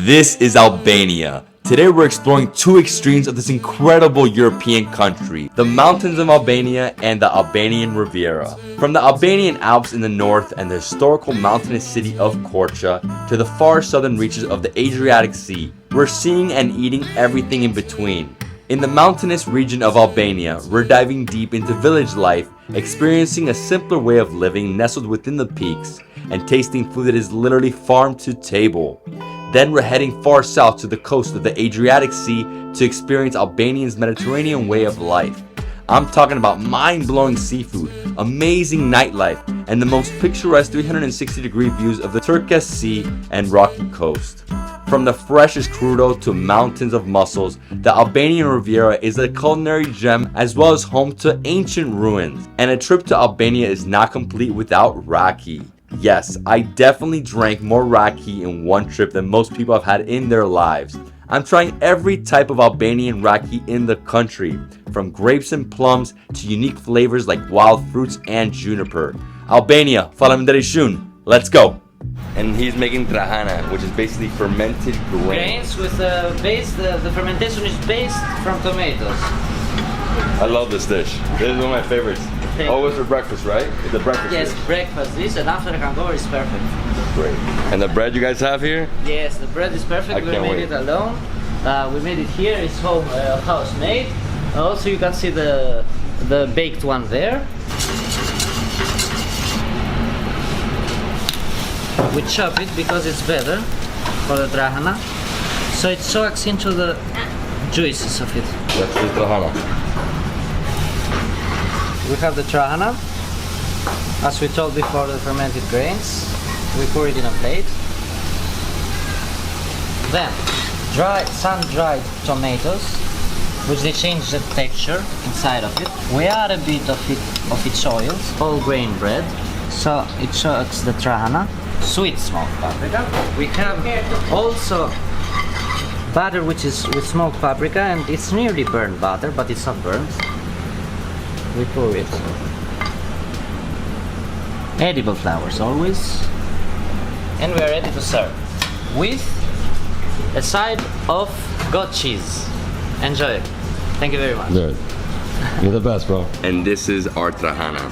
This is Albania. Today we're exploring two extremes of this incredible European country, the mountains of Albania and the Albanian Riviera. From the Albanian Alps in the north and the historical mountainous city of Korça to the far southern reaches of the Adriatic Sea, we're seeing and eating everything in between. In the mountainous region of Albania, we're diving deep into village life, experiencing a simpler way of living nestled within the peaks, and tasting food that is literally farm to table. Then we're heading far south to the coast of the Adriatic Sea to experience Albania's Mediterranean way of life. I'm talking about mind-blowing seafood, amazing nightlife, and the most picturesque 360-degree views of the turquoise sea and rocky coast. From the freshest crudo to mountains of mussels, the Albanian Riviera is a culinary gem as well as home to ancient ruins. And a trip to Albania is not complete without raki. Yes, I definitely drank more raki in one trip than most people have had in their lives. I'm trying every type of Albanian raki in the country, from grapes and plums to unique flavors like wild fruits and juniper. Albania, faleminderit. Let's go! And he's making trahana, which is basically fermented grains. Grains with a base, the fermentation is based from tomatoes. I love this dish. This is one of my favorites. Always for breakfast, right? The breakfast Yes, dish. breakfast. This and after the hangover is perfect. Great. And the bread you guys have here? Yes, the bread is perfect. We made it alone. We made it here. It's home house made. Also, you can see the baked one there. We chop it because it's better for the trahana. So it soaks into the juices of it. That's the trahana. We have the trahana. As we told before, the fermented grains. We pour it in a plate. Then, sun-dried tomatoes, which they change the texture inside of it. We add a bit of its oils. Whole grain bread, so it soaks the trahana. Sweet smoked paprika. We have also butter, which is with smoked paprika, and it's nearly burnt butter, but it's not burnt. We pour it. Edible flowers always. And we are ready to serve with a side of goat cheese. Enjoy. Thank you very much. Dude, you're the best, bro. And this is our trahana.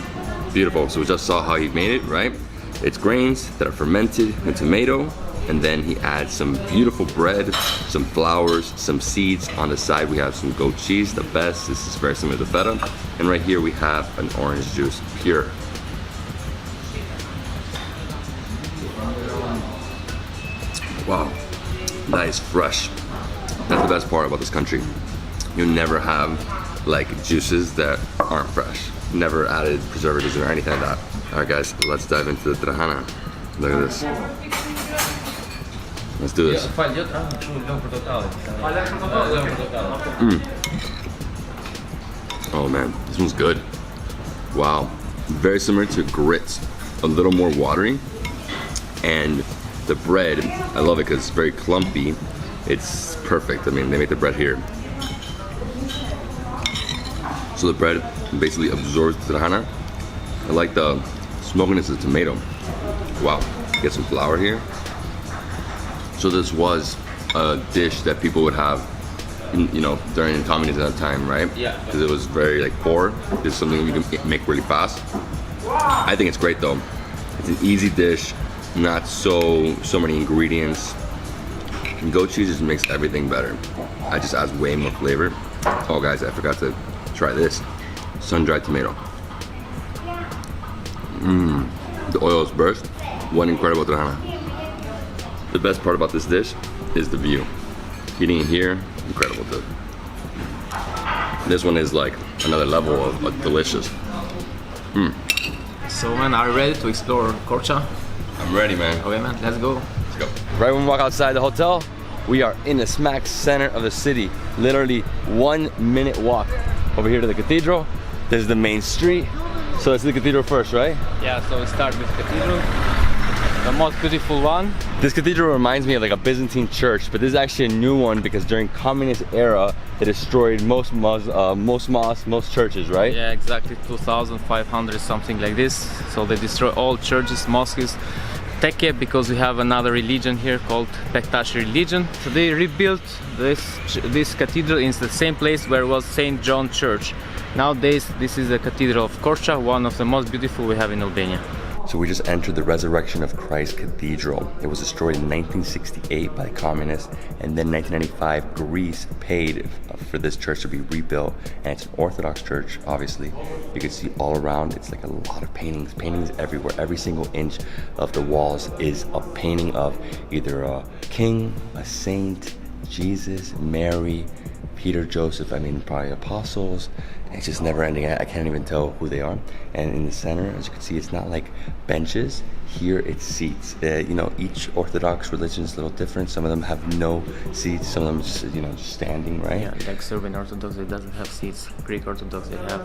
Beautiful. So we just saw how he made it, right? It's grains that are fermented with tomato, and then he adds some beautiful bread, some flowers, some seeds. On the side we have some goat cheese, the best. This is very similar to feta. And right here we have an orange juice, pure. Wow, that is fresh. That's the best part about this country. You'll never have like juices that aren't fresh. Never added preservatives or anything like that. Alright guys, let's dive into the trahana. Look at this. Let's do this. Oh man, this one's good. Wow. Very similar to grits. A little more watery. And the bread, I love it because it's very clumpy. It's perfect. I mean, they make the bread here. So the bread basically absorbs the trahana. I like the smokiness of the tomato. Wow. Get some flour here. So this was a dish that people would have, during the communism at the time, right? Yeah. Because it was very like poor. It's something you can make really fast. I think it's great though. It's an easy dish, not so many ingredients. And goat cheese just makes everything better. It just adds way more flavor. Oh guys, I forgot to try this. Sun-dried tomato. The oil is burst. One incredible trahana. The best part about this dish is the view. Eating it here, incredible too. This one is like another level of delicious. So man, are you ready to explore Korça? I'm ready, man. Okay man, let's go. Let's go. Right when we walk outside the hotel, we are in the smack center of the city. Literally 1 minute walk over here to the cathedral. This is the main street. So let's do the cathedral first, right? Yeah, so we start with Cathedral. The most beautiful one. This cathedral reminds me of like a Byzantine church, but this is actually a new one because during communist era, they destroyed most mosques, most churches, right? Yeah, exactly 2,500, something like this. So they destroy all churches, mosques, Teke because we have another religion here called Bektashi religion. So they rebuilt this cathedral in the same place where was St. John Church. Nowadays this is the Cathedral of Gch, one of the most beautiful we have in Albania. So we just entered the Resurrection of Christ Cathedral. It was destroyed in 1968 by communists, and then 1995 Greece paid for this church to be rebuilt, and it's an Orthodox church, obviously. You can see all around, it's like a lot of paintings everywhere. Every single inch of the walls is a painting of either a king, a saint, Jesus, Mary, Peter, Joseph, probably apostles. It's just never ending. I can't even tell who they are. And in the center, as you can see, it's not like benches. Here it's seats. Each Orthodox religion is a little different. Some of them have no seats. Some of them just, just standing, right? Yeah, like Serbian Orthodox, it doesn't have seats. Greek Orthodox, they have.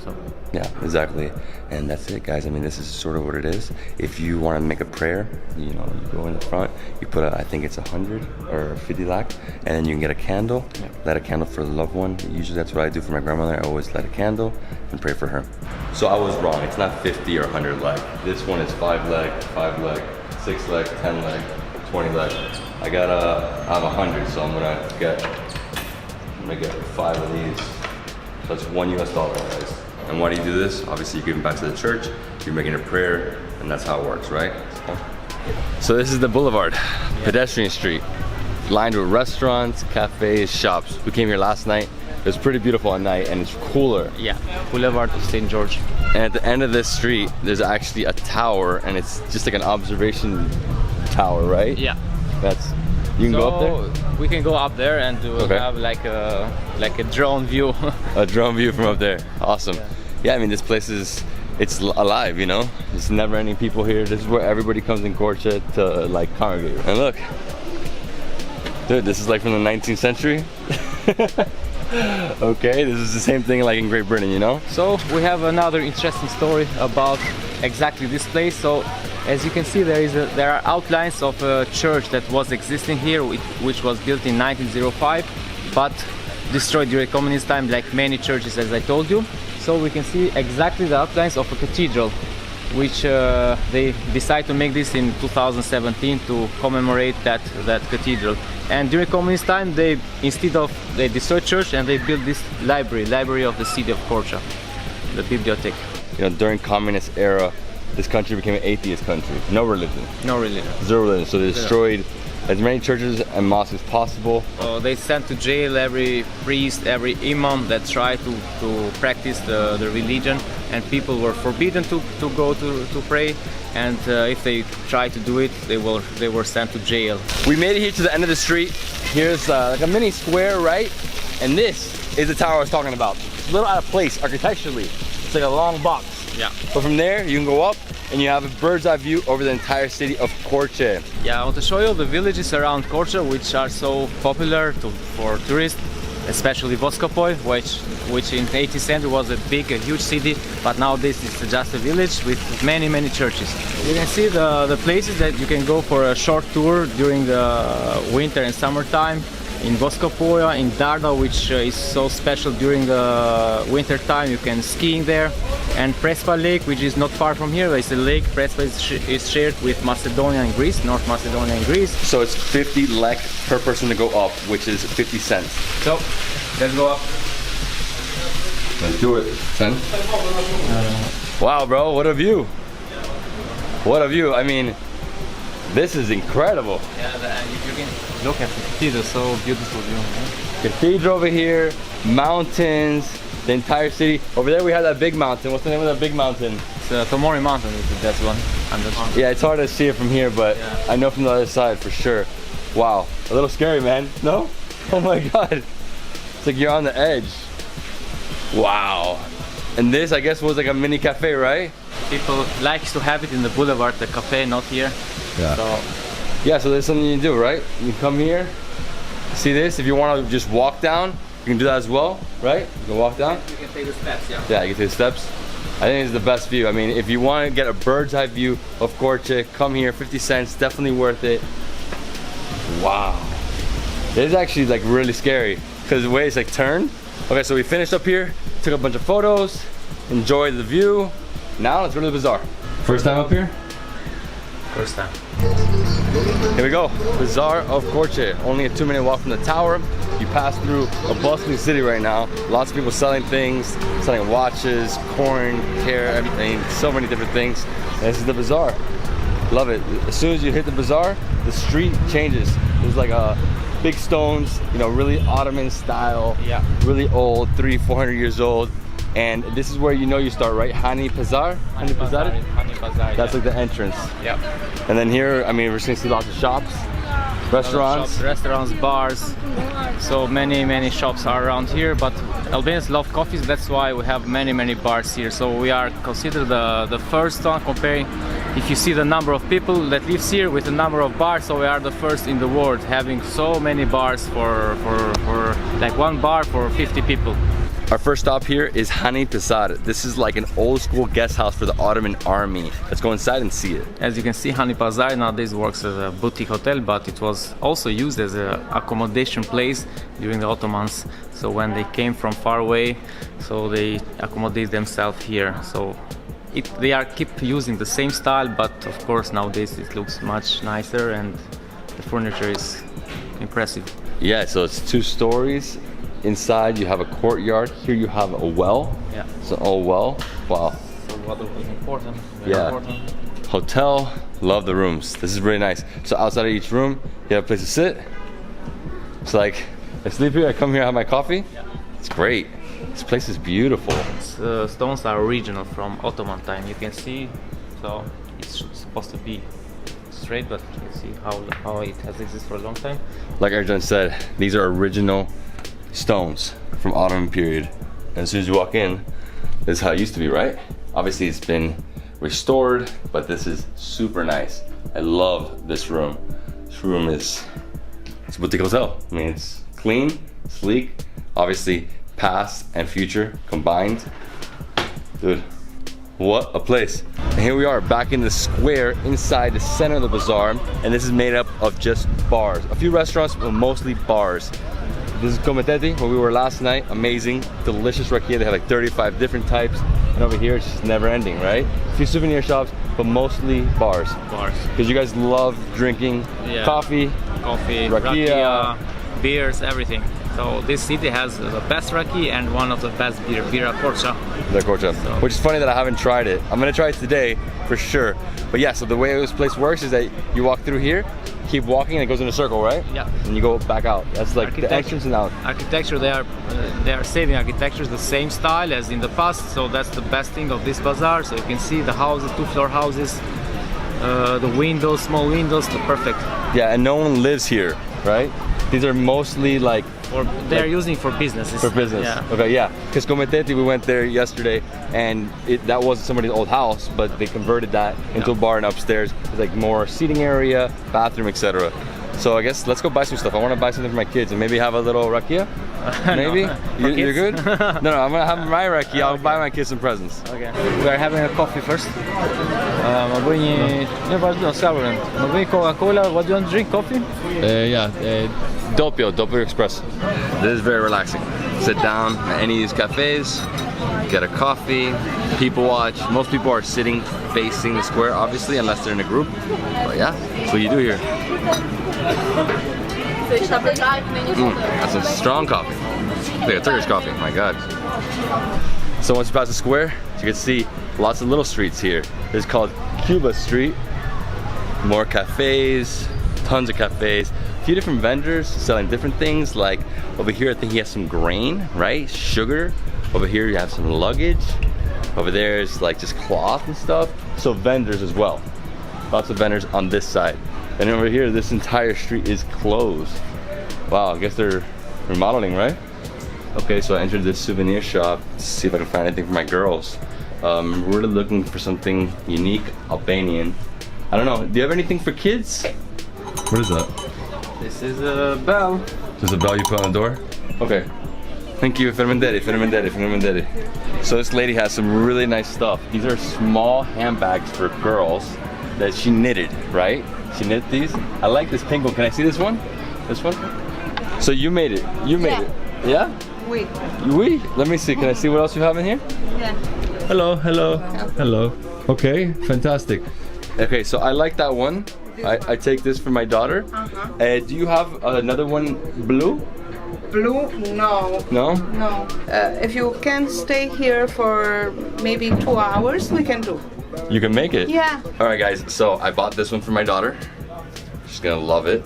So. Yeah, exactly. And that's it, guys. This is sort of what it is. If you want to make a prayer, you go in the front. You put I think it's 100 or 50 lakh, and then you can get a candle. Yeah. Light a candle for the loved one. Usually that's what I do for my grandmother. I always light a candle and pray for her. So I was wrong. It's not 50 or 100 leg. This one is 5 leg, 5 leg, 6 leg, 10 leg, 20 leg. I have 100, so I'm gonna get 5 of these. So that's $1 US, guys. And why do you do this? Obviously you give them back to the church, you're making a prayer, and that's how it works, right? So this is the Boulevard, pedestrian street, lined with restaurants, cafes, shops. We came here last night. It was pretty beautiful at night, and it's cooler. Yeah, Boulevard of St. George. And at the end of this street, there's actually a tower, and it's just like an observation tower, right? Yeah. You can go up there? We can go up there and have like a drone view. A drone view from up there. Awesome. Yeah, this place it's alive, There's never any people here. This is where everybody comes in Gch to congregate. And look, dude, this is like from the 19th century. Okay, this is the same thing like in Great Britain, So we have another interesting story about exactly this place. So as you can see, there are outlines of a church that was existing here, which was built in 1905, but destroyed during communist time, like many churches, as I told you. So we can see exactly the outlines of a cathedral, which they decided to make this in 2017 to commemorate that cathedral. And during communist time, they destroyed church and they built this library of the city of Gch, the bibliothèque. During communist era, this country became an atheist country. No religion. No religion. Zero religion. So they destroyed as many churches and mosques as possible. So they sent to jail every priest, every imam that tried to practice the religion, and people were forbidden to go to pray. And if they tried to do it, they were sent to jail. We made it here to the end of the street. Here's like a mini square, right? And this is the tower I was talking about. It's a little out of place architecturally. It's like a long box. Yeah. But from there, you can go up and you have a bird's eye view over the entire city of Gch. Yeah, I want to show you the villages around Gch, which are so popular for tourists, especially Voskopoj, which in 18th century was a huge city, but nowadays it's just a village with many churches. You can see the places that you can go for a short tour during the winter and summertime. In Voskopoj, in Darda, which is so special during the winter time, you can skiing there. And Prespa Lake, which is not far from here, it's a lake. Prespa is shared with Macedonia and Greece, North Macedonia and Greece. So it's 50 lek per person to go up, which is 50 cents. So let's go up. Let's do it. Wow, bro, what a view. What a view. This is incredible. Yeah, you can look at the cathedral, so beautiful view. Right? Cathedral over here, mountains, the entire city. Over there we have that big mountain. What's the name of that big mountain? It's Tomori Mountain, that's one. Yeah, it's hard to see it from here, but yeah. I know from the other side for sure. Wow, a little scary, man. No? Oh my God. It's like you're on the edge. Wow. And this, I guess, was like a mini cafe, right? People like to have it in the boulevard, the cafe, not here. Yeah. So there's something you can do, right? You can come here, see this. If you want to just walk down, you can do that as well, right? You can walk down. You can take the steps, yeah. Yeah, you can take the steps. I think it's the best view. If you want to get a bird's eye view of Gch, come here, 50 cents, definitely worth it. Wow. It is actually like really scary because the way it's like turned. Okay, so we finished up here, took a bunch of photos, enjoyed the view. Now let's go to the bazaar. First time up here? first time. Here we go, Bazaar of Gch. Only a 2-minute walk from the tower. You pass through a bustling city right now. Lots of people selling things, selling watches, corn, care, I mean, so many different things. And this is the Bazaar. Love it. As soon as you hit the Bazaar, the street changes. There's like big stones, you know, really Ottoman style, Yeah. really old, 300-400 years old. And this is where you know you start, right? Hani Bazar? Hani Bazar. That's like the entrance. Yep. And then here, I mean, we're just gonna see lots of shops, restaurants. Shops, restaurants, bars. So many shops are around here, but Albanians love coffees. That's why we have many bars here. So we are considered the first one comparing. If you see the number of people that lives here with the number of bars, so we are the first in the world having so many bars for like one bar for 50 people. Our first stop here is Hani Bazar. This is like an old school guest house for the Ottoman army. Let's go inside and see it. As you can see, Hani Bazar nowadays works as a boutique hotel, but it was also used as an accommodation place during the Ottomans. So when they came from far away, so they accommodate themselves here. So they are keep using the same style, but of course nowadays it looks much nicer and the furniture is impressive. Yeah, so it's 2 stories. Inside you have a courtyard. Here you have a well. Yeah. It's an old well. Wow. So water is important. Yeah. Important. Hotel. Love the rooms. This is really nice. So outside of each room, you have a place to sit. It's like I sleep here. I come here, I have my coffee. Yeah. It's great. This place is beautiful. Stones are original from Ottoman time. You can see, so it's supposed to be straight, but you can see how it has existed for a long time. Like Ercan said, these are original stones from Ottoman period. And as soon as you walk in, this is how it used to be, right? Obviously it's been restored, but this is super nice. I love this room. This room it's a boutique hotel. I mean, it's clean, sleek, obviously past and future combined. Dude, what a place. And here we are back in the square inside the center of the bazaar, and this is made up of just bars. A few restaurants, but mostly bars. This is Kometeti, where we were last night. Amazing, delicious rakia. They have like 35 different types. And over here, it's just never ending, right? A few souvenir shops, but mostly bars. Bars. Because you guys love drinking coffee, rakia, beers, everything. So this city has the best raki and one of the best beer, Bira Korcha. The Korcha. So. Which is funny that I haven't tried it. I'm gonna try it today for sure. But yeah, so the way this place works is that you walk through here, keep walking, and it goes in a circle, right? Yeah. And you go back out. That's like the entrance and out. Architecture, they are saving architecture the same style as in the past. So that's the best thing of this bazaar. So you can see the houses, 2-floor houses, the windows, small windows, the perfect. Yeah, and no one lives here, right? These are mostly like they're using for business. For business. Yeah. Okay, yeah. Because Kometeti, we went there yesterday, and that was somebody's old house, but they converted that into a bar, and upstairs there's like more seating area, bathroom, etc. So I guess let's go buy some stuff. I want to buy something for my kids and maybe have a little rakia. Maybe? No. You're good? No, I'm gonna have my rakia. I'll buy my kids some presents. Okay. We are having a coffee first. Coca-Cola. What do you want to drink? Coffee? Doppio Express. This is very relaxing. Sit down at any of these cafes, get a coffee, people watch. Most people are sitting facing the square, obviously, unless they're in a group. But yeah, that's what you do here. That's some strong coffee. Like a Turkish coffee, my God. So once you pass the square, you can see lots of little streets here. This is called Cuba Street. More cafes, tons of cafes. A few different vendors selling different things. Like over here, I think he has some grain, right? Sugar. Over here, you have some luggage. Over there is like just cloth and stuff. So vendors as well. Lots of vendors on this side. And over here, this entire street is closed. Wow, I guess they're remodeling, right? Okay, so I entered this souvenir shop to see if I can find anything for my girls. I'm really looking for something unique, Albanian. I don't know, do you have anything for kids? What is that? This is a bell. There's a bell you put on the door? Okay. Thank you, Fermenderi. So this lady has some really nice stuff. These are small handbags for girls that she knitted, right? She knit these. I like this pink one. Can I see this one? This one? So you made it. You made it. Yeah? Oui. Oui. Let me see. Can I see what else you have in here? Yeah. Hello. Okay, fantastic. Okay, so I like that one. I take this for my daughter. Do you have another one blue? Blue? No. No? No. If you can stay here for maybe 2 hours, we can do. You can make it? Yeah. Alright guys, so I bought this one for my daughter. She's gonna love it.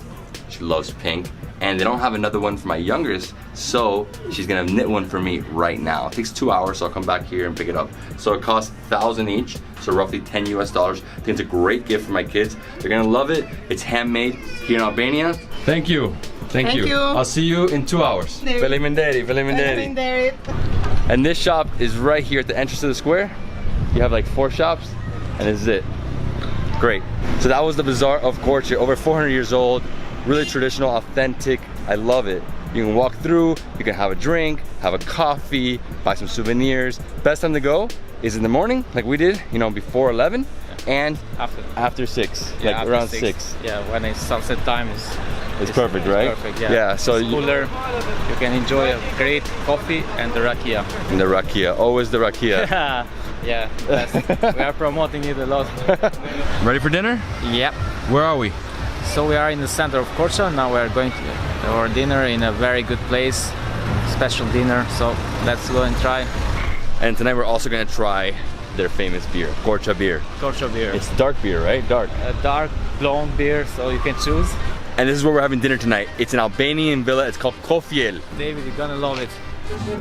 She loves pink. And they don't have another one for my youngest, so she's gonna knit one for me right now. It takes 2 hours, so I'll come back here and pick it up. So it costs $1,000 each, so roughly $10 US. I think it's a great gift for my kids. They're gonna love it. It's handmade here in Albania. Thank you. Thank you. I'll see you in 2 hours. Faleminderit. And this shop is right here at the entrance to the square. You have like 4 shops, and this is it. Great. So that was the Bazaar of Gch, over 400 years old. Really traditional, authentic. I love it. You can walk through, you can have a drink, have a coffee, buy some souvenirs. Best time to go is in the morning, like we did, you know, before 11, and after 6, yeah, like after around 6. Yeah, when it's sunset time, it's perfect, right? Perfect, yeah. Yeah, so it's cooler. You can enjoy a great coffee and the rakia. And the rakia, always the rakia. Yeah, we are promoting it a lot. Ready for dinner? Yep. Where are we? So we are in the center of Gch. Now we are going to our dinner in a very good place, special dinner. So let's go and try. And tonight we're also gonna try their famous beer, Gch beer. Gch beer. It's dark beer, right? Dark. A dark blonde beer, so you can choose. And this is where we're having dinner tonight. It's an Albanian villa. It's called Kofel. David, you're gonna love it.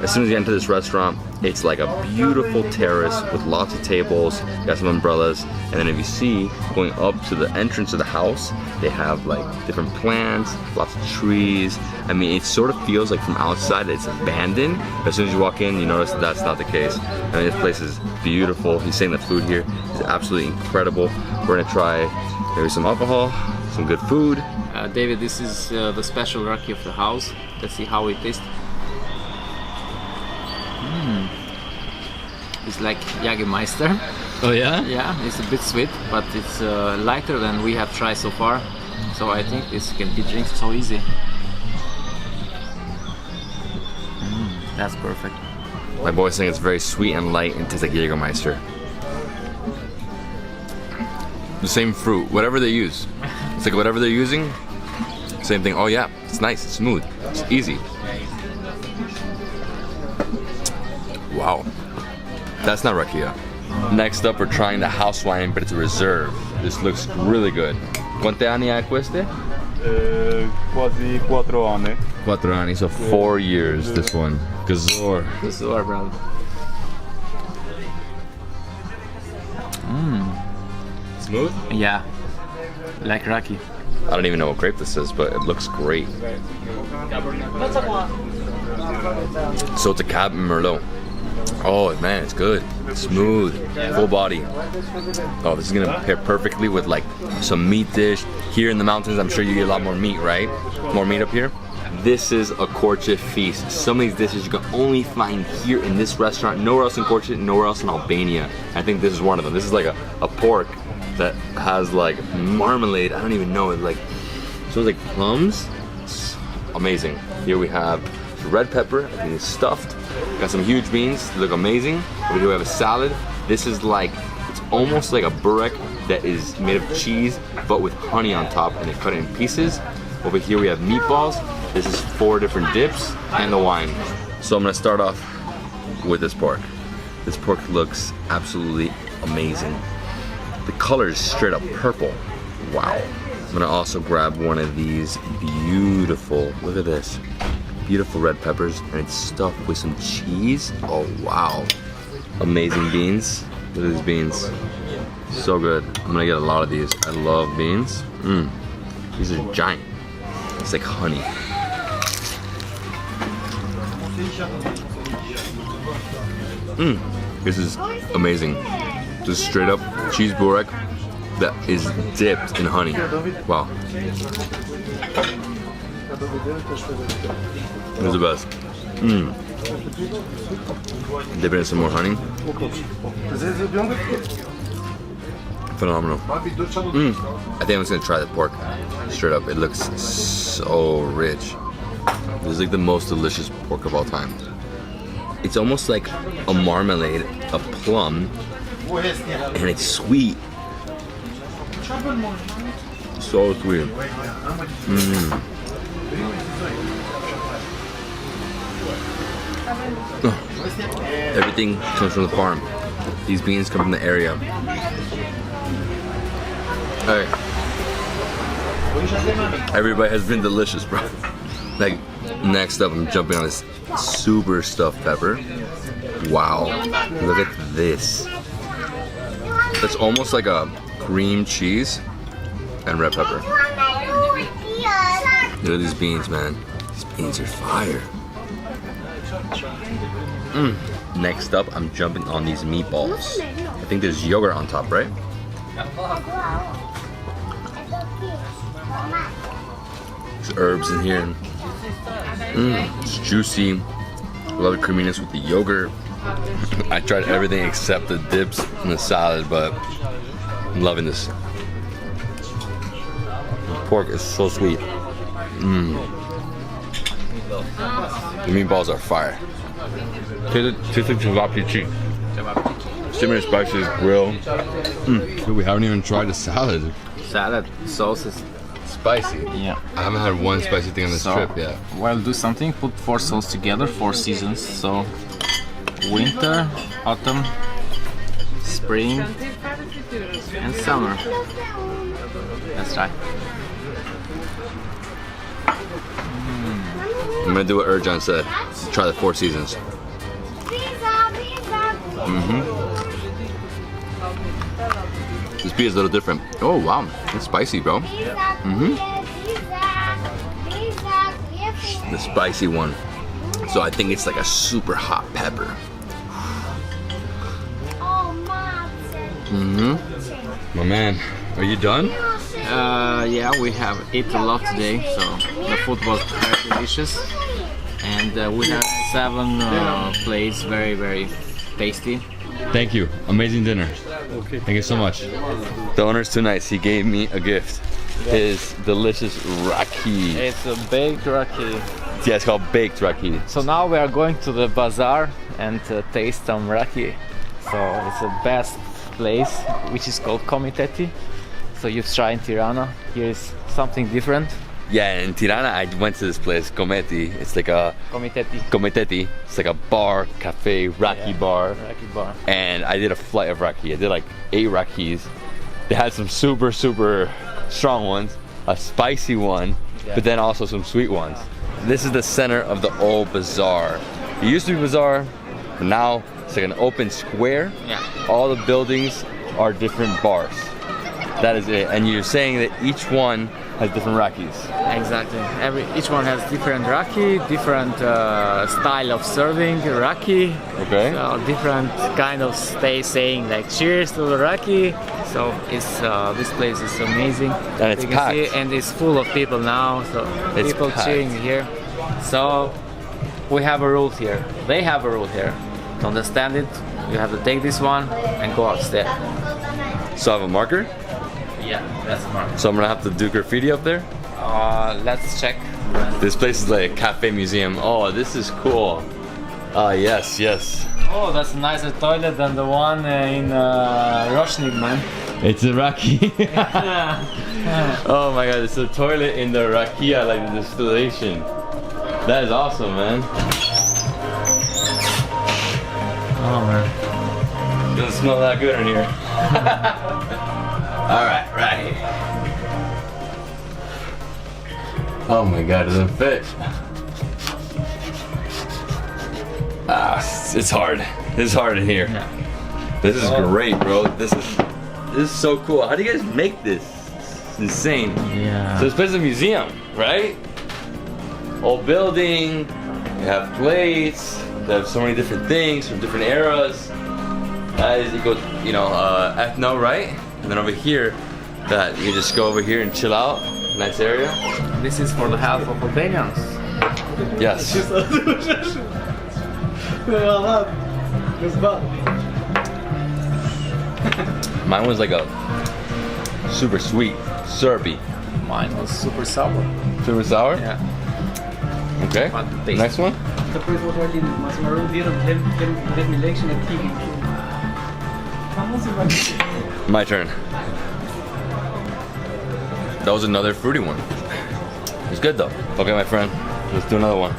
As soon as you enter this restaurant, it's like a beautiful terrace with lots of tables, got some umbrellas, and then if you see, going up to the entrance of the house, they have like different plants, lots of trees. I mean, it sort of feels like from outside it's abandoned, but as soon as you walk in, you notice that that's not the case. I mean, this place is beautiful. He's saying the food here is absolutely incredible. We're gonna try maybe some alcohol, some good food. David, this is the special rakia of the house. Let's see how it tastes. It's like Jägermeister. Oh yeah? Yeah, it's a bit sweet, but it's lighter than we have tried so far. So I think this can be drinks so easy. That's perfect. My boy's saying it's very sweet and light and tastes like Jägermeister. The same fruit, whatever they use. It's like whatever they're using, same thing. Oh yeah, it's nice, it's smooth, it's easy. Wow, that's not rakia. Next up, we're trying the house wine, but it's a reserve. This looks really good. Quante anni ha queste? Quasi 4 anni. 4 anni, so 4 years, this one. Gazor. Bizar, bro. Smooth? Yeah, like raki. I don't even know what grape this is, but it looks great. So it's a Cab Merlot. Oh man, it's good. Smooth, full body. Oh, this is gonna pair perfectly with like some meat dish. Here in the mountains, I'm sure you get a lot more meat, right? More meat up here. This is a Coret Feast. Some of these dishes you can only find here in this restaurant, nowhere else in Coret, nowhere else in Albania. I think this is one of them. This is like a pork that has like marmalade. I don't even know it. Like, so it's like plums. It's amazing. Here we have red pepper. I think it's stuffed. Got some huge beans. They look amazing. Over here we have a salad. This is like, it's almost like a burek that is made of cheese, but with honey on top, and they cut it in pieces. Over here we have meatballs. This is 4 different dips and the wine. So I'm gonna start off with this pork. This pork looks absolutely amazing. The color is straight up purple. Wow. I'm gonna also grab one of these beautiful, look at this, beautiful red peppers, and it's stuffed with some cheese. Oh wow. Amazing beans. Look at these beans. So good. I'm gonna get a lot of these. I love beans. These are giant. It's like honey. This is amazing. Just straight up cheese burek that is dipped in honey. Wow. This is the best. Dip it in some more honey. Phenomenal. I think I'm just gonna try the pork. Straight up, it looks so rich. This is like the most delicious pork of all time. It's almost like a marmalade, a plum, and it's sweet. So sweet. Everything comes from the farm. These beans come from the area. Alright. Everybody has been delicious, bro. Like, next up, I'm jumping on this super stuffed pepper. Wow. Look at this. It's almost like a cream cheese and red pepper. Look at these beans, man. These beans are fire. Next up, I'm jumping on these meatballs. I think there's yogurt on top, right? There's herbs in here. It's juicy. Love the creaminess with the yogurt. I tried everything except the dips and the salad, but I'm loving this. The pork is so sweet. The meatballs are fire. Tastes like cevapici. Similar spices, grill. Dude, we haven't even tried the salad. Salad, sauces. Spicy. Yeah. I haven't had one spicy thing on this trip yet. We'll do something. Put 4 sauces together, 4 seasons. So, winter, autumn, spring, and summer. Let's try. I'm gonna do what Erjan said. Try the 4 seasons. This beer is a little different. Oh wow, it's spicy, bro. The spicy one. So I think it's like a super hot pepper. My man, are you done? Yeah, we have eaten a lot today, so the food was very delicious. And we had 7 plates, very, very tasty. Thank you. Amazing dinner. Okay. Thank you so much. The owner's too nice. He gave me a gift. His delicious raki. It's a baked raki. Yeah, it's called baked raki. So now we are going to the bazaar and taste some raki. So it's the best place, which is called Komiteti. So you've tried in Tirana. Here is something different. Yeah, in Tirana I went to this place, Kometi. It's like a Komiteti. It's like a bar, cafe, raki bar. Raki bar. And I did a flight of raki. I did like 8 rakis. They had some super, super strong ones, a spicy one, but then also some sweet ones. This is the center of the old bazaar. It used to be bazaar, but now it's like an open square. Yeah. All the buildings are different bars. That is it. And you're saying that each one has different rakis. Exactly. Each one has different raki, different style of serving raki. Okay. So different kind of saying like cheers to the raki. So it's this place is amazing. And it's you can packed. see, and it's full of people now. So It's people packed. cheering here. So we have a rule here. They have a rule here. To understand it, you have to take this one and go upstairs. So I have a marker. Yeah, that's smart. So I'm gonna have to do graffiti up there. Let's check. This place is like a cafe museum. Oh, this is cool. Yes, yes. Oh, that's a nicer toilet than the one in Roshnik, man. It's a raki. Oh my god, it's a toilet in the rakia, like the distillation. That is awesome, man. Oh man. Doesn't smell that good in here. Alright, right. Oh my god, it doesn't fit. It's hard. It's hard in here. Yeah. This is great, bro. This is so cool. How do you guys make this? It's insane. Yeah. So this place is a museum, right? Old building. You have plates. They have so many different things from different eras. That is, you know, ethno, right? And then over here, that you just go over here and chill out. Nice area. This is for the health of Albanians. Yes. Mine was like a super sweet, syrupy. Mine was super sour. Super sour? Yeah. Okay. But taste. Next one. My turn. That was another fruity one. It's good though. Okay, my friend, let's do another one.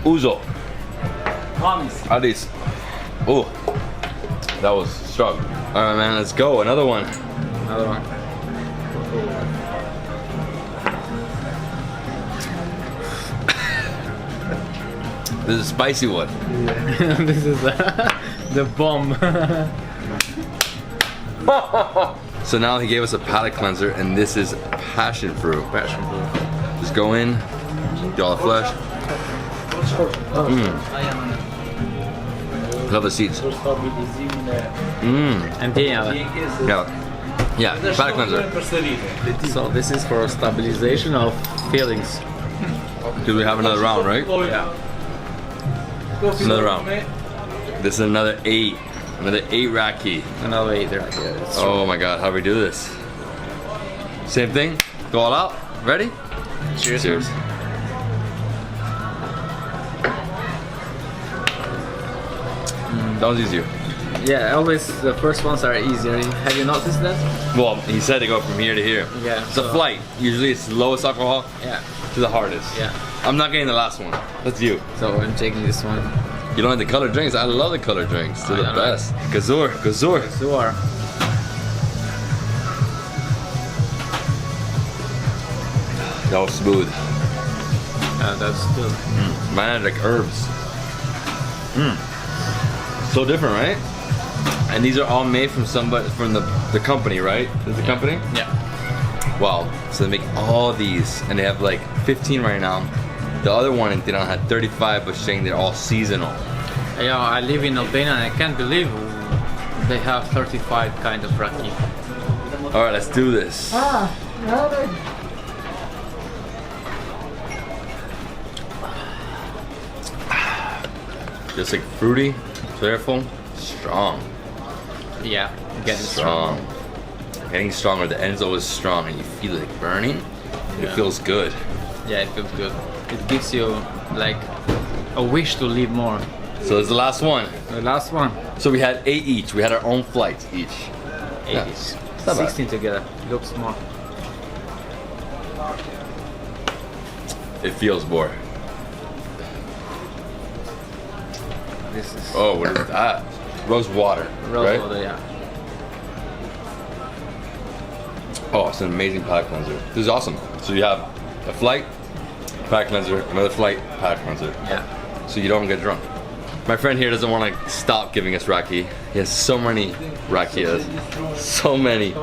Uzo. Adis. Oh, that was strong. All right, man, let's go. Another one. Another one. This is a spicy one. This is the bomb. So now he gave us a palate cleanser, and this is passion fruit. Passion fruit. Just go in, do all the flesh. Love the seeds. And yeah. Yeah, palate cleanser. So this is for stabilization of feelings. Do we have another round, right? Yeah. Another round. This is another 8. Another 8 raki. Another 8 right here. Oh my god, how do we do this? Same thing? Go all out? Ready? Cheers. Cheers. That was easier. Yeah, always the first ones are easier. Have you noticed that? Well, he said to go from here to here. Yeah. It's a flight. Usually it's the lowest alcohol Yeah. to the hardest. Yeah. I'm not getting the last one. That's you. So I'm taking this one. You don't like the colored drinks? I love the colored drinks. They're the I know. best. Gazur, Gazur. Bizar. That was smooth. That's good. Mine had like herbs. So different, right? And these are all made from somebody, from the company, right? Is the company? Yeah. Wow. So they make all these, and they have like 15 right now. The other one in Tirana had 35, but saying they're all seasonal. Yeah, I live in Albania and I can't believe they have 35 kind of raki. All right, let's do this. Just like fruity, flavorful, strong. Yeah, getting Strong. Getting stronger. The end's always strong, and you feel it burning. It feels good. Yeah, it feels good. It gives you like a wish to live more. So this is the last one. The last one. So we had 8 each. We had our own flights each. 8 Yeah. each. not bad. 16 together. Looks more. It feels more. This is Oh, what is that? Rose water, rose right? water, yeah. Oh, it's an amazing palate cleanser. This is awesome. So you have a flight, palate cleanser, another flight, palate cleanser. Yeah. So you don't get drunk. My friend here doesn't want to stop giving us raki. He has so many rakias. So many.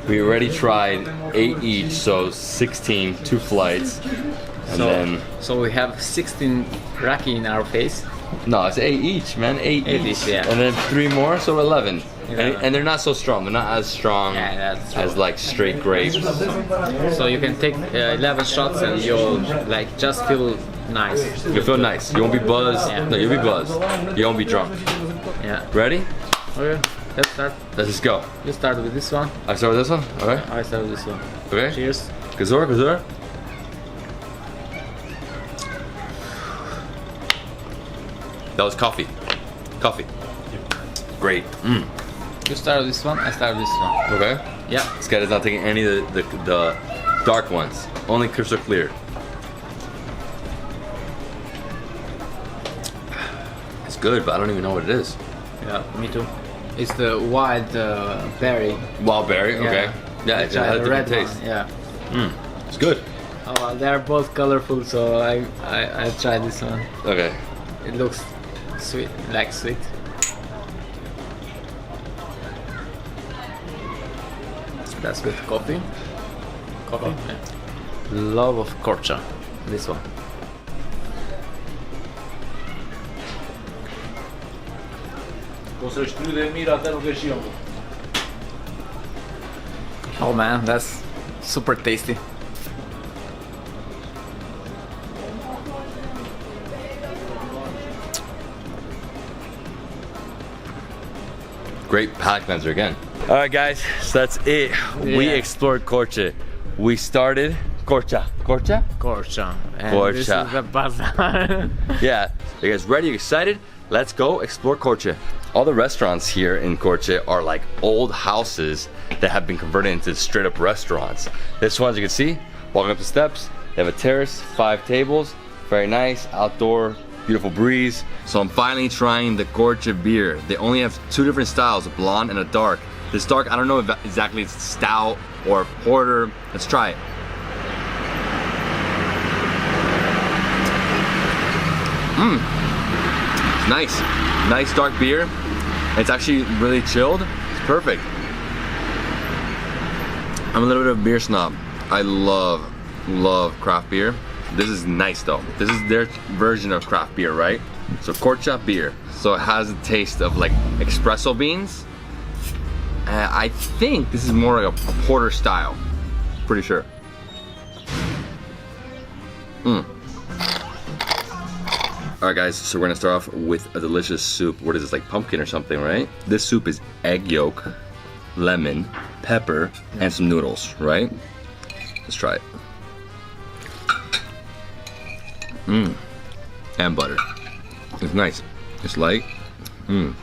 We already tried 8 each, so 16, 2 flights. And then, So we have 16 raki in our face. no, it's 8 each, man. 8 8 each. each, yeah. And then 3 more, so 11. 11. And they're not so strong. They're not as strong Yeah, that's true. as like straight grapes. So you can take 11 shots and you'll like just feel nice. You feel nice. You won't be buzzed. Yeah. No, you'll be buzzed. You won't be drunk. Yeah. Ready? Okay. Let's start. Let's just go. You start with this one. I start with this one? Okay. I start with this one. Okay. Cheers. Gazur, Gazur. That was coffee. Coffee. Great. You start with this one. I start with this one. Okay. Yeah. This guy is not taking any of the dark ones. Only crystal clear. It's good, but I don't even know what it is. Yeah. Me too. It's the wild berry. Wild berry. Okay. Yeah, it Try has a the different red taste. one. Yeah. It's good. Oh, well, they are both colorful, so I tried this one. Okay. It looks sweet, like sweet. That's with coffee. Coffee. Yeah. Love of Gch. This one. Oh man, that's super tasty. Great palate cleanser again. All right, guys, so that's it. We Yeah. explored Gch. We started Gch. Gch. And this Gch. is the bazaar. Yeah. You guys ready? You excited? Let's go explore Gch. All the restaurants here in Gch are like old houses that have been converted into straight up restaurants. This one, as you can see, walking up the steps, they have a terrace, 5 tables, very nice, outdoor, beautiful breeze. So I'm finally trying the Gch beer. They only have 2 different styles, a blonde and a dark. This dark, I don't know if exactly it's stout or porter. Let's try it. It's nice. Nice dark beer. It's actually really chilled. It's perfect. I'm a little bit of a beer snob. I love craft beer. This is nice though. This is their version of craft beer, right? So Gch beer. So it has a taste of like espresso beans. I think this is more like a porter style. Pretty sure. Alright guys, so we're gonna start off with a delicious soup. What is this, like pumpkin or something, right? This soup is egg yolk, lemon, pepper, and some noodles, right? Let's try it. And butter. It's nice. It's light. I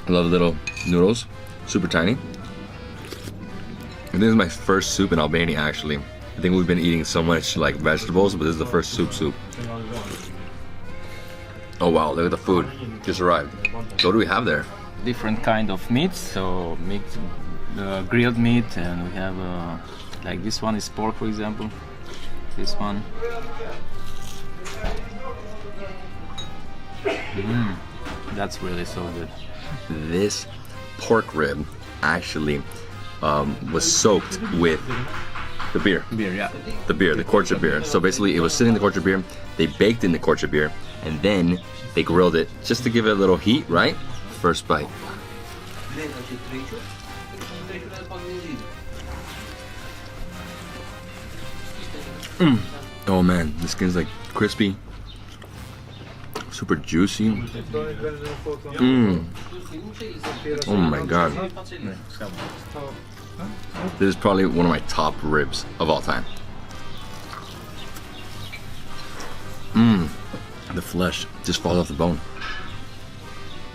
love the little noodles. Super tiny. I think this is my first soup in Albania actually. I think we've been eating so much like vegetables, but this is the first soup. Oh wow, look at the food. Just arrived. What do we have there? Different kind of meats, so mixed grilled meat, and we have like this one is pork, for example. This one. That's really so good. This pork rib actually was soaked with the beer. Beer, yeah. The beer, the Gch beer. So basically it was sitting in the Gch beer, they baked in the Gch beer, and then they grilled it just to give it a little heat, right? First bite. Oh man, the skin's like crispy, super juicy. Oh my god. This is probably one of my top ribs of all time. The flesh just falls off the bone.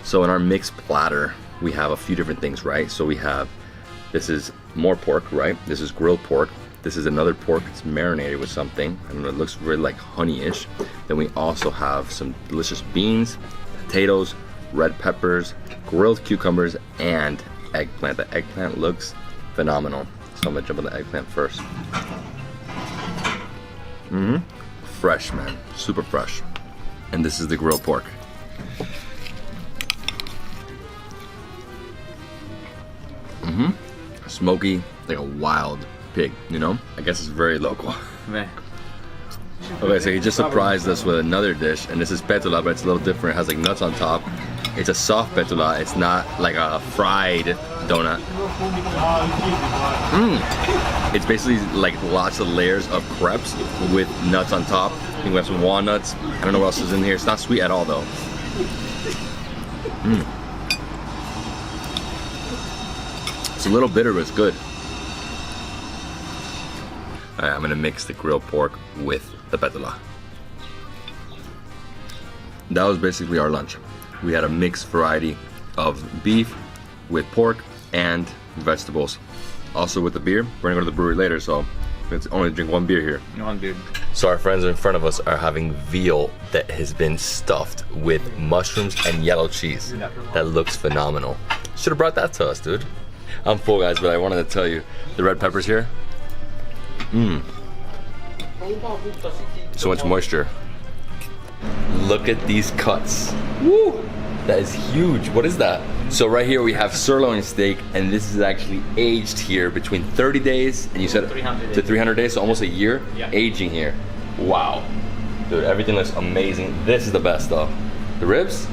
So in our mixed platter, we have a few different things, right? So we have, this is more pork, right? This is grilled pork. This is another pork that's marinated with something, and it looks really like honey-ish. Then we also have some delicious beans, potatoes, red peppers, grilled cucumbers, and eggplant. The eggplant looks phenomenal. So I'm gonna jump on the eggplant first. Fresh, man, super fresh. And this is the grilled pork. Smoky, like a wild pig, you know? I guess it's very local. Okay, so he just surprised us with another dish, and this is petula, but it's a little different. It has like nuts on top. It's a soft petula. It's not like a fried donut. It's basically like lots of layers of crepes with nuts on top. I think we have some walnuts. I don't know what else is in here. It's not sweet at all though. It's a little bitter, but it's good. All right, I'm gonna mix the grilled pork with the petula. That was basically our lunch. We had a mixed variety of beef with pork and vegetables. Also with the beer. We're gonna go to the brewery later, so let's only drink one beer here. One beer. So our friends in front of us are having veal that has been stuffed with mushrooms and yellow cheese. That looks phenomenal. Should have brought that to us, dude. I'm full, guys, but I wanted to tell you, the red peppers here. So much moisture. Look at these cuts. Woo! That is huge. What is that? So right here we have sirloin steak, and this is actually aged here between 30 days and you said 300 to 300 days, so almost a year. Yeah. Aging here. Wow. Dude, everything looks amazing. This is the best though. The ribs,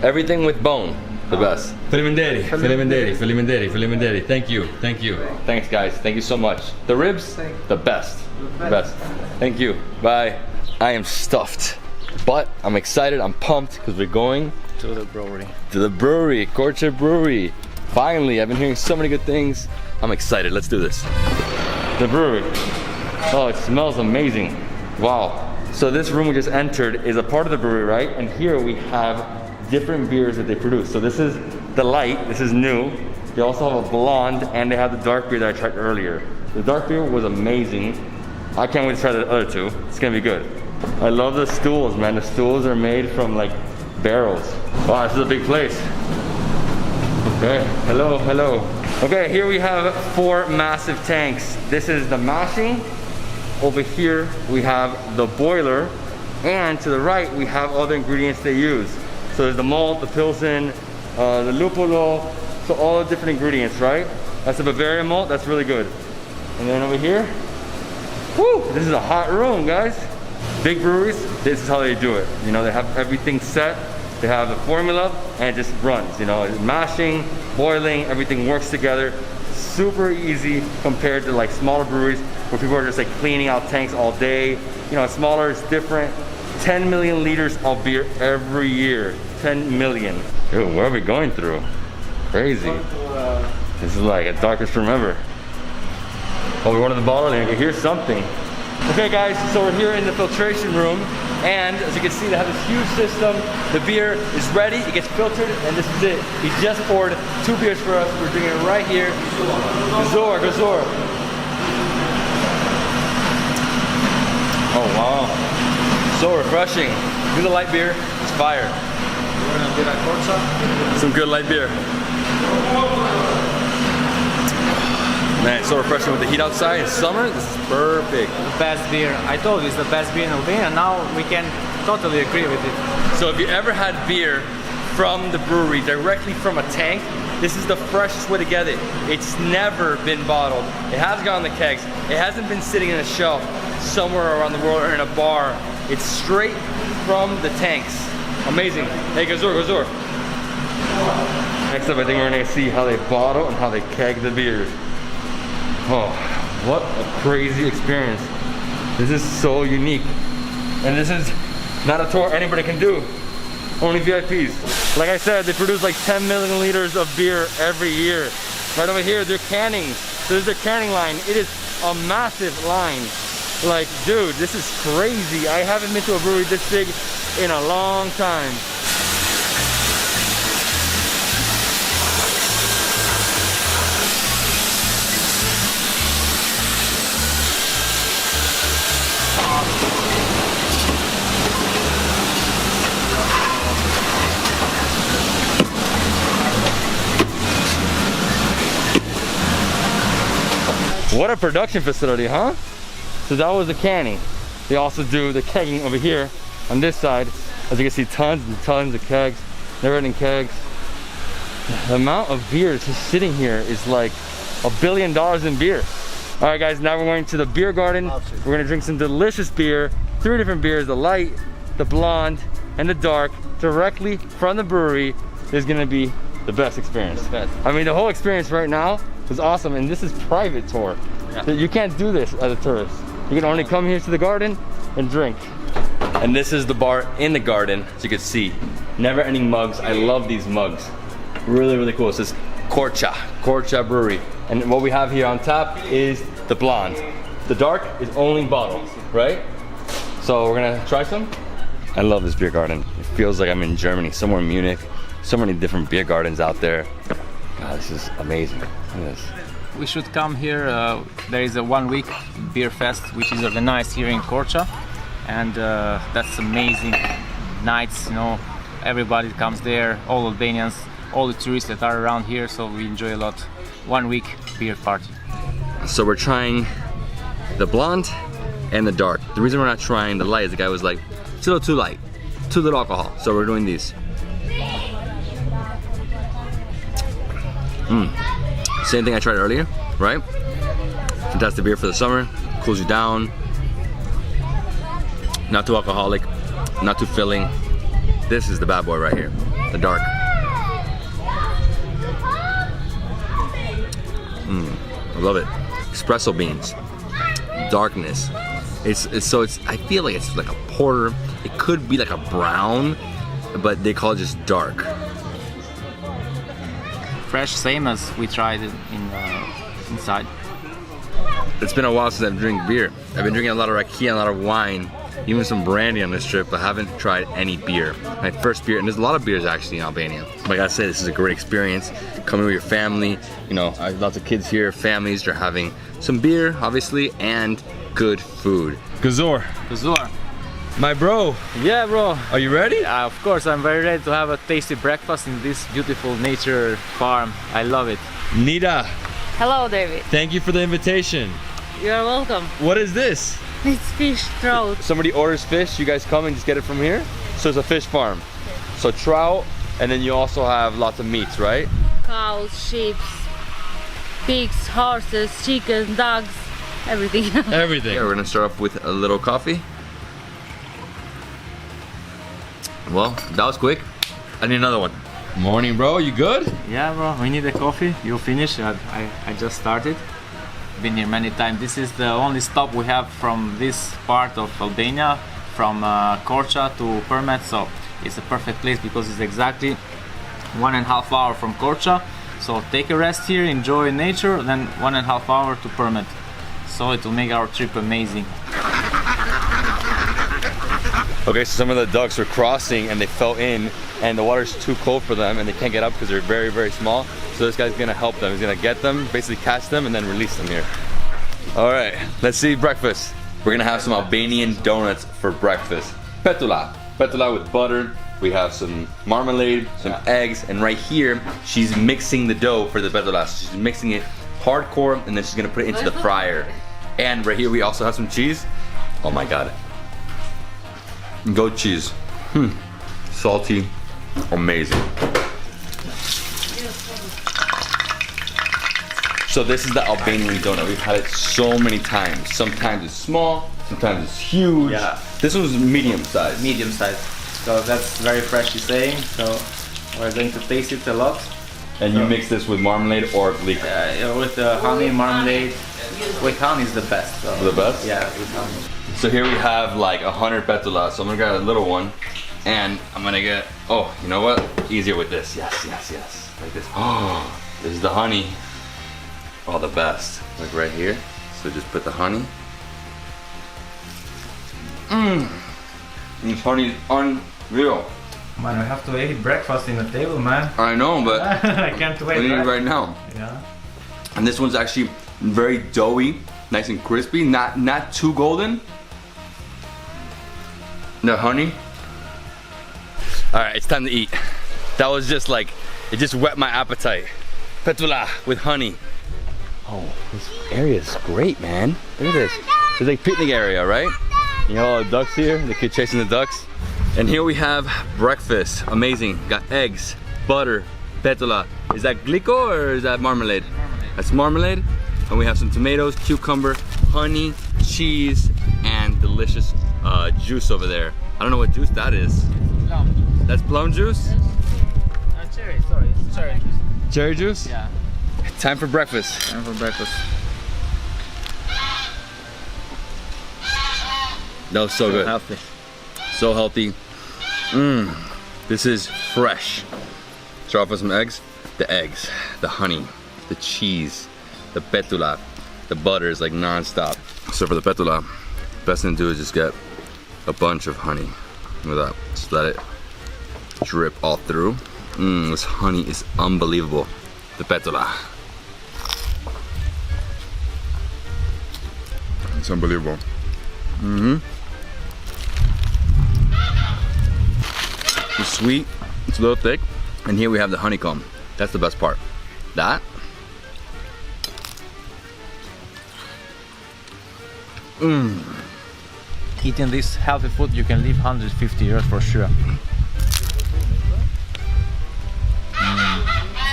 everything with bone. The best. Filimenderi, filimenderi, filimenderi, filimenderi. Thank you, thank you. Thanks guys, thank you so much. The ribs, the best, best. Thank you, bye. I am stuffed, but I'm excited, I'm pumped, because we're going to the brewery. To the brewery, Gch Brewery. Finally, I've been hearing so many good things. I'm excited, let's do this. The brewery. Oh, it smells amazing. Wow. So this room we just entered is a part of the brewery, right? And here we have different beers that they produce. So this is the light, this is new. They also have a blonde, and they have the dark beer that I tried earlier. The dark beer was amazing. I can't wait to try the other two. It's gonna be good. I love the stools, man. The stools are made from like barrels. Wow, this is a big place. Okay, hello, hello. Okay, here we have 4 massive tanks. This is the mashing. Over here, we have the boiler. And to the right, we have all the ingredients they use. So there's the malt, the pilsen, the lupulo, so all the different ingredients, right? That's the Bavarian malt, that's really good. And then over here, whoo, this is a hot room, guys. Big breweries, this is how they do it. You know, they have everything set. They have the formula, and it just runs. You know, it's mashing, boiling, everything works together. Super easy compared to like smaller breweries where people are just like cleaning out tanks all day. You know, smaller is different. 10 million liters of beer every year. 10 million. Dude, what are we going through? Crazy. This is like a darkest room ever. Oh, we're going to the bottle and I can hear something. Okay guys, so we're here in the filtration room, and as you can see, they have this huge system. The beer is ready, it gets filtered, and this is it. He just poured 2 beers for us. We're drinking it right here. Bizar, Bizar. Oh wow, so refreshing. Do the light beer, it's fire. Some good light beer. Man, it's so refreshing with the heat outside in summer. This is perfect. The best beer. I told you it's the best beer in Albania. Now we can totally agree with it. So if you ever had beer from the brewery, directly from a tank, this is the freshest way to get it. It's never been bottled. It has gone on the kegs. It hasn't been sitting in a shelf somewhere around the world or in a bar. It's straight from the tanks. Amazing. Hey, Gazor, Gazor. Next up, I think we're gonna see how they bottle and how they keg the beers. Oh, what a crazy experience. This is so unique. And this is not a tour anybody can do. Only VIPs. Like I said, they produce like 10 million liters of beer every year. Right over here, they're canning. So this is their canning line. It is a massive line. Like, dude, this is crazy. I haven't been to a brewery this big in a long time. What a production facility, huh? So that was the canning. They also do the kegging over here on this side. As you can see, tons and tons of kegs, never-ending kegs. The amount of beer just sitting here is like $1 billion in beer. All right, guys, now we're going to the beer garden. We're gonna drink some delicious beer, 3 different beers, the light, the blonde, and the dark, directly from the brewery. Is gonna be the best experience. The best. I mean, the whole experience right now was awesome, and this is private tour. Yeah. You can't do this as a tourist. You can only come here to the garden and drink. And this is the bar in the garden, as you can see. Never-ending mugs. I love these mugs. Really, really cool. It says Coret Brewery. And what we have here on tap is the blonde. The dark is only bottled, right? So we're gonna try some. I love this beer garden. It feels like I'm in Germany, somewhere in Munich. So many different beer gardens out there. God, this is amazing. Look at this. We should come here. There is a 1-week beer fest which is organized here in Korça, and that's amazing nights. You know, everybody comes there, all Albanians, all the tourists that are around here. So we enjoy a lot. 1-week beer party. So we're trying the blonde and the dark. The reason we're not trying the light is the guy was like, it's a little too light, too little alcohol. So we're doing these. Same thing I tried earlier, right? Fantastic beer for the summer, cools you down. Not too alcoholic, not too filling. This is the bad boy right here, the dark. I love it. Espresso beans, darkness. I feel like it's like a porter. It could be like a brown, but they call it just dark. Fresh, same as we tried it inside. It's been a while since I've drank beer. I've been drinking a lot of rakia, a lot of wine. even some brandy on this trip, but haven't tried any beer. My first beer, and there's a lot of beers actually in Albania. But I gotta say, this is a great experience. Coming with your family, you know, I have lots of kids here, families are having some beer, obviously, and good food. Gazor, Bizar. my bro, Yeah, bro. are you ready? Of course, I'm very ready to have a tasty breakfast in this beautiful nature farm. I love it. Nida, Hello, David. thank you for the invitation. You're welcome. What is this? It's fish trout. Somebody orders fish, you guys come and just get it from here? So it's a fish farm. So trout, and then you also have lots of meats, right? Cows, sheep, pigs, horses, chickens, dogs, everything. Everything. Yeah, we're gonna start off with a little coffee. Well, that was quick. I need another one. Morning, bro. You good? Yeah, bro. We need a coffee. You finish? I just started. Been here many times. This is the only stop we have from this part of Albania, from Korça to Permet. So it's a perfect place because it's exactly 1.5 hours from Korça. So take a rest here, enjoy nature, then 1.5 hours to Permet. So it will make our trip amazing. Okay, so some of the ducks were crossing and they fell in, and the water's too cold for them and they can't get up because they're very, very small. So this guy's gonna help them. He's gonna get them, basically catch them, and then release them here. All right, let's see breakfast. We're gonna have some Albanian donuts for breakfast. Petula with butter. We have some marmalade, some eggs, and right here, she's mixing the dough for the petula. So she's mixing it hardcore, and then she's gonna put it into the fryer. And right here, we also have some cheese. Oh my God. Goat cheese. Salty, amazing. So this is the Albanian donut. We've had it so many times. Sometimes it's small, sometimes it's huge. Yeah. This one's medium size. Medium size. So that's very freshly saying. So we're going to taste it a lot. And you mix this with marmalade or glik. With the honey, marmalade. With honey is the best. So. The best? Yeah, with honey. So here we have like 100 petula. So I'm gonna get a little one, and I'm gonna get, oh, you know what? Easier with this. Yes. Like this. Oh, this is the honey. Oh, the best. Like right here. So just put the honey. This honey is unreal. Man, we have to eat breakfast in the table, man. I know, but I can't wait. we need it right? right now. Yeah. And this one's actually very doughy, nice and crispy, not too golden. The honey. All right, it's time to eat. That was just like, it just whet my appetite. Petula with honey. Oh, this area is great, man. Look at this. It's like picnic area, right? You know all the ducks here, the kid chasing the ducks. And here we have breakfast, amazing. Got eggs, butter, petula. Is that glico or is that marmalade? That's marmalade. And we have some tomatoes, cucumber, honey, cheese, and delicious juice over there. I don't know what juice that is. Plum. That's plum juice? Cherry, sorry. It's cherry juice. Cherry juice? Yeah. Time for breakfast. Time for breakfast. That was so good. Healthy. So healthy. This is fresh. Start off with some eggs. The eggs, the honey, the cheese, the petula, the butter is like non-stop. So for the petula, best thing to do is just get a bunch of honey. Look at that. Just let it drip all through. This honey is unbelievable. The petula. It's unbelievable. It's sweet, it's a little thick, and here we have the honeycomb. That's the best part. That. Eating this healthy food, you can live 150 years for sure.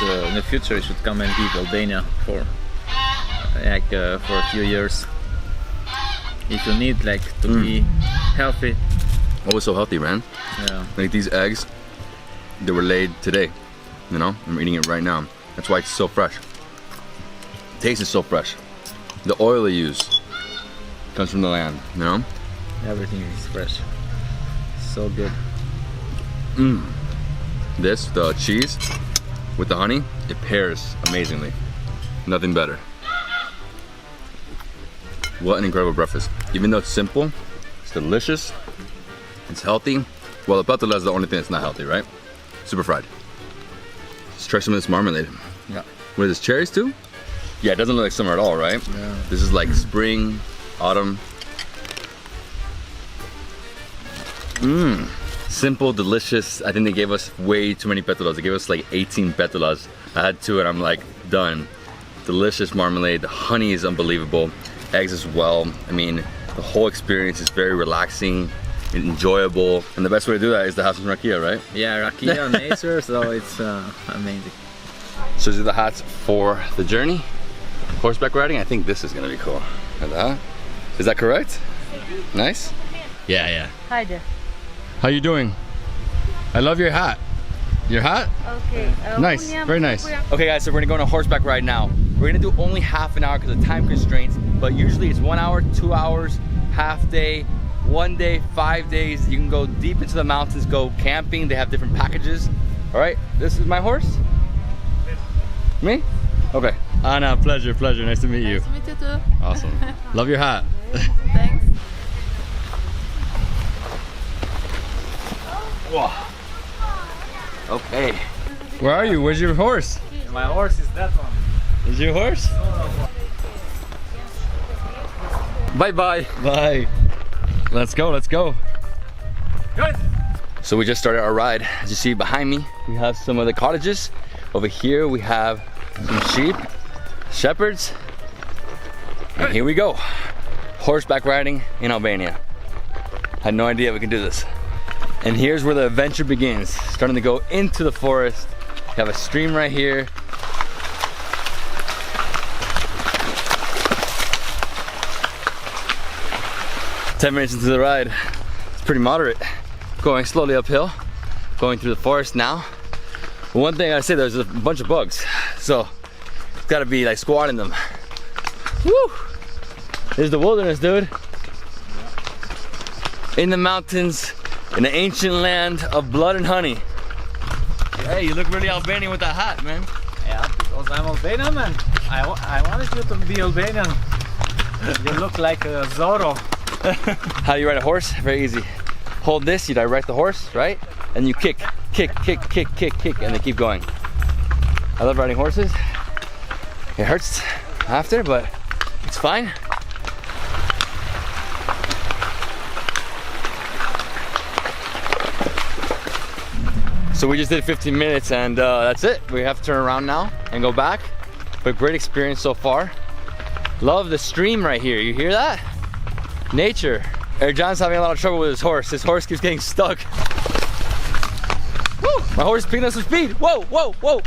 So in the future, you should come and live Albania for for a few years. If you need to be healthy. Oh, it's so healthy, man. Yeah. Like these eggs, they were laid today. You know, I'm eating it right now. That's why it's so fresh. The taste is so fresh. The oil they use comes from the land, you know? Everything is fresh. So good. This, the cheese with the honey, it pairs amazingly. Nothing better. What an incredible breakfast. Even though it's simple, delicious. It's healthy. Well, the patula is the only thing that's not healthy, right? Super fried. Let's try some of this marmalade. Yeah. What is this, cherries too? Yeah, it doesn't look like summer at all, right? Yeah. This is like spring, autumn. Mmm. Simple, delicious. I think they gave us way too many petulas. They gave us like 18 petulas. I had 2 and I'm like, done. Delicious marmalade. The honey is unbelievable. Eggs as well. I mean, the whole experience is very relaxing, enjoyable. And the best way to do that is to have some rakia, right? Yeah, rakia nature, so it's amazing. So these are the hats for the journey. Horseback riding, I think this is gonna be cool. Like that. Is that correct? Nice? Yeah. Hi there. How you doing? I love your hat. Your hat? Okay. Nice, very nice. Okay guys, so we're gonna go on a horseback ride now. We're gonna do only half an hour because of time constraints, but usually it's 1 hour, 2 hours, half day, 1 day, 5 days. You can go deep into the mountains, go camping. They have different packages. All right, this is my horse. Me? Okay. Anna, pleasure. Nice to meet you. Nice to meet you too. Awesome. Love your hat. Thanks. Whoa. Okay. Where are you? Where's your horse? My horse is that one. Is your horse? Bye. Let's go. Good. So we just started our ride. As you see behind me, we have some of the cottages. Over here we have some sheep, shepherds. And here we go. Horseback riding in Albania. Had no idea we could do this. And here's where the adventure begins. Starting to go into the forest. You have a stream right here. "10 minutes into the ride." It's pretty moderate. Going slowly uphill. Going through the forest now. One thing I say, there's a bunch of bugs. So, it's gotta be like squatting them. Woo! There's the wilderness, dude. In the mountains, in the ancient land of blood and honey. Hey, you look really Albanian with that hat, man. Yeah, because I'm Albanian and I wanted you to be Albanian. You look like a Zorro. How do you ride a horse? Very easy. Hold this, you direct the horse, right? And you kick, and they keep going. I love riding horses. It hurts after, but it's fine. So we just did 15 minutes and that's it. We have to turn around now and go back. But great experience so far. Love the stream right here. You hear that? Nature. Ercan's having a lot of trouble with his horse. His horse keeps getting stuck. Woo! My horse is picking up some speed. Whoa.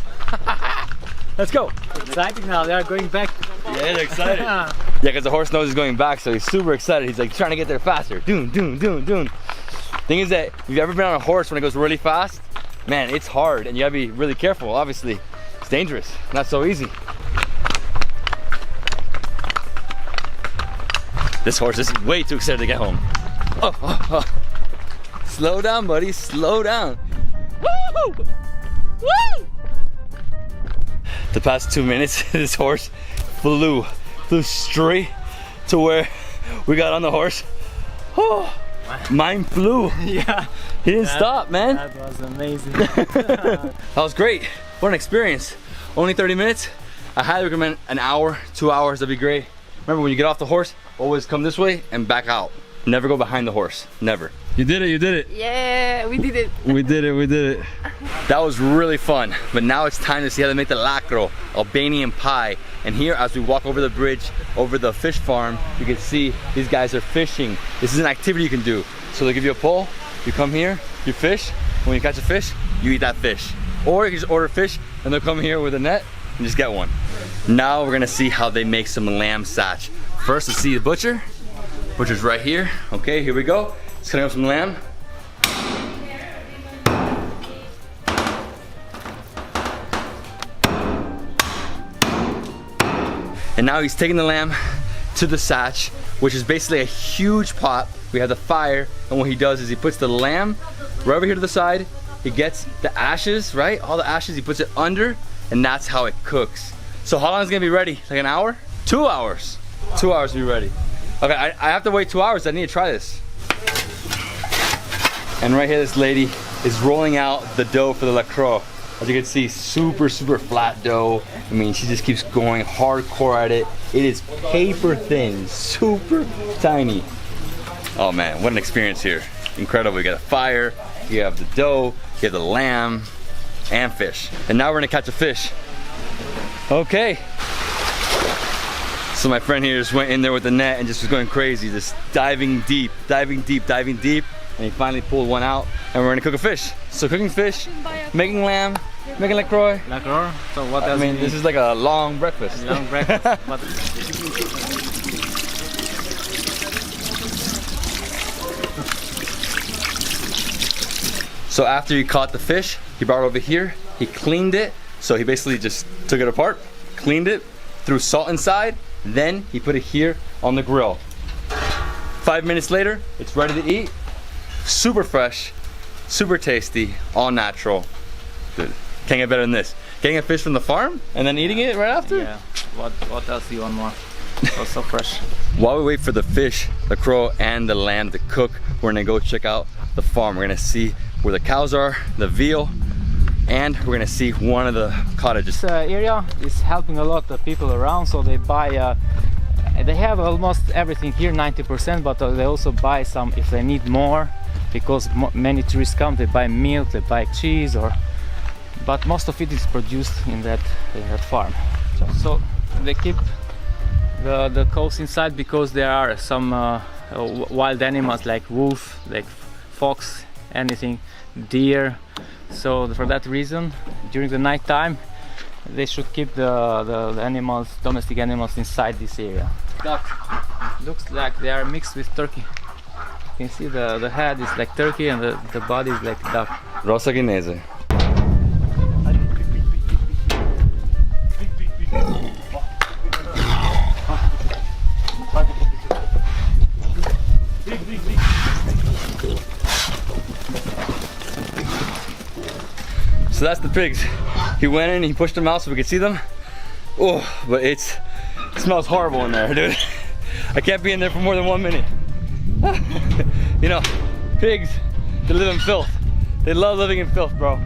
Let's go. Exciting now, they are going back. Yeah, they're excited. Yeah, because the horse knows he's going back, so he's super excited. He's like trying to get there faster. Doon. Thing is that if you've ever been on a horse when it goes really fast, man, it's hard and you gotta be really careful, obviously. It's dangerous, not so easy. This horse is way too excited to get home. Oh. Slow down, buddy, slow down. Woo! Woo! The past 2 minutes, this horse flew straight to where we got on the horse. Oh, mine flew. Yeah. He didn't stop, man. That was amazing. That was great. What an experience. Only 30 minutes. I highly recommend an hour, 2 hours, that'd be great. Remember, when you get off the horse, always come this way and back out. Never go behind the horse, never. You did it. Yeah, we did it. We did it. That was really fun, but now it's time to see how they make the lakro, Albanian pie. And here, as we walk over the bridge, over the fish farm, you can see these guys are fishing. This is an activity you can do. So they give you a pole, you come here, you fish. When you catch a fish, you eat that fish. Or you can just order fish and they'll come here with a net and just get one. Now we're gonna see how they make some lamb satch. First, let's see the butcher. Butcher's right here. Okay, here we go. Let's cut up some lamb. And now he's taking the lamb to the satch, which is basically a huge pot. We have the fire, and what he does is he puts the lamb right over here to the side. He gets the ashes, right? All the ashes, he puts it under, and that's how it cooks. So how long is it gonna be ready? Like an hour? 2 hours. 2 hours to be ready. Okay, I have to wait 2 hours. I need to try this. And right here, this lady is rolling out the dough for the lacroix. As you can see, super flat dough. I mean, she just keeps going hardcore at it. It is paper thin, super tiny. Oh man, what an experience here. Incredible. You got a fire, you have the dough, you have the lamb, and fish. And now we're gonna catch a fish. Okay. So my friend here just went in there with the net and just was going crazy, just diving deep. And he finally pulled one out, and we're gonna cook a fish. So cooking fish, making lamb, making lacroix. Lacroix. So what else? I mean, this is like a long breakfast. Long breakfast. But so after he caught the fish, he brought it over here, he cleaned it. So he basically just took it apart, cleaned it, threw salt inside, then he put it here on the grill. 5 minutes later, it's ready to eat. Super fresh, super tasty, all natural. Dude, can't get better than this. Getting a fish from the farm and then eating it right after? yeah. What else do you want more? So fresh. While we wait for the fish, the crow, and the lamb to cook, we're gonna go check out the farm. We're gonna see where the cows are, the veal, and we're gonna see one of the cottages. This area is helping a lot of people around, so they buy. They have almost everything here, 90%, but they also buy some if they need more, because many tourists come. They buy milk, they buy cheese, but most of it is produced in that farm. So they keep the cows inside because there are some wild animals like wolf, like fox, anything, deer. So for that reason, during the night time, they should keep the animals, domestic animals, inside this area. Duck. Looks like they are mixed with turkey. You can see the head is like turkey and the body is like duck. Rosa Ghinese. So that's the pigs. He went in, he pushed them out so we could see them. Oh, but it smells horrible in there, dude. I can't be in there for more than 1 minute. You know, pigs, they live in filth. They love living in filth, bro.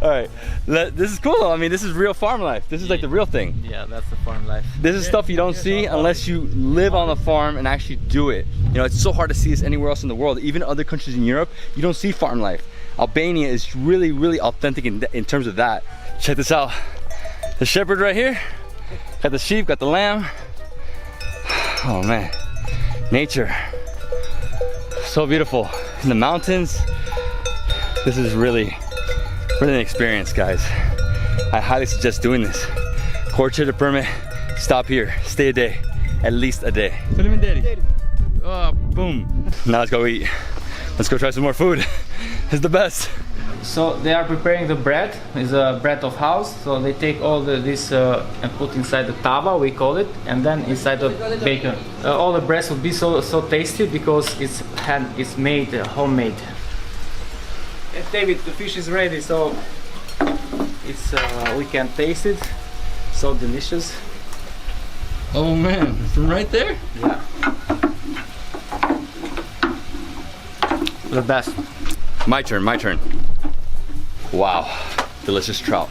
All right, this is cool though. I mean, this is real farm life. This is like the real thing. Yeah, that's the farm life. This is stuff you don't see unless you live on the farm and actually do it. You know, it's so hard to see this anywhere else in the world. Even other countries in Europe, you don't see farm life. Albania is really authentic in terms of that. Check this out. The shepherd right here. Got the sheep, got the lamb. Oh man, nature. So beautiful. In the mountains. This is really an experience, guys. I highly suggest doing this. Court permit, stop here, stay a day, at least a day. Oh, boom. Now let's go eat. Let's go try some more food. It's the best. So they are preparing the bread. It's a bread of house. So they take all this and put inside the tava, we call it, and then inside the bacon. All the breads will be so tasty because it's made homemade. And David, the fish is ready, so we can taste it. So delicious. Oh man, from right there? Yeah. The best. My turn. Wow, delicious trout.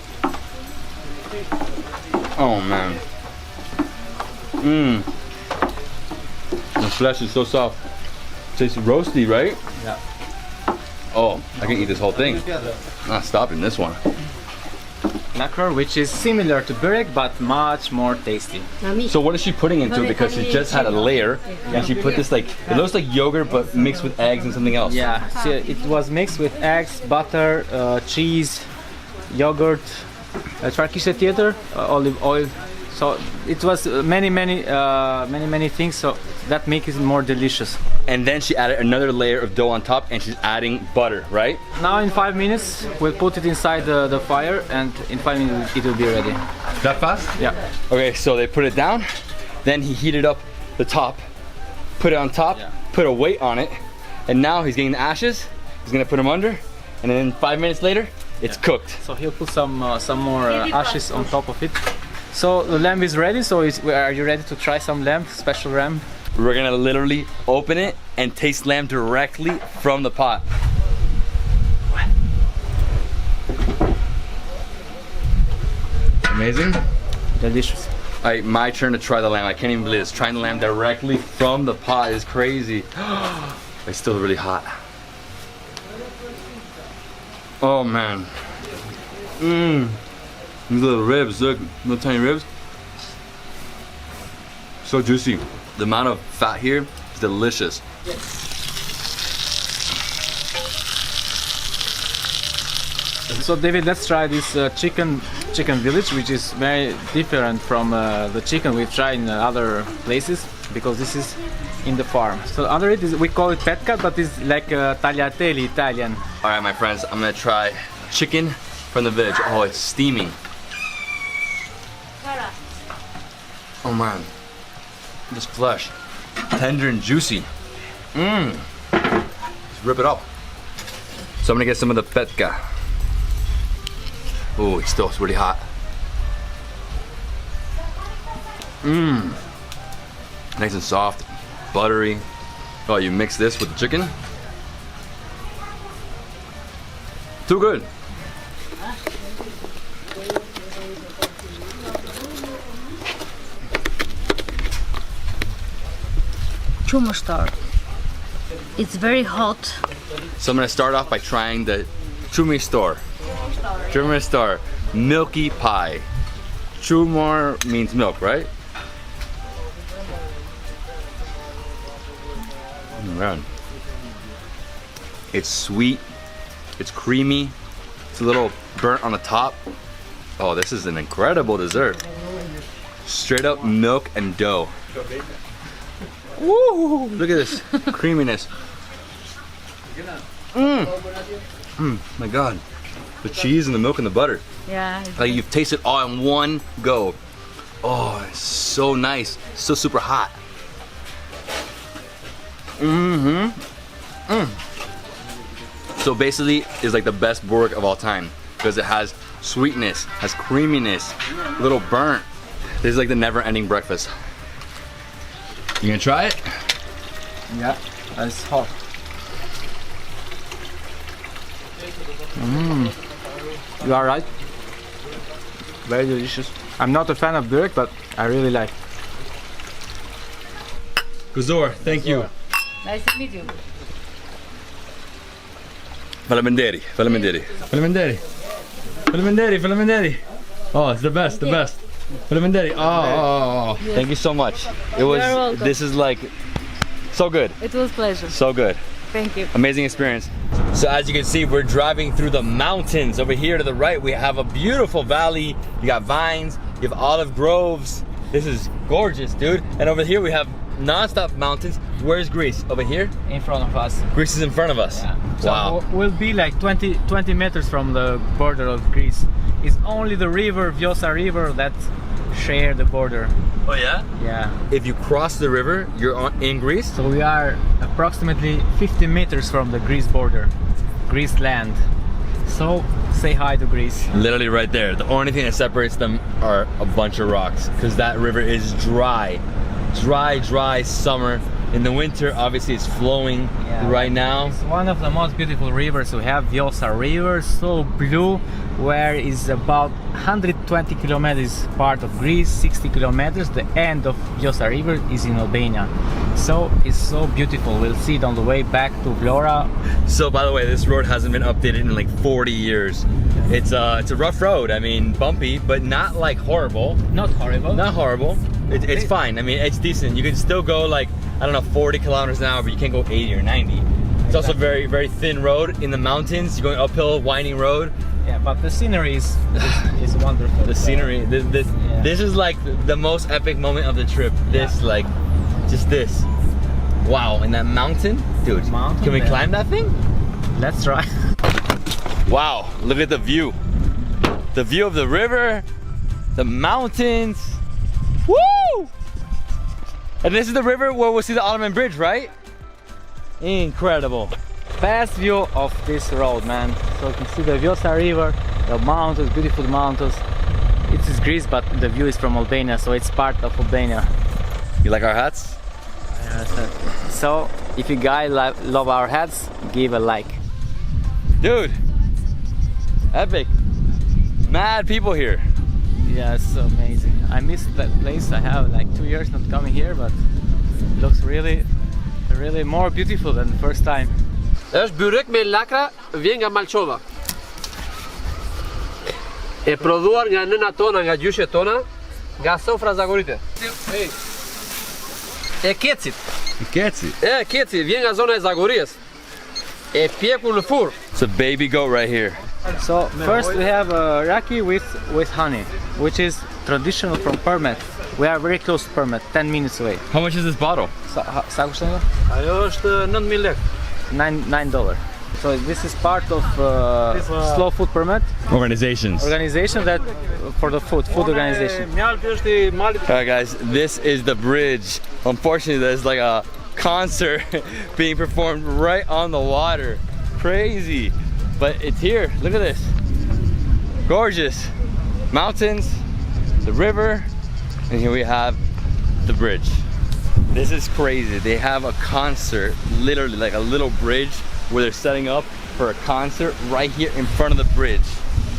Oh man. The flesh is so soft. Tastes roasty, right? Yeah. Oh, I can eat this whole thing. Not stopping this one. Lacroix, which is similar to burek but much more tasty. So what is she putting into it? Because she just had a layer and she put this like, it looks like yogurt but mixed with eggs and something else. Yeah, so it was mixed with eggs, butter, cheese, yogurt, charcuterie theater, olive oil. So it was many things, so that makes it more delicious. And then she added another layer of dough on top and she's adding butter, right? Now in 5 minutes we'll put it inside the fire, and in 5 minutes it will be ready. That fast? Yeah. Okay, so they put it down, then he heated up the top, put it on top, put a weight on it, and now he's getting the ashes, he's gonna put them under, and then 5 minutes later, it's cooked. So he'll put some more ashes on top of it. So the lamb is ready, so are you ready to try some lamb, special lamb? We're gonna literally open it and taste lamb directly from the pot. Amazing. Delicious. Alright, my turn to try the lamb. I can't even believe this. Trying the lamb directly from the pot is crazy. It's still really hot. Oh man. Mmm. These little ribs, look, little tiny ribs. So juicy. The amount of fat here is delicious. So David, let's try this chicken village, which is very different from the chicken we've tried in other places, because this is in the farm. So under it is, we call it petka, but it's like tagliatelle Italian. All right, my friends, I'm gonna try chicken from the village. Oh, it's steaming. Oh man, this flesh, tender and juicy. Mmm. Just rip it up. So I'm gonna get some of the petka. Oh, it's still really hot. Mmm. Nice and soft, buttery. Oh, you mix this with the chicken. Too good. Chumostar. It's very hot. So I'm gonna start off by trying the Chumostar. Chumostar, milky pie. Chumor means milk, right? Oh, man. It's sweet, it's creamy, it's a little burnt on the top. Oh, this is an incredible dessert. Straight up milk and dough. Woo! Look at this creaminess. My God. The cheese and the milk and the butter. Yeah. Like you've tasted all in one go. Oh, it's so nice. So super hot. So basically, it's like the best burek of all time because it has sweetness, has creaminess, a little burnt. This is like the never-ending breakfast. You gonna try it? Yeah, it's hot. You are right. Very delicious. I'm not a fan of burek, but I really like. Guzor, thank you. Nice to meet you. Falamenderi, falamenderi, falamenderi, falamenderi, falamenderi. Oh, it's the best, the best. Falamenderi. Oh, thank you so much. It was. You're welcome. This is like so good. It was a pleasure. So good. Thank you. Amazing experience. So as you can see, we're driving through the mountains. Over here to the right, we have a beautiful valley. You got vines, you have olive groves. This is gorgeous, dude. And over here we have non-stop mountains. Where's Greece? Over here? In front of us. Greece is in front of us. Yeah. Wow. So we'll be like 20 meters from the border of Greece. It's only the river, Vjosa River, that share the border. Oh yeah? Yeah. If you cross the river, you're in Greece? So we are approximately 50 meters from the Greece border, Greece land. So say hi to Greece. Literally right there. The only thing that separates them are a bunch of rocks because that river is dry. Dry summer. In the winter, obviously it's flowing right now. It's one of the most beautiful rivers we have, Vjosa River, so blue, where is about 120 kilometers part of Greece, 60 kilometers. The end of Vjosa River is in Albania. So it's so beautiful. We'll see it on the way back to Vlora. So by the way, this road hasn't been updated in like 40 years. It's a rough road. I mean, bumpy, but not like horrible. Not horrible. Not horrible. It's fine. I mean, it's decent. You can still go like, I don't know, 40 kilometers an hour, but you can't go 80 or 90. It's also a very, very thin road in the mountains. You're going uphill, winding road. Yeah, but the scenery is wonderful. The scenery, this is like the most epic moment of the trip. This, like, just this. Wow, and that mountain? Dude, can we climb that thing? Let's try. Wow, look at the view. The view of the river, the mountains. Woo! And this is the river where we'll see the Ottoman Bridge, right? Incredible. Best view of this road, man. So you can see the Vjosa River, the mountains, beautiful mountains. It is Greece, but the view is from Albania, so it's part of Albania. You like our hats? So, if you guys love our hats, give a like. Dude, epic. Mad people here. Yeah, it's so amazing. I missed that place. I have like 2 years not coming here, but it looks really more beautiful than the first time. Është byrek me lakra, vjen nga Malçova. E prodhuar nga nëna tona, nga gjyshet tona, nga sofra zakorite. E kecit. E keci, vjen nga zona e Zagories. E pjekur në furrë. It's a baby goat right here. So first we have raki with honey, which is traditional from Permet. We are very close to Permet, 10 minutes away. How much is this bottle? Sa kushton? Ajo është 9000 lekë. $9. So this is part of Slow Food Permet Organization that for the food organization. Alright guys, this is the bridge. Unfortunately, there's like a concert being performed right on the water. Crazy. But it's here. Look at this. Gorgeous. Mountains, the river, and here we have the bridge. This is crazy. They have a concert, literally like a little bridge where they're setting up for a concert right here in front of the bridge.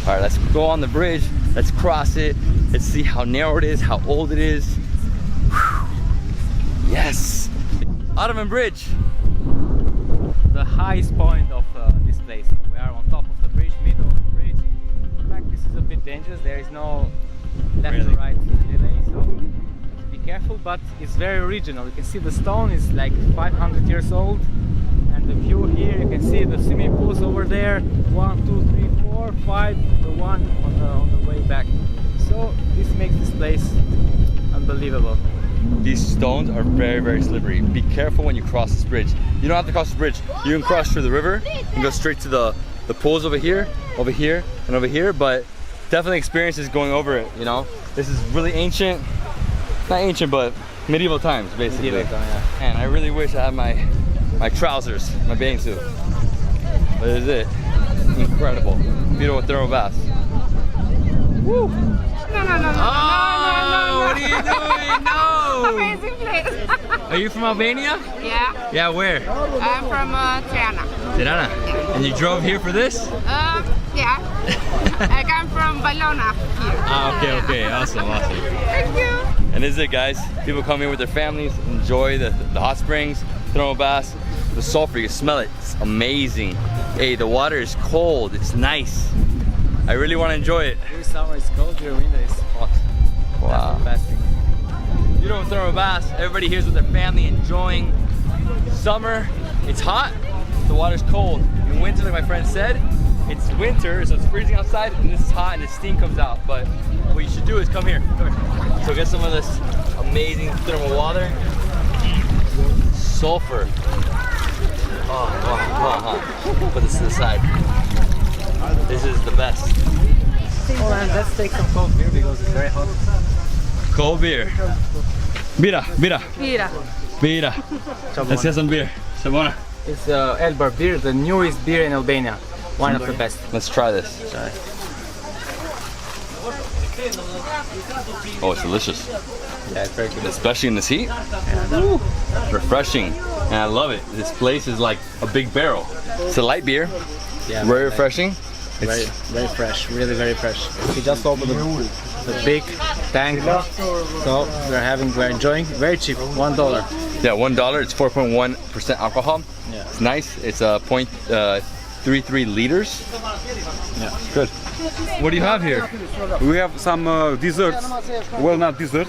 All right, let's go on the bridge. Let's cross it. Let's see how narrow it is, how old it is. Whew. Yes. Ottoman Bridge. The highest point of this place. We are on top of the bridge, middle of the bridge. In fact, this is a bit dangerous. There is no left or right delay, so be careful, but it's very original. You can see the stone is like 500 years old, and the view here, you can see the swimming pools over there. 1, 2, 3, 4, 5, the one on the way back. So this makes this place unbelievable. These stones are very, very slippery. Be careful when you cross this bridge. You don't have to cross the bridge. You can cross through the river and go straight to the pools over here, and over here, but definitely experiences going over it, you know? This is really ancient, not ancient, but medieval times, basically. Medieval time, yeah. And I really wish I had my trousers, my bathing suit. But this is it. Incredible. Beautiful thermal baths. Woo! No. What are you doing? No! Amazing place. Are you from Albania? Yeah, Yeah, where? I'm from Trana. Tirana. And you drove here for this? Yeah. I come from Bologna here. Ah, okay. Awesome. Thank you. And this is it, guys. People come here with their families, enjoy the hot springs, thermal baths. The sulfur, you can smell it. It's amazing. Hey, the water is cold. It's nice. I really want to enjoy it. During summer it's cold, during winter it's hot. Wow. That's the best thing. You know, thermal baths. Everybody here's with their family, enjoying summer. It's hot. The water's cold. In winter, like my friend said, it's winter, so it's freezing outside, and this is hot, and the steam comes out. But what you should do is come here. So get some of this amazing thermal water. Sulfur. Oh. Put this to the side. This is the best. Oh, and let's take some cold beer because it's very hot. Cold beer. Bira. Mira. Let's get some beer. Sabona. It's Elbar beer, the newest beer in Albania. One of the best. Let's try this. Oh, it's delicious. Yeah, it's very good. Especially in this heat. Woo. Refreshing. And I love it. This place is like a big barrel. It's a light beer. Yeah, very refreshing. Very, very fresh. Really very fresh. We just opened the big tank. So we're enjoying. Very cheap. $1. Yeah, $1. It's 4.1% alcohol. Yeah. It's nice. It's 0.33 liters. Yeah. Good. What do you have here? We have some desserts, walnut dessert.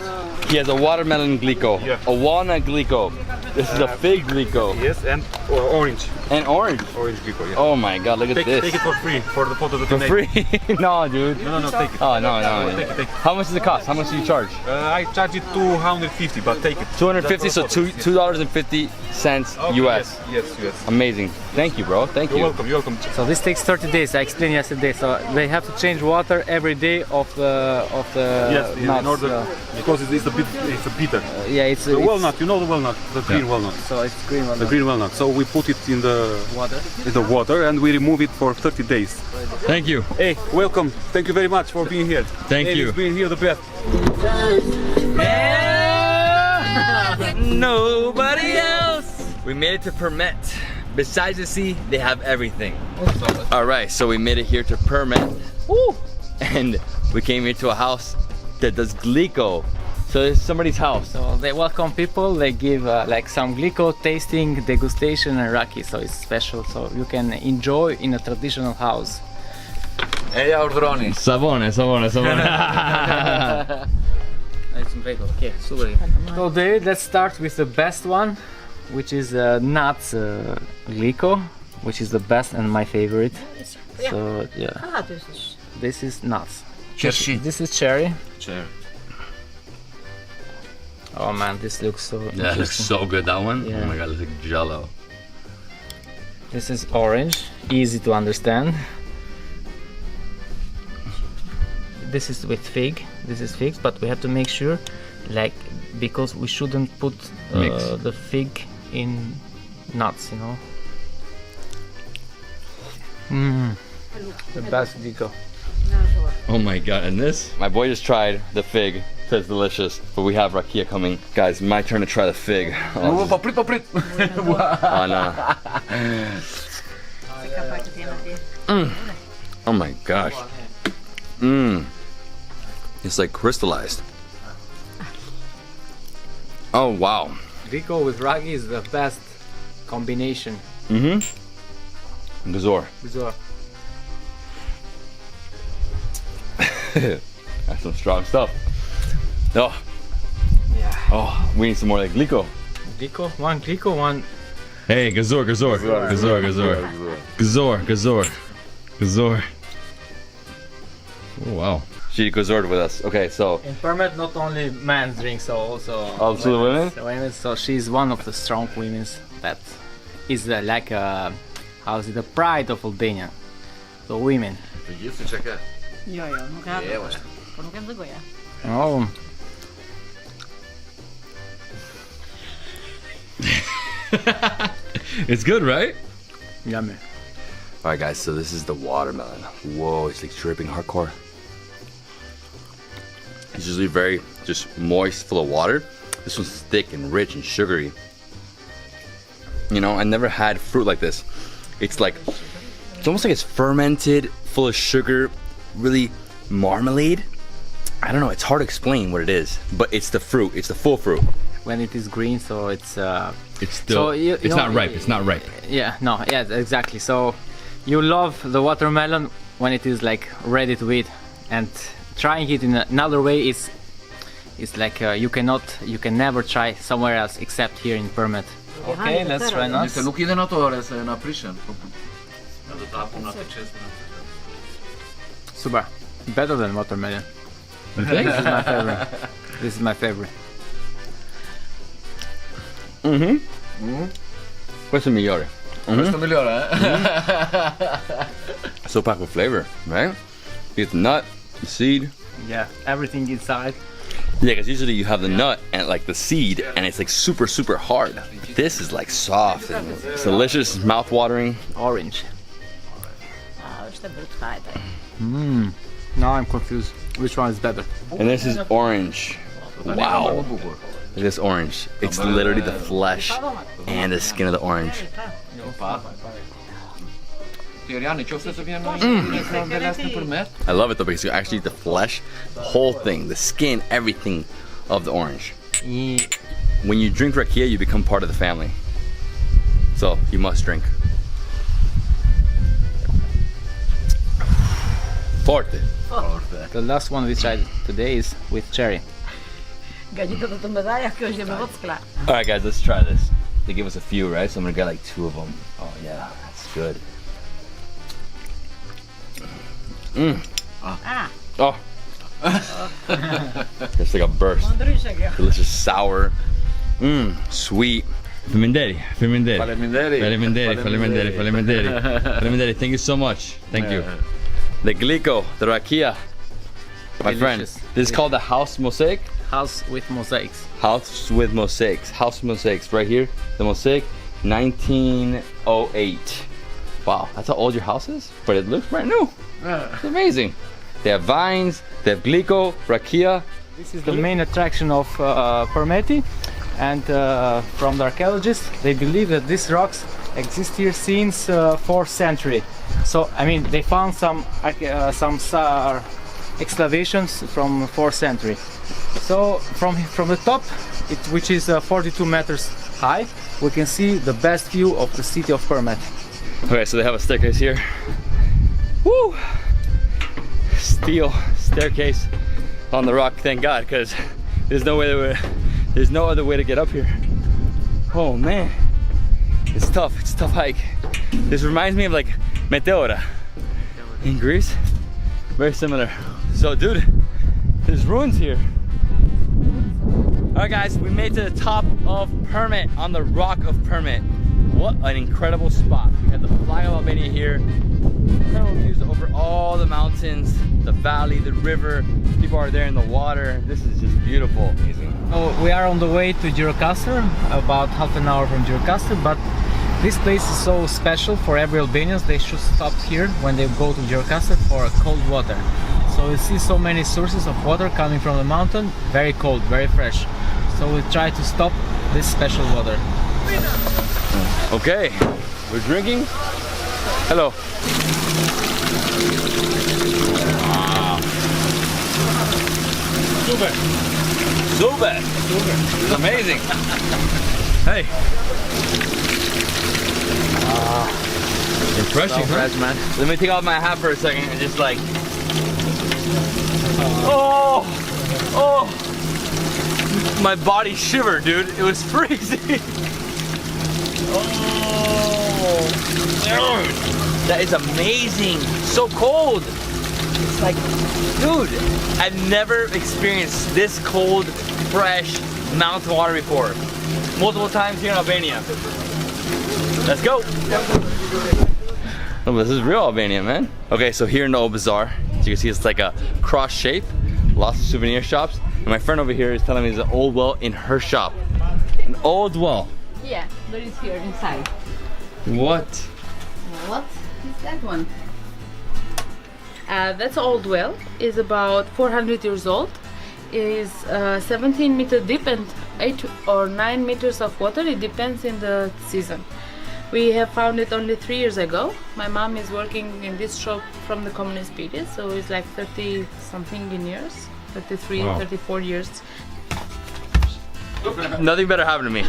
He has a watermelon glico, Yeah. a walnut glico. This is a fig glico. Yes, and orange. And orange. Orange glico, yeah. Oh my god, look at this. Take it for free for the photo that For you make. free? No, dude. No, take it. Oh, no. Take it. How much does it cost? How much do you charge? I charge it 250, but take it. 250, so $2.50 US. Yes. Amazing. Thank you, bro. Thank you. You're welcome. So this takes 30 days. I explained yesterday. So they have to change water every day of the Yes, nuts. in order because it's a bitter. Yeah, it's The walnut, you know the walnut, the green walnut. So it's green one. The green walnut. So we put it in the water and we remove it for 30 days. Thank you. Hey, welcome. Thank you very much for being here. Thank you. It's being here the best. nobody else. We made it to Permet. Besides the sea, they have everything. All right, so we made it here to Permet. Woo! And we came here to a house that does Glico. So it's somebody's house. So they welcome people, they give like some Glico tasting, degustation and raki, so it's special, so you can enjoy in a traditional house. Savone. So David, let's start with the best one, which is nuts Glico, which is the best and my favorite. So yeah, this is nuts. This is cherry. Oh man, this looks so That looks so good, that one. Yeah. Oh my god, it looks like jello. This is orange, easy to understand. This is with fig. This is figs, but we have to make sure, like, because we shouldn't put the fig in nuts, you know. The best Glico. Oh my god, and this? My boy just tried the fig. Says delicious, but we have rakia coming. Guys, my turn to try the fig. Oh, no. Oh my gosh. It's like crystallized. Oh wow. Glico with ragi is the best combination. Bizar. Bizar. That's some strong stuff. Oh. Yeah. Oh, we need some more like Glico. Glico, one. Hey, Gazor. Oh wow. She Gazored with us. Okay, so. In Permet, not only men's drinks, so also. Also the women? Women. So she's one of the strong women that is like a, how is it, the pride of Albania. So women. Oh. It's good, right? Yummy. Alright guys, so this is the watermelon. Whoa, it's like dripping hardcore. It's usually very just moist, full of water. This one's thick and rich and sugary. You know, I never had fruit like this. It's like, it's almost like it's fermented, full of sugar, really marmalade. I don't know, it's hard to explain what it is, but it's the fruit, it's the full fruit. When it is green, so it's still, so it's not ripe, it's not ripe. Yeah, no, yeah, exactly. So you love the watermelon when it is like ready to eat, and trying it in another way is like you can never try somewhere else except here in Permet. Okay, let's try nuts. Super, better than watermelon. Okay. This is my favorite. This is my favorite. Questo è migliore. So packed with flavor, right? You get the nut, the seed. Yeah, everything inside. Yeah, because usually you have the nut and like the seed, and it's like super, super hard. This is like soft and it's delicious, mouth-watering. Orange. Now I'm confused. Which one is better? And this is orange. Wow. Look at this orange. It's literally the flesh and the skin of the orange. I love it though because you actually eat the flesh, the whole thing, the skin, everything of the orange. When you drink rakia, you become part of the family. So you must drink. Forte. The last one we tried today is with cherry. Alright guys, let's try this. They give us a few, right? So I'm gonna get like 2 of them. Oh yeah, that's good. Oh. It's like a burst. Delicious, sour. Sweet. Faleminderie. Thank you so much. Thank you. The Glico, the rakia. My friend, this is called the House Mosaic. House with mosaics. House with mosaics. House mosaics right here. The mosaic, 1908. Wow, that's how old your house is? But it looks brand new. It's amazing. They have vines, they have Glico, rakia. This is the main attraction of Permeti. and from the archaeologists, they believe that these rocks exist here since 4th century. So I mean, they found some excavations from 4th century. So from the top, which is 42 meters high, we can see the best view of the city of Permet. Okay, so they have a staircase here. Woo! Steel staircase on the rock, thank God, because there's no other way to get up here. Oh man, it's tough. It's a tough hike. This reminds me of like Meteora in Greece. Very similar. So dude, there's ruins here. Alright guys, we made to the top of Permet, on the rock of Permet. What an incredible spot. We have the flag of Albania here. Incredible views over all the mountains, the valley, the river. People are there in the water. This is just beautiful. Amazing. So we are on the way to Gjirokastër, about half an hour from Gjirokastër, but this place is so special for every Albanian. They should stop here when they go to Gjirokastër for cold water. So you see so many sources of water coming from the mountain, very cold, very fresh. So we try to stop this special water. Okay, we're drinking. Hello. Wow. Super. It's amazing. Hey. Refreshing, So fresh, man. Let me take off my hat for a second and just like. Oh. My body shivered, dude. It was freezing. Oh, dude, that is amazing. So cold. It's like, dude, I've never experienced this cold, fresh mountain water before. Multiple times here in Albania. Let's go. Oh, this is real Albania, man. Okay, so here in the old bazaar, as you can see, it's like a cross shape. Lots of souvenir shops. And my friend over here is telling me there's an old well in her shop. An old well. Yeah, there is here inside. What? What is that one? That's old well. Is about 400 years old. Is 17 meter deep and 8 or 9 meters of water. It depends in the season. We have found it only 3 years ago. My mom is working in this shop from the communist period, so it's like 30 something in years, 33, wow. 34 years. Nothing better happened to me.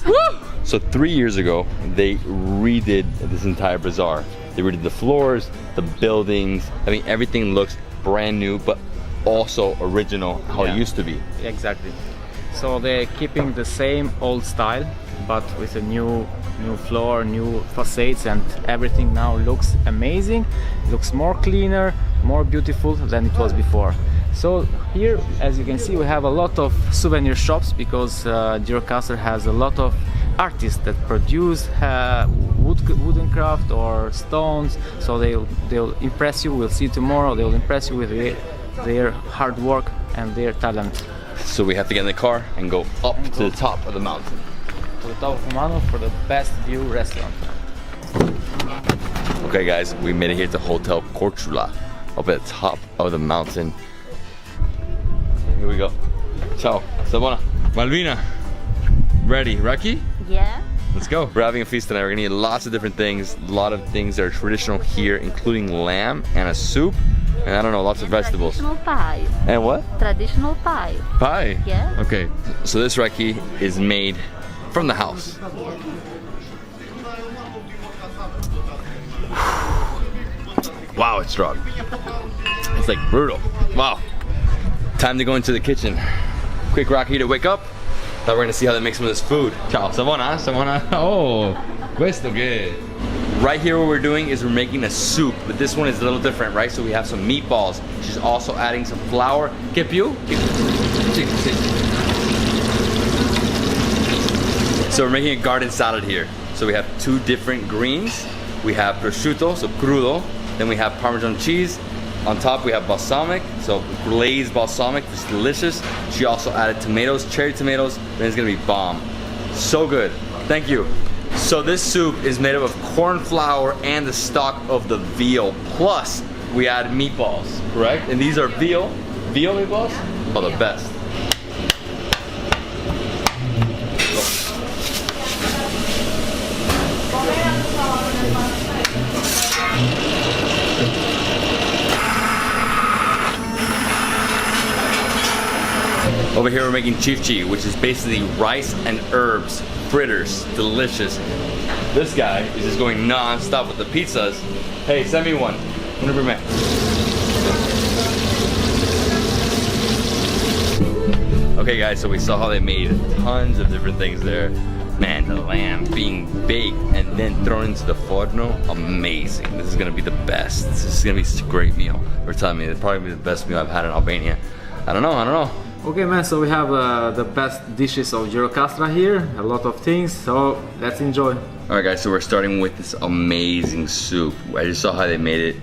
Woo! So 3 years ago, they redid this entire bazaar. They redid the floors, the buildings. I mean, everything looks brand new, but also original, how it used to be. Exactly. So they're keeping the same old style, but with a new floor, new facades, and everything now looks amazing. It looks more cleaner, more beautiful than it was before. So here, as you can see, we have a lot of souvenir shops because Gjirokastër has a lot of artists that produce wooden craft or stones. So they'll impress you. We'll see tomorrow. They'll impress you with their hard work and their talent. So we have to get in the car and go up to the top of the mountain. To the top of the mountain for the best view restaurant. Okay guys, we made it here to Hotel Korčula, up at the top of the mountain. Here we go. Ciao. Sabona. Malvina. Ready? Raki? Yeah. Let's go. We're having a feast tonight. We're gonna eat lots of different things. A lot of things that are traditional here, including lamb and a soup. And I don't know, lots of vegetables. Traditional pie. And what? Traditional pie. Pie? Yeah. Okay. So this raki is made from the house. Wow, it's strong. It's like brutal. Wow. Time to go into the kitchen. Quick raki to wake up. Now we're gonna see how they make some of this food. Ciao, savona, savona. Oh, questo che? Right here what we're doing is we're making a soup, but this one is a little different, right? So we have some meatballs. She's also adding some flour. Che più? So we're making a garden salad here. So we have two different greens. We have prosciutto, so crudo. Then we have Parmesan cheese. On top we have balsamic, so glazed balsamic, it's delicious. She also added tomatoes, cherry tomatoes, and it's gonna be bomb. So good, thank you. So this soup is made up of corn flour and the stock of the veal. Plus, we add meatballs, correct? And these are veal meatballs? Oh, the best. Over here we're making chifchi, which is basically rice and herbs, fritters, delicious. This guy is just going non-stop with the pizzas. Hey, send me one. Okay guys, so we saw how they made tons of different things there. Man, the lamb being baked and then thrown into the forno, amazing. This is gonna be the best. This is gonna be such a great meal. We're telling me it's probably the best meal I've had in Albania. I don't know. Okay man, so we have the best dishes of Gjirokastra here, a lot of things, so let's enjoy. Alright guys, so we're starting with this amazing soup. I just saw how they made it.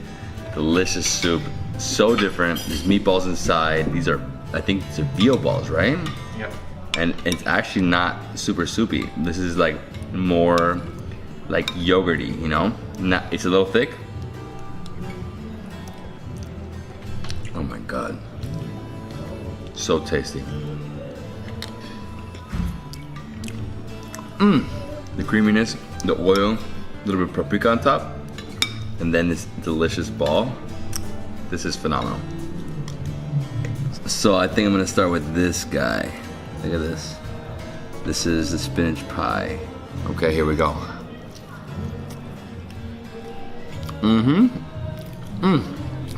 Delicious soup, so different. There's meatballs inside. These are, I think these are veal balls, right? Yep. And it's actually not super soupy. This is like more like yogurty, you know? It's a little thick. Oh my God. So tasty. The creaminess, the oil, a little bit of paprika on top, and then this delicious ball. This is phenomenal. So I think I'm gonna start with this guy. Look at this. This is the spinach pie. Okay, here we go.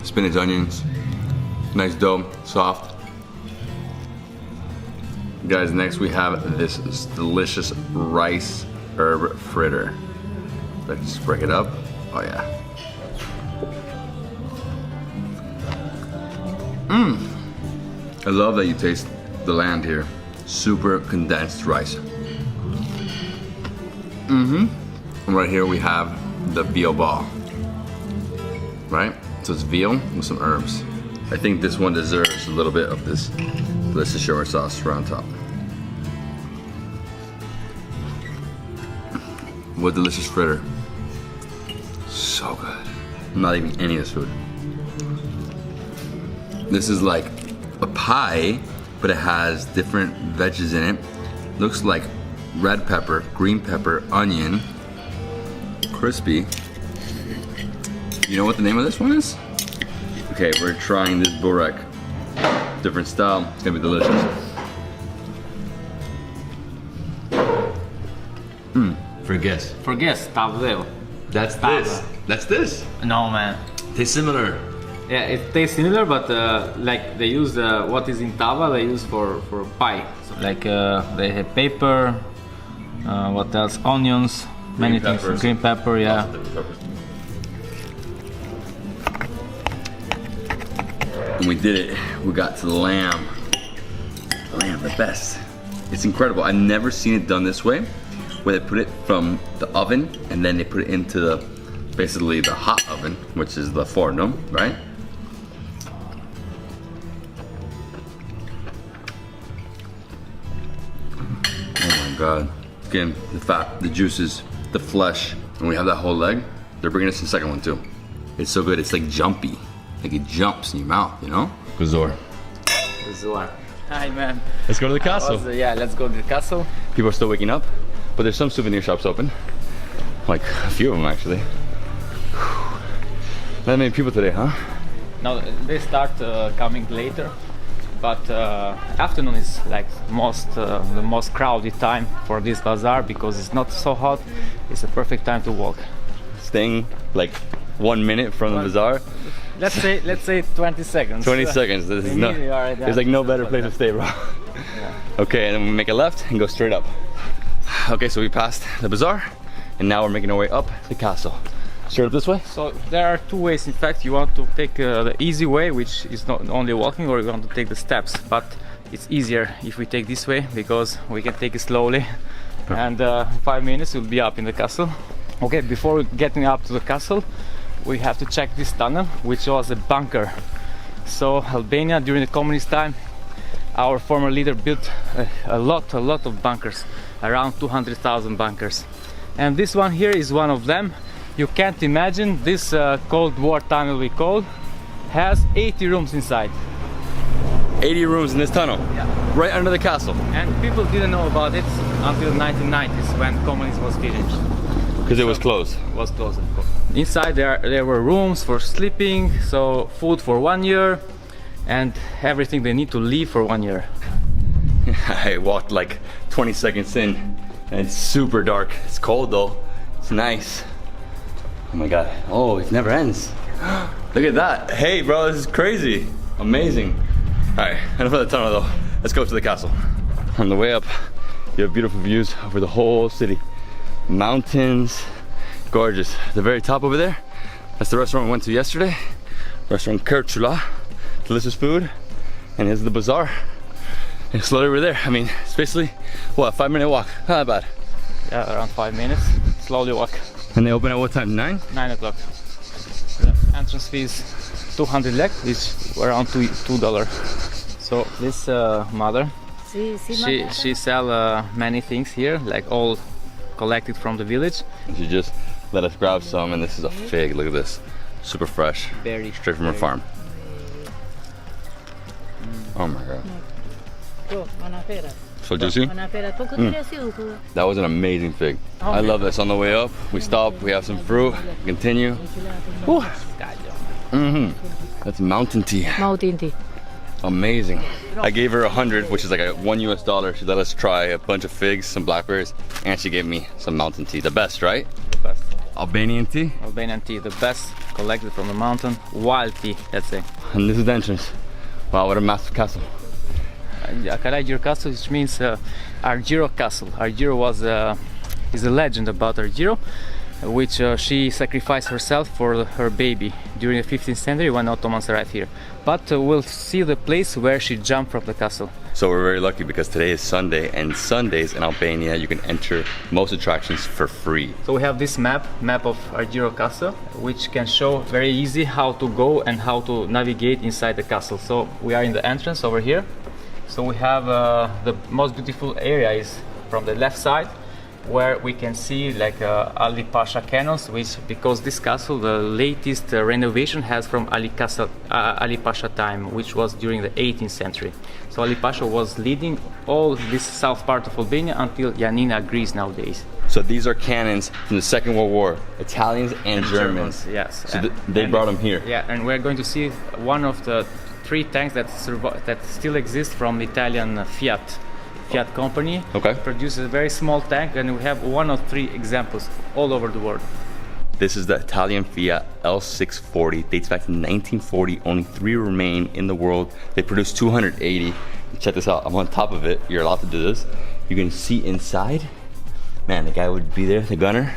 Spinach onions. Nice dough, soft. Guys, next we have this delicious rice herb fritter. Let's just break it up. Oh yeah. I love that you taste the land here. Super condensed rice. And right here we have the veal ball. Right? So it's veal with some herbs. I think this one deserves a little bit of this delicious shower sauce right on top. What delicious fritter. So good. I'm not eating any of this food. This is like a pie, but it has different veggies in it. Looks like red pepper, green pepper, onion, crispy. You know what the name of this one is? Okay, we're trying this burek. Different style, it's gonna be delicious. Forget tavleo. That's this. That's this. No man. Tastes similar. Yeah, it tastes similar, but like they use what is in tava, they use for pie. So like they have paper, what else? Onions, many things. Green pepper, yeah. And we did it. We got to the lamb. Lamb, the best. It's incredible. I've never seen it done this way, where they put it from the oven and then they put it into basically the hot oven, which is the forno, right? Oh my God. Again, the fat, the juices, the flesh, and we have that whole leg. They're bringing us the second one too. It's so good, it's like jumpy. Like it jumps in your mouth, you know? Bizar. Hi man. Let's go to the castle. Yeah, let's go to the castle. People are still waking up, but there's some souvenir shops open. Like a few of them actually. Not many people today, huh? No, they start coming later, but afternoon is like the most crowded time for this bazaar because it's not so hot. It's a perfect time to walk. Staying like 1 minute from the bazaar. Let's say 20 seconds. 20 seconds. This is there's like no better place to stay, bro. Yeah. Okay, and then we make a left and go straight up. Okay, so we passed the bazaar, and now we're making our way up the castle. Straight up this way? So there are two ways. In fact, you want to take the easy way, which is not only walking, or you want to take the steps. But it's easier if we take this way because we can take it slowly, and 5 minutes we'll be up in the castle. Okay, before getting up to the castle, we have to check this tunnel, which was a bunker. So Albania during the communist time, our former leader built a lot of bunkers, around 200,000 bunkers. And this one here is one of them. You can't imagine this Cold War tunnel we call has 80 rooms inside. 80 rooms in this tunnel? Yeah. Right under the castle? And people didn't know about it until 1990s when communism was finished. Because it was closed? It was closed, of course. Inside there were rooms for sleeping, so food for 1 year, and everything they need to live for 1 year. I walked like 20 seconds in and it's super dark. It's cold though. It's nice. Oh my god. Oh, it never ends. Look at that. Hey bro, this is crazy. Amazing. Alright, enough of the tunnel though. Let's go to the castle. On the way up, you have beautiful views over the whole city. Mountains, gorgeous. The very top over there, that's the restaurant we went to yesterday. Restaurant Cathedral. Delicious food. And here's the Bazaar. And it's slowly over there. I mean, it's basically, what, a 5-minute walk? Not that bad. Yeah, around 5 minutes. Slowly walk. And they open at what time? 9? 9 o'clock. The entrance fee is 200 lek, which is around $2. So this mother, she sell many things here, like all collected from the village. And she just let us grab some, and this is a fig. Look at this, super fresh, Very straight from her farm. Oh my god. So juicy? That was an amazing fig. I love this. On the way up, we stop, we have some fruit, continue. That's mountain tea. Mountain tea. Amazing. I gave her 100, which is like $1 US. She let us try a bunch of figs, some blackberries, and she gave me some mountain tea. The best, right? The best. Albanian tea? Albanian tea, the best collected from the mountain. Wild tea, let's say. And this is the entrance. Wow, what a massive castle. Cathedral Castle, which means Argiro Castle. Argiro was is a legend about Argiro, which she sacrificed herself for her baby during the 15th century when Ottomans arrived here. But we'll see the place where she jumped from the castle. So we're very lucky because today is Sunday, and Sundays in Albania you can enter most attractions for free. So we have this map of Argiro Castle, which can show very easy how to go and how to navigate inside the castle. So we are in the entrance over here. So we have the most beautiful area is from the left side, where we can see like Ali Pasha cannons, which, because this castle, the latest renovation has from Ali Pasha time, which was during the 18th century. So Ali Pasha was leading all this south part of Albania until Yanina, Greece nowadays. So these are cannons from the Second World War, Italians and Germans. Yes. So they brought them here. Yeah, and we're going to see one of the 3 tanks that still exist from the Italian Fiat company. Okay. Produces a very small tank, and we have 1 of 3 examples all over the world. This is the Italian Fiat L640, dates back to 1940. Only 3 remain in the world. They produce 280. Check this out, I'm on top of it. You're allowed to do this. You can see inside. Man, the guy would be there, the gunner,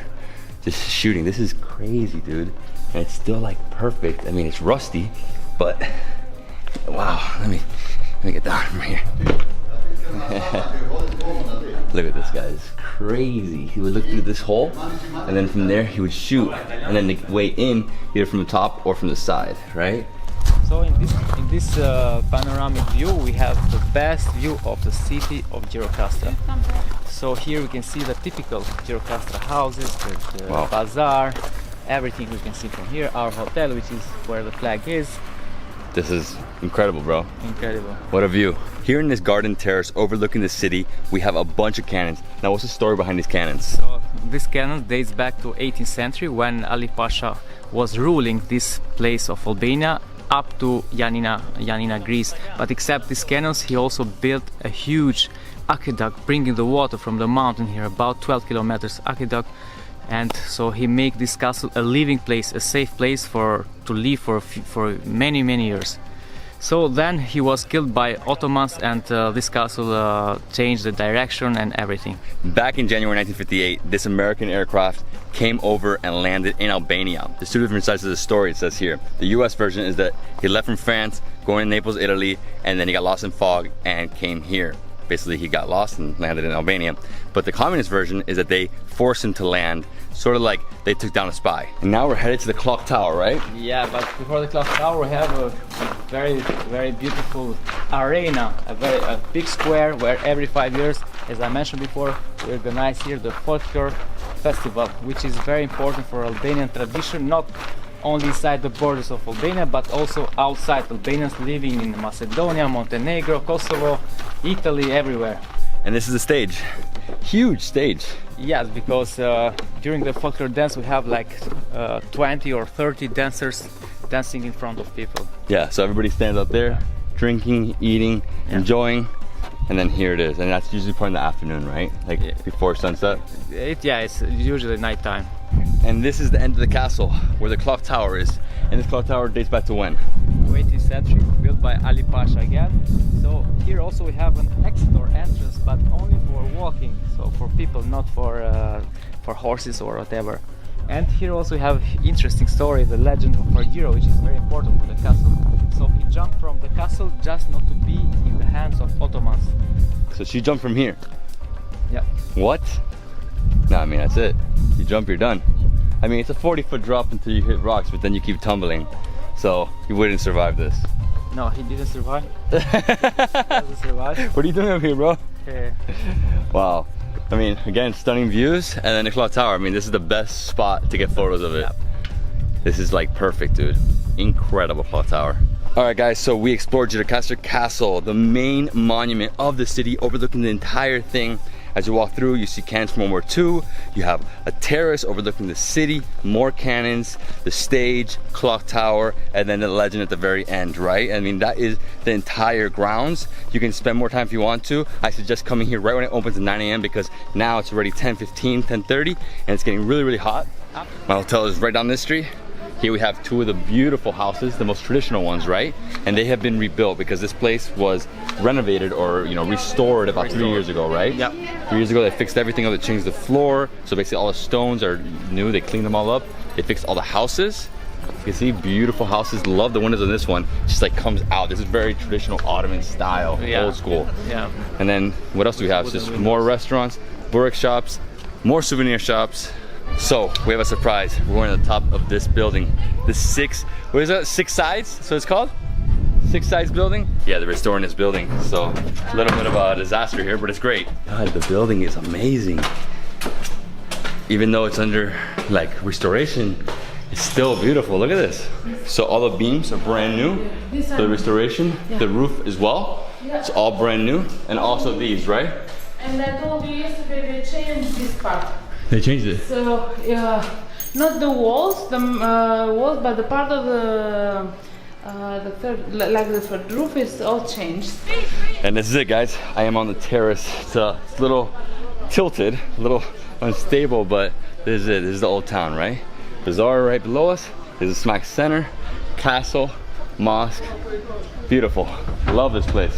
just shooting. This is crazy, dude. And it's still like perfect. I mean, it's rusty, but wow, let me get down from here. Look at this guy, it's crazy. He would look through this hole, and then from there he would shoot, and then the way in, either from the top or from the side, right? So in this panoramic view, we have the best view of the city of Gjirokastra. So here we can see the typical Gjirokastra houses, the bazaar, everything we can see from here. Our hotel, which is where the flag is. This is incredible, bro. Incredible. What a view. Here in this garden terrace overlooking the city, we have a bunch of cannons. Now, what's the story behind these cannons? So this cannon dates back to 18th century when Ali Pasha was ruling this place of Albania up to Yanina, Greece. But except these cannons, he also built a huge aqueduct bringing the water from the mountain here, about 12 kilometers aqueduct. And so he made this castle a living place, a safe place to live for many years. So then he was killed by Ottomans, and this castle changed the direction and everything. Back in January 1958, this American aircraft came over and landed in Albania. There's 2 different sides of the story, it says here. The US version is that he left from France, going to Naples, Italy, and then he got lost in fog and came here. Basically, he got lost and landed in Albania. But the communist version is that they forced him to land, sort of like they took down a spy. And now we're headed to the clock tower, right? Yeah, but before the clock tower, we have a very beautiful arena, a big square where every 5 years, as I mentioned before, we organize here the Folklore Festival, which is very important for Albanian tradition, not only inside the borders of Albania, but also outside. Albanians living in Macedonia, Montenegro, Kosovo, Italy, everywhere. And this is the stage. Huge stage. Yes, because during the folklore dance we have like 20 or 30 dancers dancing in front of people. Yeah, so everybody stands up there, drinking, eating, enjoying. and then here it is, and that's usually probably in the afternoon, right? Like before sunset. Yeah, it's usually nighttime. And this is the end of the castle where the clock tower is, and this clock tower dates back to when? 20th century, built by Ali Pasha again. So here also we have an exit or entrance, but only for walking, so for people, not for horses or whatever. And here also we have interesting story, the legend of our hero, which is very important for the castle. So he jumped from the castle just not to be in the hands of Ottomans. So she jumped from here. Yeah. What? No, I mean that's it. You jump, you're done. I mean it's a 40-foot drop until you hit rocks, but then you keep tumbling. So you wouldn't survive this. No, he didn't survive. He doesn't survive. What are you doing up here, bro? Okay. Wow. I mean, again, stunning views, and then the clock tower. I mean, this is the best spot to get photos of it. Yep. This is like perfect, dude. Incredible clock tower. All right, guys, so we explored Gjirokastër Castle, the main monument of the city overlooking the entire thing. As you walk through, you see cannons from World War II. You have a terrace overlooking the city, more cannons, the stage, clock tower, and then the legend at the very end, right? I mean, that is the entire grounds. You can spend more time if you want to. I suggest coming here right when it opens at 9 a.m. because now it's already 10:15, 10:30, and it's getting really, really hot. My hotel is right down this street. Here we have two of the beautiful houses, the most traditional ones, right? And they have been rebuilt because this place was renovated or, you know, restored about 3 years ago, right? Yep. 3 years ago, they fixed everything up. They changed the floor. So basically all the stones are new. They cleaned them all up. They fixed all the houses. You can see beautiful houses. Love the windows on this one. Just like comes out. This is very traditional Ottoman style, old school. Yeah. And then what else do we have? Just more restaurants, burek shops, more souvenir shops. So we have a surprise. We're going to the top of this building. The what is that? 6 sides? So it's called? 6 sides building? Yeah, they're restoring this building. So a little bit of a disaster here, but it's great. God, the building is amazing. Even though it's under like restoration, it's still beautiful. Look at this. So all the beams are brand new. The restoration, the roof as well. It's all brand new. And also these, right? And I told you yesterday they changed this part. They changed it. So, not the walls, but the part of the third roof is all changed. And this is it, guys. I am on the terrace. It's a little tilted, a little unstable, but this is it. This is the old town, right? Bizar right below us. This is smack center, castle, mosque. Beautiful. Love this place.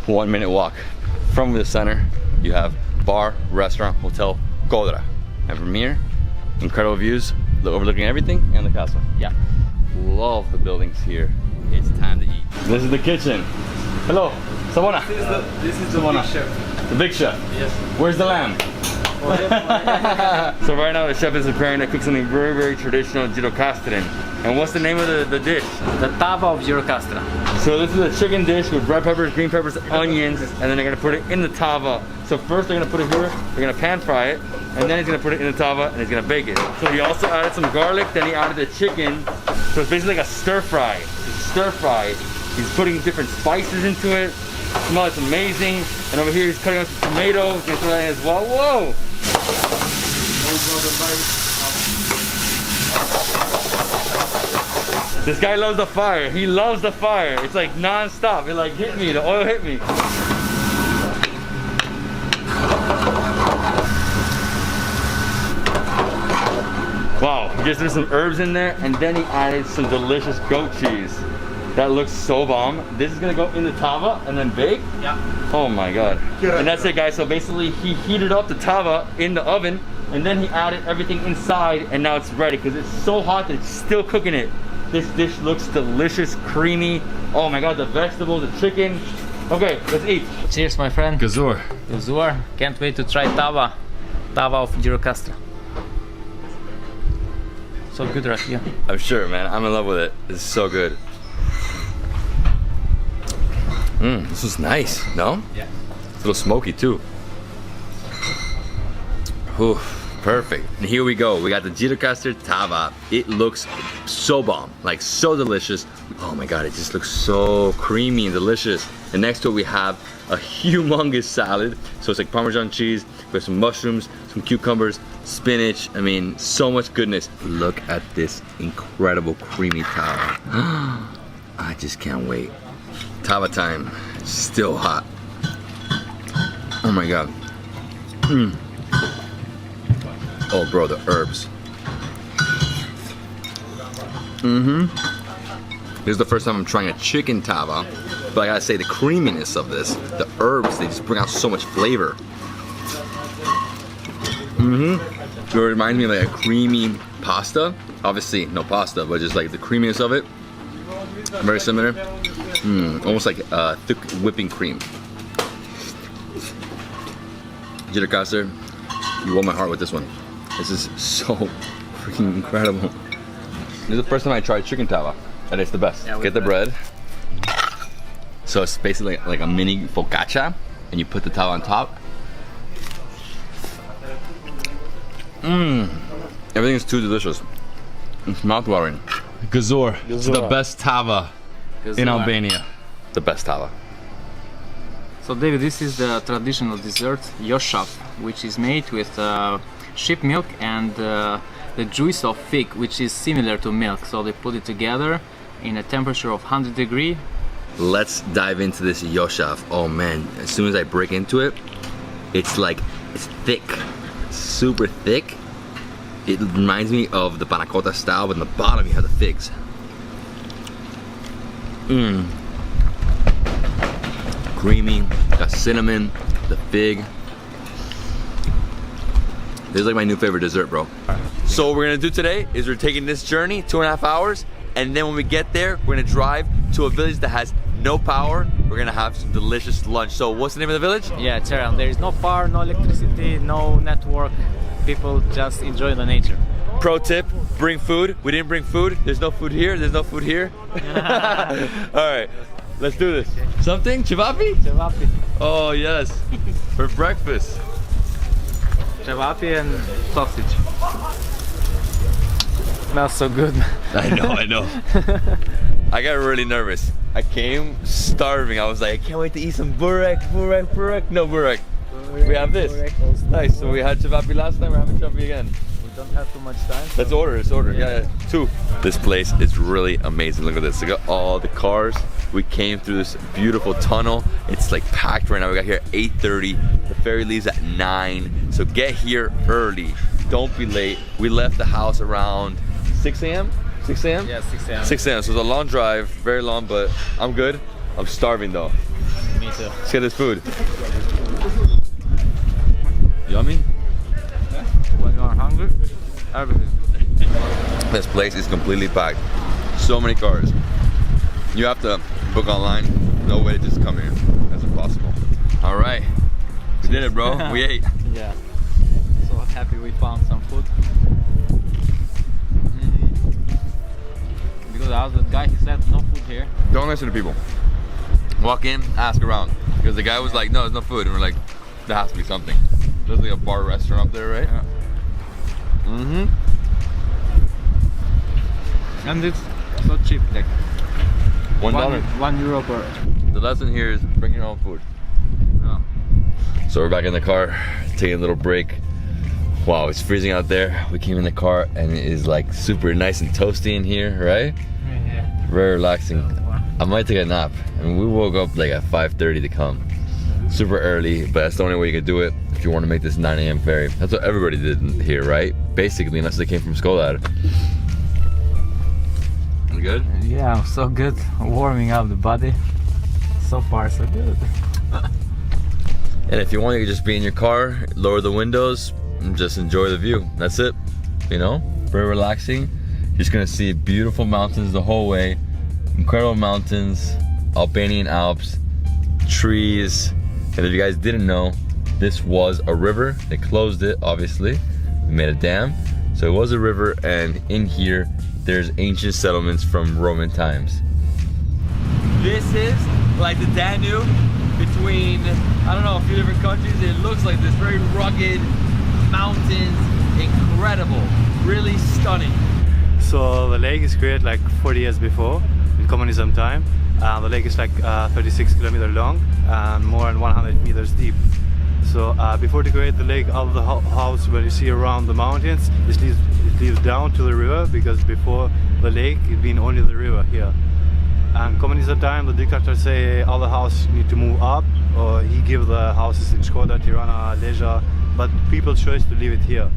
1 minute walk from the center. You have bar, restaurant, hotel, Coret. And from here, incredible views, overlooking everything and the castle. Yeah, love the buildings here. It's time to eat. This is the kitchen. Hello, Sabona. This is the big chef. The big chef. Yes. Where's the lamb? So right now the chef is preparing to cook something very, very traditional Gjirokastër. And what's the name of the dish? The tava of Gjirokastër. So this is a chicken dish with red peppers, green peppers, onions, and then they're gonna put it in the tava. So first they're gonna put it here, they're gonna pan fry it, and then he's gonna put it in the tava and he's gonna bake it. So he also added some garlic, then he added the chicken. So it's basically like a stir fry. It's stir fry. He's putting different spices into it. Smell, it's amazing. And over here he's cutting up some tomatoes, he's gonna throw that in as well. Whoa! This guy loves the fire. He loves the fire. It's like non-stop. It like hit me. The oil hit me. Wow. He just threw some herbs in there and then he added some delicious goat cheese. That looks so bomb. This is gonna go in the tava and then bake? Yeah. Oh my God. And that's it, guys. So basically he heated up the tava in the oven and then he added everything inside and now it's ready because it's so hot that it's still cooking it. This dish looks delicious, creamy. Oh my God, the vegetables, the chicken. Okay, let's eat. Cheers, my friend. Gazur. Gazur. Can't wait to try tava. Tava of Gjirokastër. So good right here. I'm sure, man. I'm in love with it. It's so good. This was nice, no? Yeah. It's a little smoky too. Ooh, perfect. And here we go. We got the Gjirokastër tava. It looks so bomb, like so delicious. Oh my God, it just looks so creamy and delicious. And next to it we have a humongous salad. So it's like Parmesan cheese, we have some mushrooms, some cucumbers, spinach. I mean, so much goodness. Look at this incredible creamy tava. I just can't wait. Tava time, still hot. Oh my god. Oh bro, the herbs. This is the first time I'm trying a chicken tava, but I gotta say the creaminess of this, the herbs, they just bring out so much flavor. It reminds me of like a creamy pasta. Obviously no pasta, but just like the creaminess of it. Very similar. Almost like thick whipping cream. Jittercaster, you won my heart with this one. This is so freaking incredible. This is the first time I tried chicken tava, and it's the best. Yeah, get the bread. So it's basically like a mini focaccia, and you put the tava on top. Everything is too delicious. It's mouthwatering. Gazor. It's the best tava in Albania. The best tava. So David, this is the traditional dessert, yoshaf, which is made with sheep milk and the juice of fig, which is similar to milk. So they put it together in a temperature of 100 degrees. Let's dive into this yoshaf. Oh man, as soon as I break into it, it's like, it's thick, super thick. It reminds me of the panna cotta style, but in the bottom you have the figs. Creamy, got cinnamon, the fig. This is like my new favorite dessert, bro. So what we're gonna do today is we're taking this journey, 2.5 hours, and then when we get there, we're gonna drive to a village that has no power. We're gonna have some delicious lunch. So what's the name of the village? Yeah, Trana. There is no power, no electricity, no network. People just enjoy the nature. Pro tip, bring food. We didn't bring food. There's no food here. There's no food here. All right, let's do this. Something? Cevapi? Cevapi. Oh yes, for breakfast. Cevapi and sausage. Smells so good. I know. I got really nervous. I came starving. I was like, I can't wait to eat some burek. No burek. We have this. Nice. So we had cevapi last time. We're having cevapi again. We don't have too much time. Let's order. Yeah, 2. This place is really amazing. Look at this. Look at all the cars. We came through this beautiful tunnel. It's like packed right now. We got here at 8:30. The ferry leaves at 9. So get here early. Don't be late. We left the house around 6 a.m. 6 a.m.? Yeah, 6 a.m. 6 a.m. So it's a long drive, very long, but I'm good. I'm starving though. Me too. Let's get this food. Yummy? When you're hungry, everything. This place is completely packed. So many cars. You have to book online. No way to just come here. That's impossible. All right. We did it, bro. We ate. Yeah. So happy we found some food. Because the guy, he said no food here. Don't listen to people. Walk in, ask around. Because the guy was like, no, there's no food. And we're like, there has to be something. There's like a bar restaurant up there, right? Yeah. And it's so cheap, like $1. €1 per. The lesson here is bring your own food. Yeah. So we're back in the car, taking a little break. Wow, it's freezing out there. We came in the car and it is like super nice and toasty in here, right? Yeah. Very relaxing. I might take a nap. I mean, we woke up like at 5:30 to come. Super early, but that's the only way you could do it if you want to make this 9 a.m. ferry. That's what everybody did here, right? Basically, unless they came from Skolad. You good? Yeah, so good. Warming up the body. So far, so good. And if you want, you can just be in your car, lower the windows, and just enjoy the view. That's it. You know, very relaxing. You're just gonna see beautiful mountains the whole way. Incredible mountains, Albanian Alps, trees. And if you guys didn't know, this was a river. They closed it, obviously. They made a dam. So it was a river, and in here, there's ancient settlements from Roman times. This is like the Danube between, I don't know, a few different countries. It looks like this very rugged mountains, incredible, really stunning. So the lake is created like 40 years before, in communism time. The lake is like 36 kilometers long and more than 100 meters deep. So before they create the lake, all the house where you see around the mountains, it leads down to the river, because before the lake, it been only the river here. And communism time, the dictators say all the houses need to move up or he give the houses in Skoda, Tirana, Leja, but people choose to leave it here.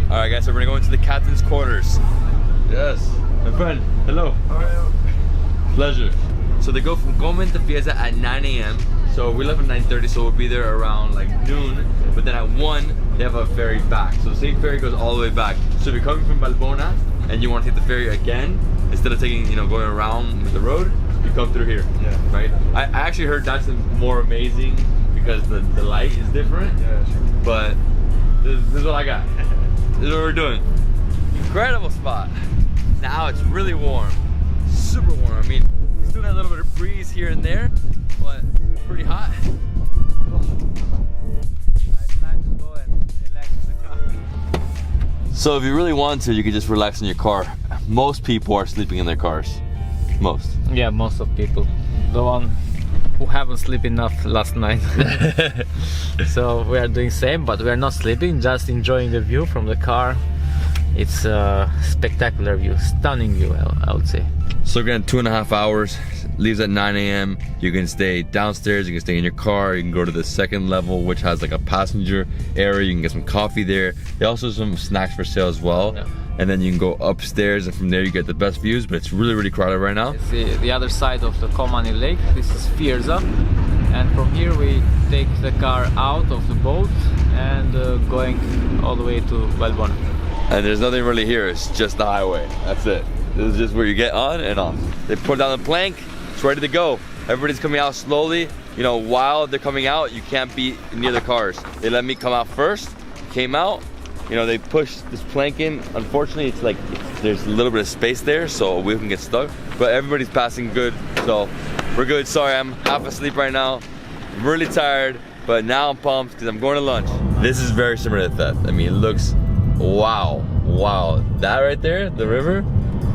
All right, guys, so we're gonna go into the captain's quarters. Yes, my friend. Hello. How are you? Pleasure. So they go from Gomen to Fiesta at 9 a.m. So we left at 9:30, so we'll be there around like noon. But then at 1, they have a ferry back. So the same ferry goes all the way back. So if you're coming from Valbona and you want to take the ferry again, instead of taking, going around with the road, you come through here. Yeah. Right? I actually heard that's more amazing because the light is different. Yeah, sure. But this is what I got. This is what we're doing. Incredible spot. Now it's really warm. Super warm. I mean, still got a little bit of breeze here and there, but pretty hot. It's time to go and relax in the car. So if you really want to, you can just relax in your car. Most people are sleeping in their cars. Most. Yeah, most of people. The one who haven't slept enough last night. So we are doing same, but we are not sleeping, just enjoying the view from the car. It's a spectacular view, stunning view, I would say. So again, 2.5 hours, leaves at 9 a.m. You can stay downstairs, you can stay in your car, you can go to the second level, which has like a passenger area, you can get some coffee there. They also have some snacks for sale as well. Yeah. And then you can go upstairs, and from there you get the best views, but it's really, really crowded right now. It's the other side of the Komani Lake. This is Fiesta, and from here we take the car out of the boat and going all the way to Valbona. And there's nothing really here, it's just the highway. That's it. This is just where you get on and off. They put down the plank, it's ready to go. Everybody's coming out slowly. While they're coming out, you can't be near the cars. They let me come out first, came out. They pushed this plank in. Unfortunately, it's like there's a little bit of space there, so we can get stuck. But everybody's passing good, so we're good. Sorry, I'm half asleep right now. I'm really tired, but now I'm pumped because I'm going to lunch. This is very similar to Theft. I mean, it looks, wow. That right there, the river,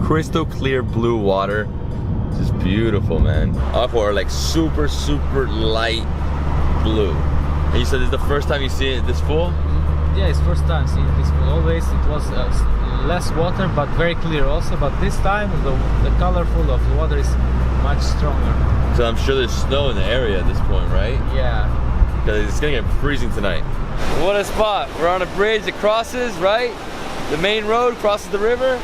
crystal clear blue water. Just beautiful, man. Aqua like super, super light blue. And you said this is the first time you see it this full? Yeah, it's first time seeing this. Always it was less water, but very clear also. But this time the colorful of the water is much stronger. So I'm sure there's snow in the area at this point, right? Yeah. Because it's gonna get freezing tonight. What a spot! We're on a bridge that crosses, right? The main road crosses the river.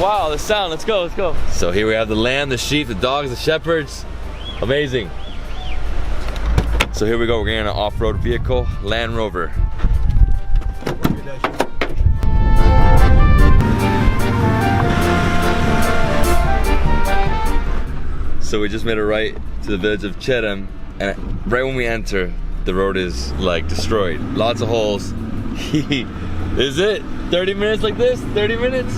Wow, the sound. Let's go, let's go. So here we have the lamb, the sheep, the dogs, the shepherds. Amazing. So here we go. We're getting an off-road vehicle, Land Rover. So we just made a right to the village of Cherem, and right when we enter, the road is like destroyed. Lots of holes. Is it 30 minutes like this? 30 minutes?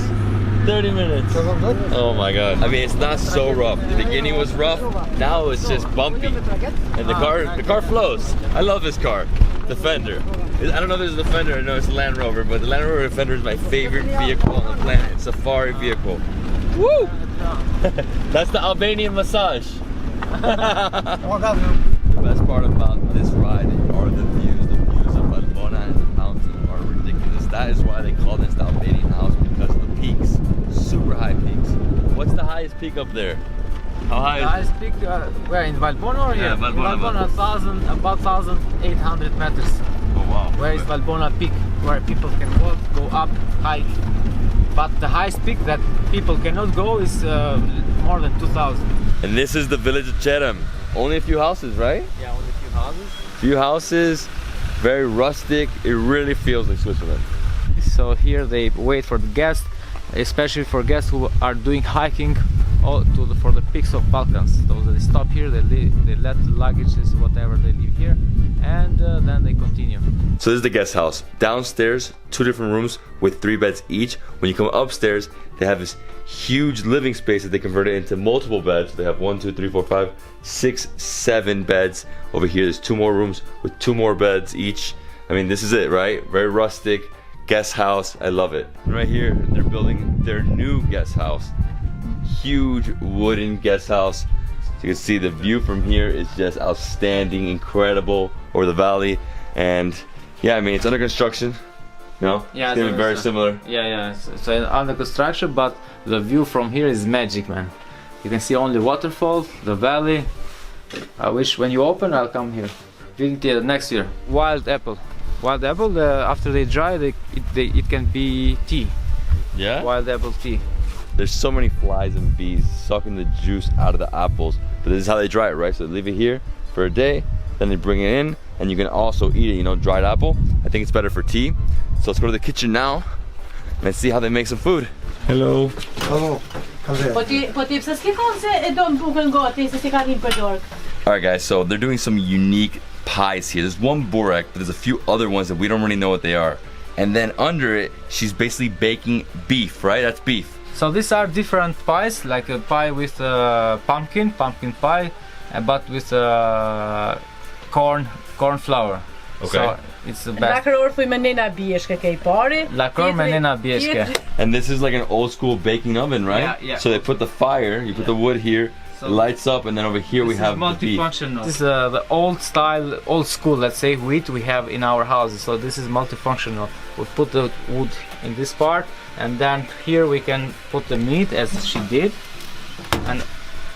30 minutes. Oh my god. I mean, it's not so rough. The beginning was rough. Now it's just bumpy. And the car flows. I love this car. Defender. I don't know if there's a Defender. I know it's a Land Rover, but the Land Rover Defender is my favorite vehicle on the planet. Safari vehicle. Woo! That's the Albanian massage. The best part about this ride are the views. The views of Valbona and the mountain are ridiculous. That is why they call this the Albanian house, because of the peaks. Super high peaks. What's the highest peak up there? How high the highest peak, where, in Valbona or here? Yeah, Valbona. About 1,800 meters. Oh wow. Where is Valbona peak, where people can walk, go up, hike. But the highest peak that people cannot go is more than 2,000. And this is the village of Cherem. Only a few houses, right? Yeah, only a few houses. Few houses, very rustic. It really feels like Switzerland. So here they wait for the guests, especially for guests who are doing hiking for the peaks of Balkans. So they stop here, they let the luggages, whatever, they leave here, and then they continue. So this is the guest house. Downstairs, 2 different rooms with 3 beds each. When you come upstairs, they have this huge living space that they converted into multiple beds. They have 1, 2, 3, 4, 5, 6, 7 beds. Over here, there's 2 more rooms with 2 more beds each. I mean, this is it, right? Very rustic guest house. I love it. Right here, they're building their new guest house. Huge wooden guest house. So you can see the view from here is just outstanding, incredible over the valley. And yeah, I mean, it's under construction. Yeah, it's gonna be very similar. Yeah, it's under construction, but the view from here is magic, man. You can see only waterfall, the valley, I wish when you open, I'll come here. Next year. Wild apple. Wild apple, after they dry, it can be tea. Yeah? Wild apple tea. There's so many flies and bees sucking the juice out of the apples, but this is how they dry it, right? So they leave it here for a day, then they bring it in, and you can also eat it, you know, dried apple. I think it's better for tea. So let's go to the kitchen now, and let's see how they make some food. Hello. Hello. Alright guys, so they're doing some unique pies here. There's one burek, but there's a few other ones that we don't really know what they are. And then under it, she's basically baking beef, right? That's beef. So these are different pies, like a pie with pumpkin pie, but with corn flour. Okay. So it's the best. And this is like an old school baking oven, right? Yeah, yeah. So they put the fire, you put the wood here, so it lights up, and then over here we have the beef. This is the old style, old school, let's say, wheat we have in our houses. So this is multifunctional. We put the wood in this part, and then here we can put the meat as she did, and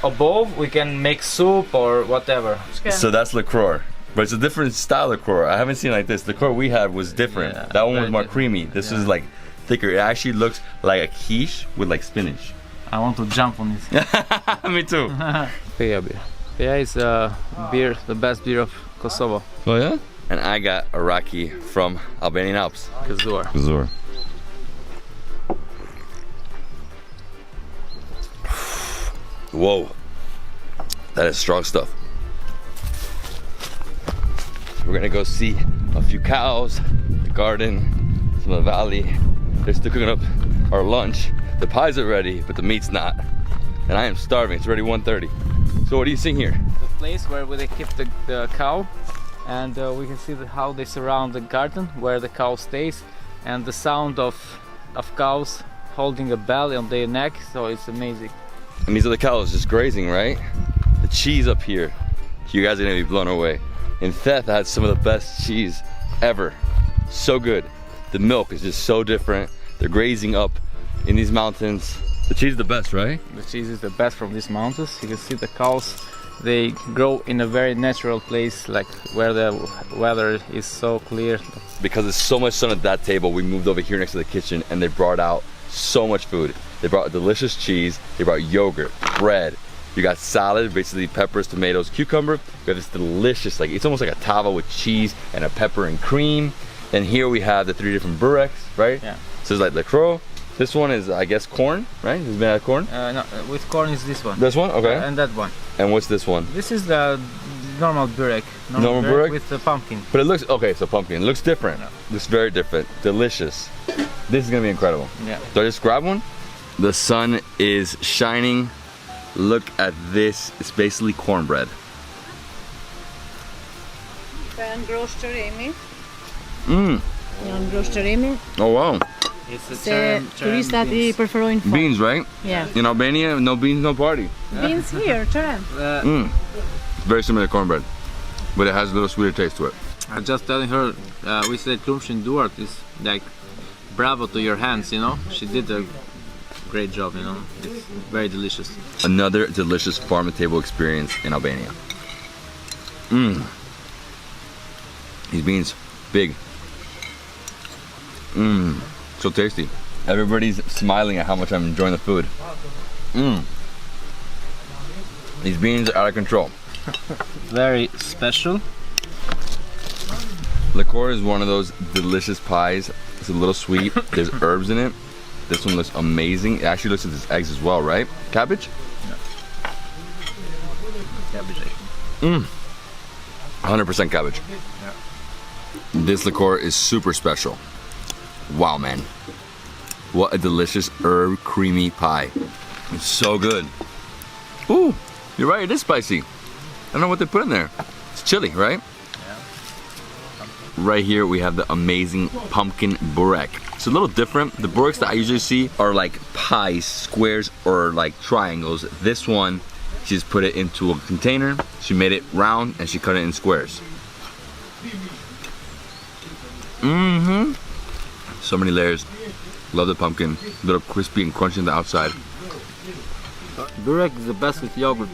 above we can make soup or whatever. So that's liqueur, but it's a different style liqueur. I haven't seen it like this. The liqueur we had was different. Yeah, that one was more creamy. This is like thicker. It actually looks like a quiche with like spinach. I want to jump on it. Me too. Peja beer. Peja is beer, the best beer of Kosovo. Oh yeah? And I got a raki from Albanian Alps. Bizar. Bizar. Whoa, that is strong stuff. We're gonna go see a few cows, the garden, some of the valley. They're still cooking up our lunch. The pies are ready, but the meat's not. And I am starving, it's already 1:30. So what are you seeing here? The place where they keep the cow, and we can see how they surround the garden where the cow stays, and the sound of cows holding a bell on their neck, so it's amazing. And these are the cows just grazing, right? The cheese up here, you guys are gonna be blown away. In Theth, I had some of the best cheese ever. So good. The milk is just so different. They're grazing up in these mountains. The cheese is the best, right? The cheese is the best from these mountains. You can see the cows, they grow in a very natural place, like where the weather is so clear. Because there's so much sun at that table, we moved over here next to the kitchen and they brought out so much food. They brought delicious cheese, they brought yogurt, bread. You got salad, basically peppers, tomatoes, cucumber. You have this delicious, like it's almost like a tava with cheese and a pepper and cream. And here we have the 3 different bureks, right? Yeah. So it's like the crow. This one is, I guess, corn, right? It's made out of corn? No, with corn is this one. This one? Okay. And that one. And what's this one? This is the normal burek. Normal burek? With the pumpkin. But it looks, okay, so pumpkin. It looks different. Yeah. Looks very different. Delicious. This is gonna be incredible. Yeah. So I just grab one. The sun is shining. Look at this. It's basically cornbread. Mmm. Oh wow. It's a preferring beans, right? Yeah. In Albania, no beans, no party. Beans here, term. It's very similar to cornbread, but it has a little sweeter taste to it. I'm just telling her, we said Krumshin Duart is like, bravo to your hands, you know? She did a great job, you know? It's very delicious. Another delicious farm-to-table experience in Albania. Mmm. These beans, big. Mmm. So tasty. Everybody's smiling at how much I'm enjoying the food. Mmm. These beans are out of control. Very special. Liqueur is one of those delicious pies. It's a little sweet. There's herbs in it. This one looks amazing. It actually looks like there's eggs as well, right? Cabbage? Yeah. Cabbage egg. Mmm. 100% cabbage. Yeah. This liqueur is super special. Wow, man. What a delicious herb creamy pie. It's so good. Ooh, you're right, it is spicy. I don't know what they put in there. It's chili, right? Yeah. Right here we have the amazing pumpkin burek. It's a little different. The bureks that I usually see are like pies, squares, or like triangles. This one, she just put it into a container. She made it round and she cut it in squares. Mm-hmm. So many layers. Love the pumpkin. A little crispy and crunchy on the outside. Burek is the best with yogurt.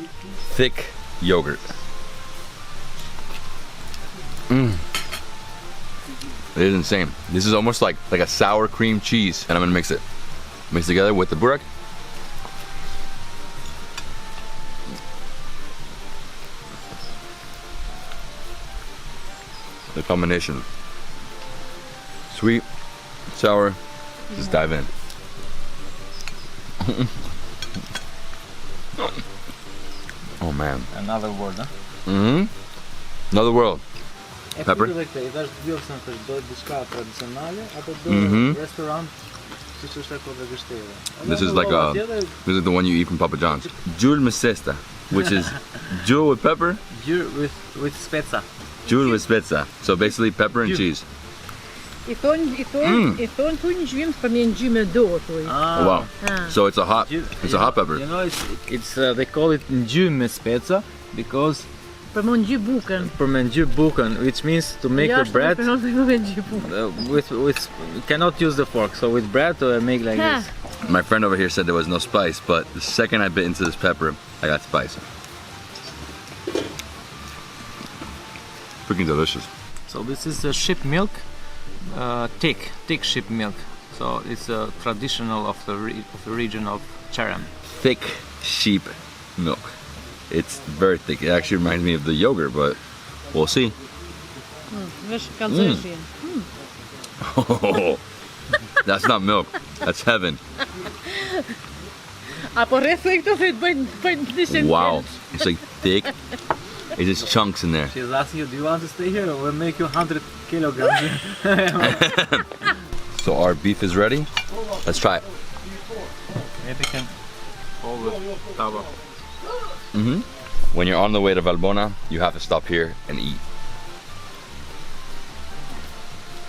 Thick yogurt. It is insane. This is almost like a sour cream cheese, and I'm gonna mix it. Mix it together with the burek. The combination. Sweet, sour, just dive in. Oh man. Another word, huh? Another world. Pepper. This is like this is the one you eat from Papa John's. Jul mesesta, which is jul with pepper. Jul with spezza. Jul with spezza. So basically pepper and cheese. Oh wow. So it's a hot pepper. You know, it's they call it jul with spezza because buken, which means to make the bread with you cannot use the fork, so with bread to make like this. My friend over here said there was no spice, but the second I bit into this pepper, I got spice. Freaking delicious. So this is sheep milk, thick sheep milk. So it's a traditional of the region of Cherem. Thick sheep milk. It's very thick. It actually reminds me of the yogurt, but we'll see. Oh, that's not milk. That's heaven. Wow, it's like thick. It's just chunks in there. She's asking you, do you want to stay here or we'll make you 100 kilograms? So our beef is ready. Let's try it. Maybe we can hold the tava. When you're on the way to Valbona, you have to stop here and eat.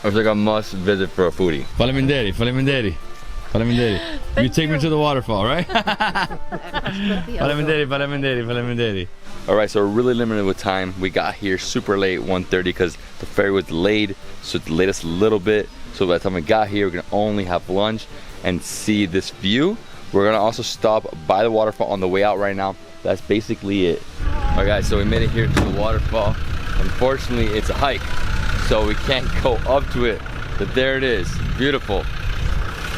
It's like a must visit for a foodie. Faleminderi. You take me to the waterfall, right? Faleminderi. Alright, so we're really limited with time. We got here super late, 1:30, because the ferry was delayed, so it delayed us a little bit. So by the time we got here, we're gonna only have lunch and see this view. We're gonna also stop by the waterfall on the way out right now. That's basically it. Alright guys, so we made it here to the waterfall. Unfortunately, it's a hike, so we can't go up to it, but there it is, beautiful.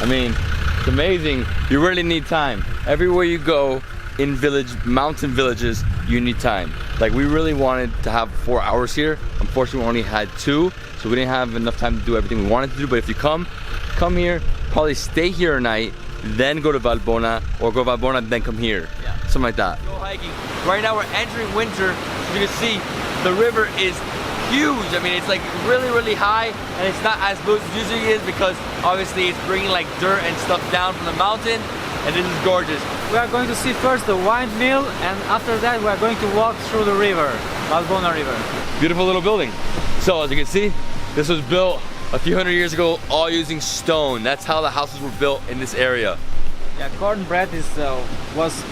I mean, it's amazing. You really need time. Everywhere you go in mountain villages, you need time. Like, we really wanted to have 4 hours here. Unfortunately, we only had 2, so we didn't have enough time to do everything we wanted to do. But if you come here, probably stay here a night, then go to Valbona, or go to Valbona, then come here. Yeah. Something like that. Go hiking. Right now we're entering winter. As you can see, the river is huge. I mean, it's like really high, and it's not as blue as it usually is because obviously it's bringing like dirt and stuff down from the mountain, and this is gorgeous. We are going to see first the windmill, and after that we are going to walk through the river, Valbona River. Beautiful little building. So as you can see, this was built a few hundred years ago, all using stone. That's how the houses were built in this area. Yeah, cornbread was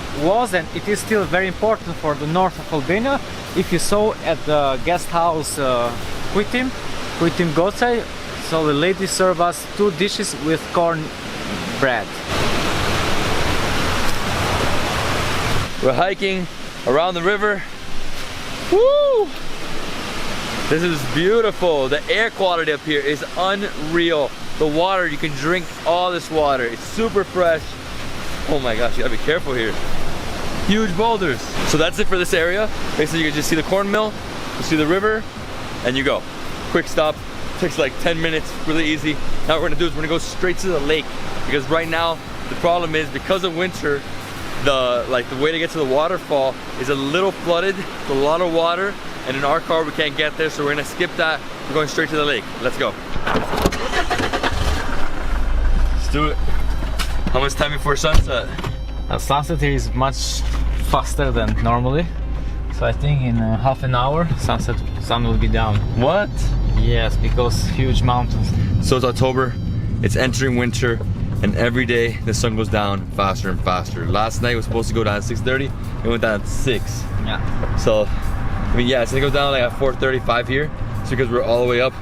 and it is still very important for the north of Albania. If you saw at the guest house Kujtim Gch, so the lady served us 2 dishes with corn bread. We're hiking around the river. Woo! This is beautiful. The air quality up here is unreal. The water, you can drink all this water. It's super fresh. Oh my gosh, you gotta be careful here. Huge boulders. So that's it for this area. Basically, you can just see the corn mill, you see the river, and you go. Quick stop. Takes like 10 minutes, really easy. Now what we're gonna do is we're gonna go straight to the lake, because right now the problem is because of winter, the way to get to the waterfall is a little flooded, a lot of water, and in our car we can't get there, so we're gonna skip that. We're going straight to the lake. Let's go. Let's do it. How much time before sunset? Sunset here is much faster than normally, so I think in half an hour sun will be down. What? Yes, because huge mountains. So it's October, it's entering winter, and every day the sun goes down faster and faster. Last night it was supposed to go down at 6:30, it went down at 6. Yeah. So, I mean, yeah, it's gonna go down like at 4:35 here. It's because we're all the way up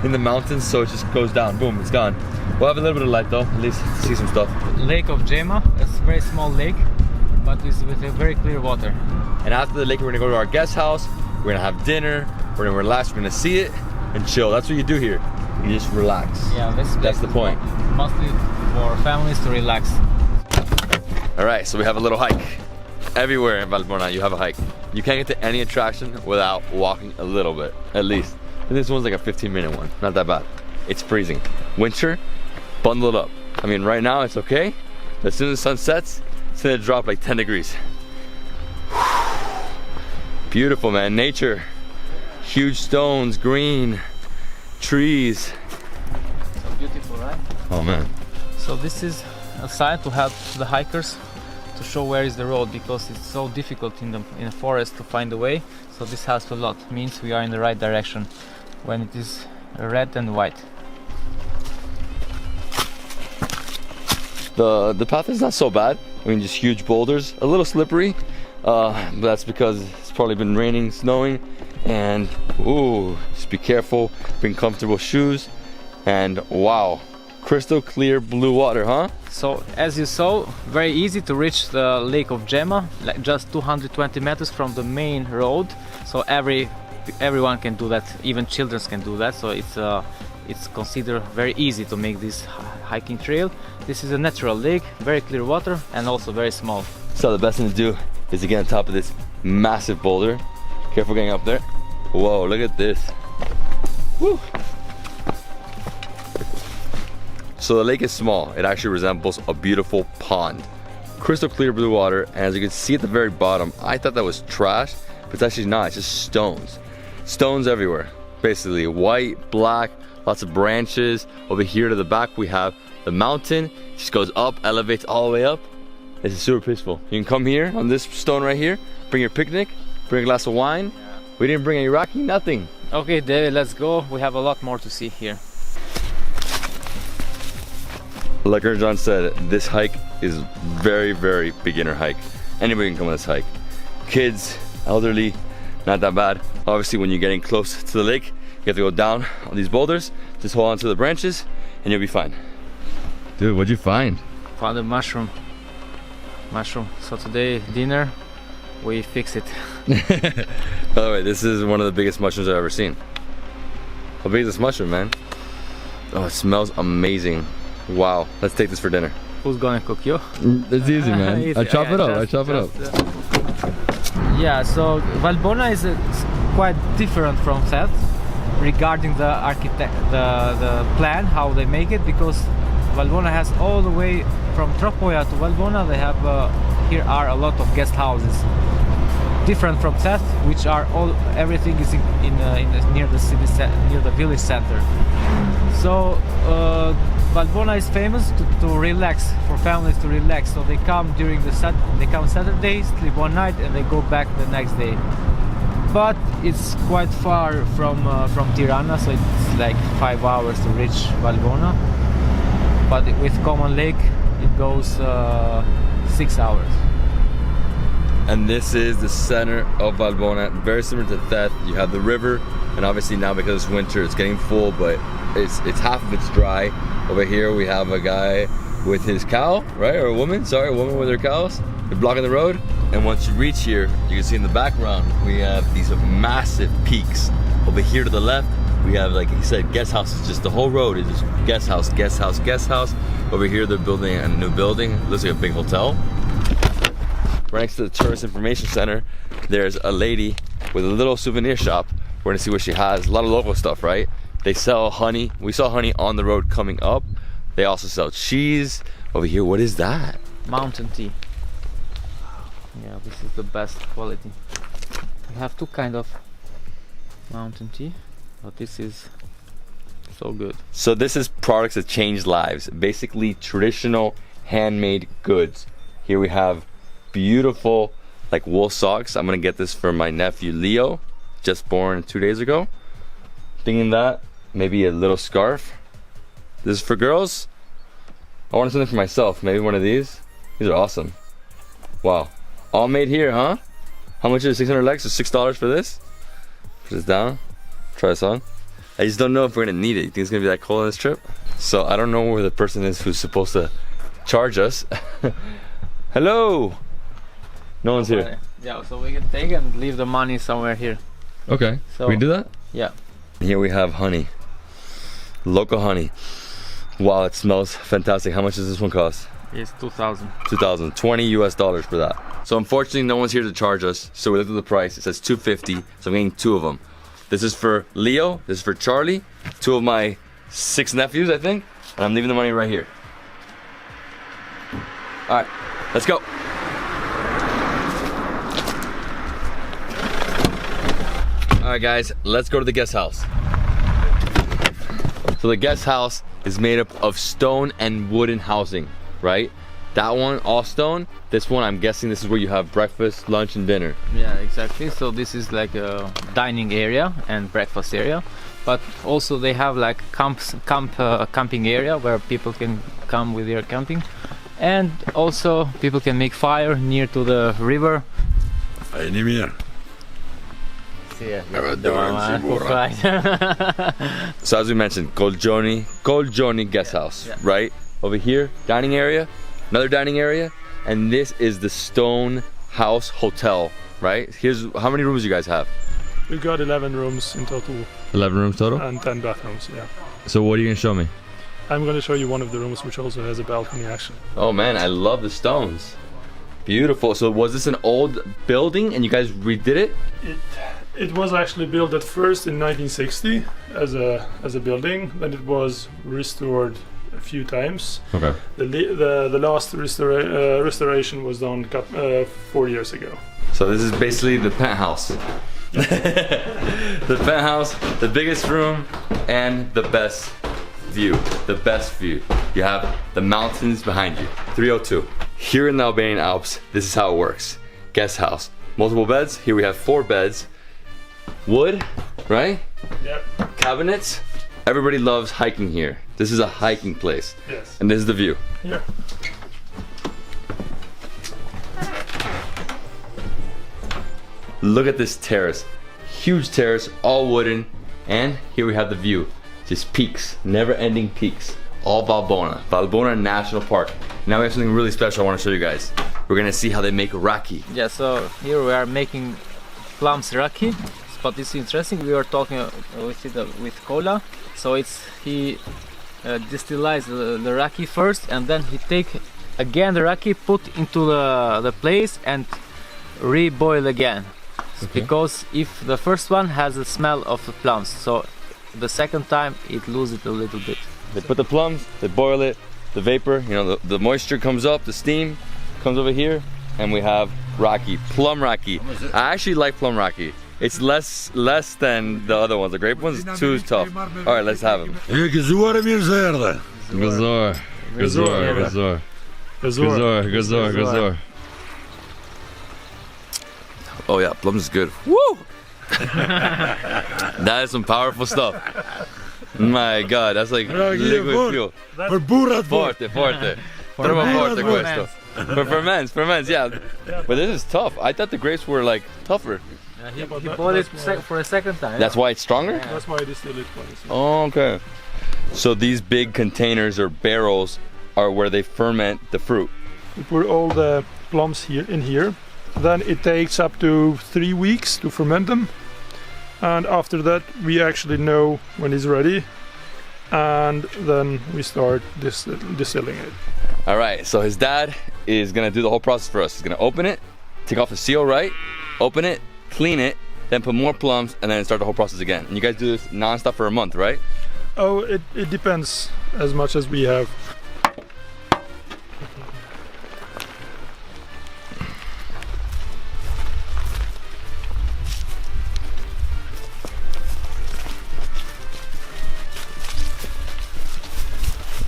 in the mountains, so it just goes down, boom, it's gone. We'll have a little bit of light though, at least to see some stuff. Lake of Gema, it's a very small lake, but it's with a very clear water. And after the lake, we're gonna go to our guest house, we're gonna have dinner, we're We're gonna relax, we're gonna see it and chill. That's what you do here. You just relax. Yeah, that's the point. Mostly for families to relax. All right, so we have a little hike. Everywhere in Valbona, you have a hike. You can't get to any attraction without walking a little bit, at least. And this one's like a 15-minute one, not that bad. It's freezing. Winter, bundle it up. I mean, right now it's okay. As soon as the sun sets, it's gonna drop like 10 degrees. Beautiful, man, nature. Huge stones, green, trees. So beautiful, right? Oh man. So this is a sign to help the hikers to show where is the road, because it's so difficult in the forest to find the way. So this helps a lot. It means we are in the right direction when it is red and white. The path is not so bad. I mean, just huge boulders, a little slippery, but that's because it's probably been raining, snowing, and ooh, just be careful, bring comfortable shoes, and wow, crystal clear blue water, huh? So as you saw, very easy to reach the Lake of Gch, like just 220 meters from the main road. So everyone can do that, even children can do that. So it's considered very easy to make this hiking trail. This is a natural lake, very clear water, and also very small. So the best thing to do is to get on top of this massive boulder. Careful getting up there. Whoa, look at this. Woo. So the lake is small. It actually resembles a beautiful pond. Crystal clear blue water, and as you can see at the very bottom, I thought that was trash, but it's actually not, it's just stones. Stones everywhere, basically white, black, lots of branches. Over here to the back we have the mountain, just goes up, elevates all the way up. This is super peaceful. You can come here on this stone right here, bring your picnic, bring a glass of wine. We didn't bring any Iraqi, nothing. Okay, David, let's go. We have a lot more to see here. Like John said, this hike is very, very beginner hike. Anybody can come on this hike. Kids, elderly, not that bad. Obviously, when you're getting close to the lake, you have to go down on these boulders, just hold on to the branches, and you'll be fine. Dude, what'd you find? Found a mushroom. So today, dinner, we fix it. By the way, this is one of the biggest mushrooms I've ever seen. How big is this mushroom, man? Oh, it smells amazing. Wow, let's take this for dinner. Who's gonna cook you? It's easy, man. Easy. I chop it up. Yeah, so Valbona is quite different from Seth regarding the the plan, how they make it, because Valbona has all the way from Tropoja to Valbona. They have here are a lot of guest houses, different from Seth, which are everything is near the city, near the village center. So Valbona is famous to relax, for families to relax. So they come Saturday, sleep one night, and they go back the next day. But it's quite far from Tirana, so it's like 5 hours to reach Valbona. But with Common Lake, it goes 6 hours. And this is the center of Valbona, very similar to Theth. You have the river, and obviously now because it's winter, it's getting full, but it's half of it's dry. Over here we have a guy with his cow, right? Or a woman, sorry, a woman with her cows. They're blocking the road. And once you reach here, you can see in the background, we have these massive peaks. Over here to the left, we have, like he said, guest houses. Just the whole road is just guest house, guest house, guest house. Over here, they're building a new building. It looks like a big hotel. Right next to the Tourist Information Center, there's a lady with a little souvenir shop. We're gonna see what she has. A lot of local stuff, right? They sell honey. We saw honey on the road coming up. They also sell cheese. Over here, what is that? Mountain tea. Yeah, this is the best quality. We have two kind of mountain tea, but this is so good. So this is products that change lives. Basically traditional handmade goods. Here we have beautiful like wool socks. I'm gonna get this for my nephew Leo, just born 2 days ago. Thinking that maybe a little scarf. This is for girls. I wanted something for myself, maybe one of these. These are awesome. Wow, all made here, huh? How much is it? 600 legs, so $6 for this? Put this down, try this on. I just don't know if we're gonna need it. You think it's gonna be that cold on this trip? So I don't know where the person is who's supposed to charge us. Hello. No one's here. Yeah, so we can take and leave the money somewhere here. Okay. So, we can do that? Yeah. Here we have honey. Local honey. Wow, it smells fantastic. How much does this one cost? It's 2,000. 2,000. $20 US for that. So unfortunately, no one's here to charge us. So we looked at the price. It says $250. So I'm getting 2 of them. This is for Leo. This is for Charlie. 2 of my 6 nephews, I think. And I'm leaving the money right here. All right, let's go. All right, guys, let's go to the guest house. So the guest house is made up of stone and wooden housing, right? That one, all stone. This one, I'm guessing this is where you have breakfast, lunch, and dinner. Yeah, exactly. So this is like a dining area and breakfast area, but also they have like camping area where people can come with their camping, and also people can make fire near to the river. So as we mentioned, Golgioni guest house, yeah. Right? Over here, dining area, another dining area, and this is the stone house hotel, right? Here's how many rooms you guys have? We've got 11 rooms in total. 11 rooms total? And 10 bathrooms, yeah. So what are you gonna show me? I'm gonna show you one of the rooms which also has a balcony actually. Oh man, I love the stones. Beautiful. So was this an old building and you guys redid it? It was actually built at first in 1960 as a building. Then it was restored a few times. Okay. The last restoration was done 4 years ago. So this is basically the penthouse. The penthouse, the biggest room, and the best view. The best view. You have the mountains behind you. 302. Here in the Albanian Alps, this is how it works. Guest house. Multiple beds. Here we have 4 beds. Wood, right? Yep. Cabinets. Everybody loves hiking here. This is a hiking place. Yes. And this is the view. Yeah. Look at this terrace. Huge terrace, all wooden. And here we have the view. Just peaks, never-ending peaks. All Valbona. Valbona National Park. Now we have something really special I want to show you guys. We're gonna see how they make raki. Yeah, so here we are making plums raki. But it's interesting, we were talking with Kola. So he distills the raki first, and then he take again the raki, put into the place and reboil again. Okay. Because if the first one has a smell of the plums, so the second time it loses it a little bit. They put the plums, they boil it, the vapor, you know, the moisture comes up, the steam comes over here, and we have raki, plum raki. I actually like plum raki. It's less than the other ones. The grape one's too tough. All right, let's have them. Gazor. Oh yeah, plums is good. Woo! That is some powerful stuff. My God, that's like liquid fuel. Forte. Forte questo. For men's, yeah. But this is tough. I thought the grapes were like tougher. He bought it for a second time. That's why it's stronger? Yeah. That's why it is still it twice. Oh, okay. So these big containers or barrels are where they ferment the fruit. We put all the plums in here. Then it takes up to 3 weeks to ferment them. And after that we actually know when it's ready. And then we start distilling it. All right, so his dad is gonna do the whole process for us. He's gonna open it, take off the seal, right? Open it, clean it, then put more plums, and then start the whole process again. And you guys do this non-stop for a month, right? Oh, it depends as much as we have.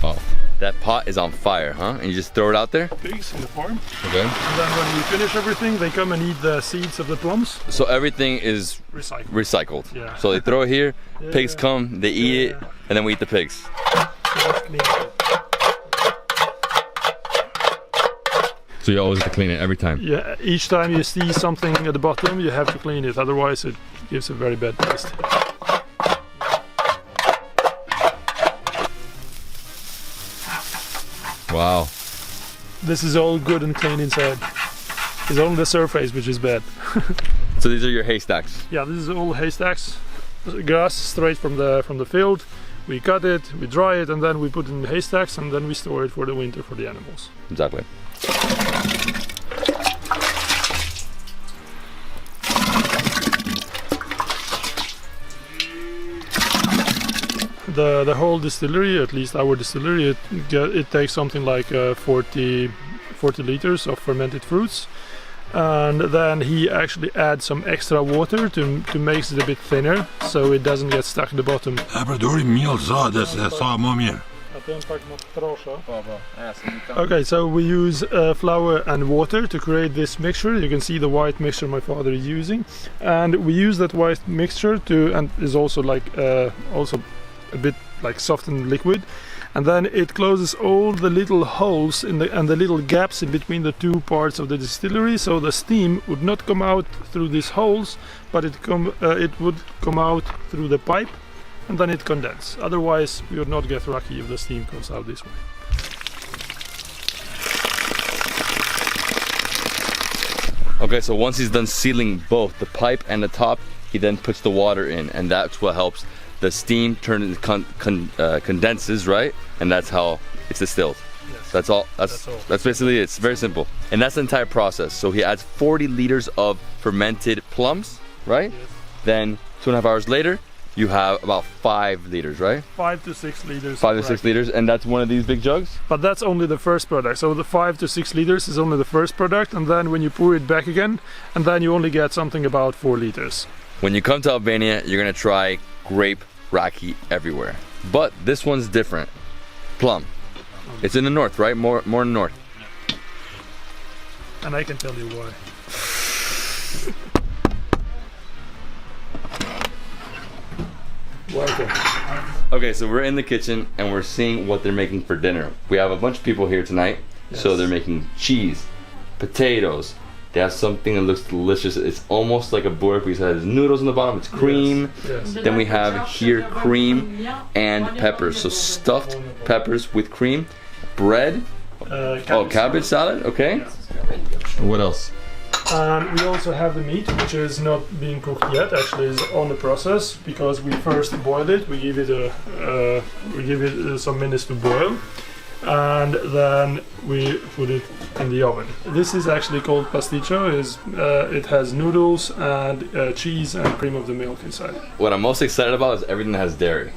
Oh, that pot is on fire, huh? And you just throw it out there? Pigs in the farm. Okay. And then when we finish everything, they come and eat the seeds of the plums. So everything is recycled. Yeah. So they throw it here, Yeah. pigs come, they eat it, and then we eat the pigs. So you always have to clean it every time? Yeah, each time you see something at the bottom, you have to clean it, otherwise it gives a very bad taste. Wow. This is all good and clean inside. It's only the surface which is bad. So these are your haystacks? Yeah, this is all haystacks. Grass straight from the field. We cut it, we dry it, and then we put it in the haystacks, and then we store it for the winter for the animals. Exactly. The whole distillery, at least our distillery, it takes something like 40 liters of fermented fruits, and then he actually adds some extra water to make it a bit thinner, so it doesn't get stuck in the bottom. Okay, so we use flour and water to create this mixture. You can see the white mixture my father is using, and we use that white mixture and is also like also a bit like soft and liquid, and then it closes all the little holes and the little gaps in between the two parts of the distillery, so the steam would not come out through these holes, but it would come out through the pipe, and then it condenses. Otherwise we would not get lucky if the steam comes out this way. Okay, so once he's done sealing both the pipe and the top, he then puts the water in, and that's what helps the steam turn into condenses, right? And that's how it's distilled. Yes. That's all. That's basically it. It's very simple. And that's the entire process. So he adds 40 liters of fermented plums, right? Yes. Then 2.5 hours later, you have about 5 liters, right? 5 to 6 liters. 5 to 6 liters, and that's one of these big jugs? But that's only the first product. So the 5 to 6 liters is only the first product, and then when you pour it back again, and then you only get something about 4 liters. When you come to Albania, you're gonna try grape raki everywhere, but this one's different. Plum. It's in the north, right? More in the north. And I can tell you why. Welcome. Okay, so we're in the kitchen and we're seeing what they're making for dinner. We have a bunch of people here tonight. Yes. So they're making cheese, potatoes. They have something that looks delicious. It's almost like a burek because it has noodles on the bottom. It's cream. Yes. Yes. Then we have here cream and peppers. So stuffed peppers with cream, bread. Cabbage salad. Okay. What else? And we also have the meat, which is not being cooked yet. Actually, is on the process because we first boil it. We give it some minutes to boil, and then we put it in the oven. This is actually called pasticcio. It has noodles and cheese and cream of the milk inside. What I'm most excited about is everything that has dairy.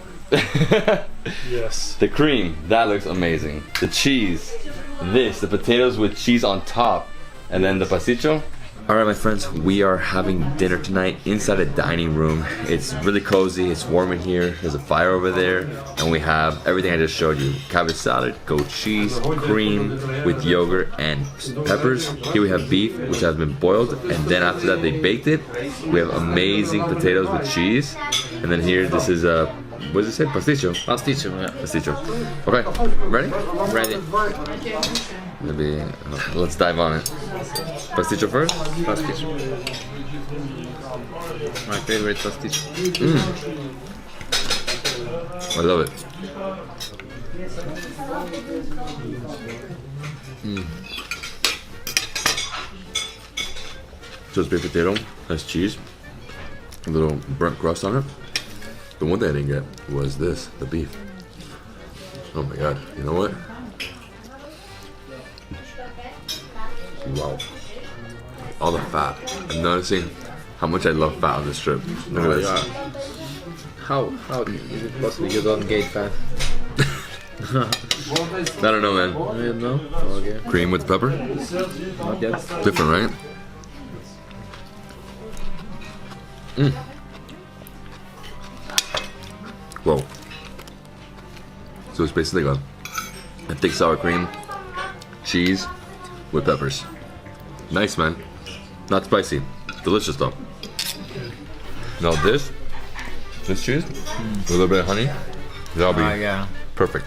Yes. The cream, that looks amazing. The cheese, the potatoes with cheese on top, and then the pasticcio. Alright my friends, we are having dinner tonight inside a dining room. It's really cozy, it's warm in here, there's a fire over there, and we have everything I just showed you. Cabbage salad, goat cheese, cream with yogurt and peppers. Here we have beef, which has been boiled, and then after that they baked it. We have amazing potatoes with cheese, and then here this is a, what does it say? Pasticcio? Pasticcio, yeah. Pasticcio. Okay, ready? Ready. Maybe, let's dive on it. Pasticcio first? Pasticcio. My favorite pasticcio. I love it. So it's baked potato, has cheese, a little burnt crust on it. The one thing I didn't get was this, the beef. Oh my god, you know what? Wow. All the fat. I'm noticing how much I love fat on this trip. Look at this. How is it possible you don't gain fat? I don't know, man. You know? Okay. Cream with pepper? Not yet. Different, right? Whoa. So it's basically like a thick sour cream, cheese with peppers. Nice, man. Not spicy. Delicious though. Now this cheese with a little bit of honey, that'll be perfect.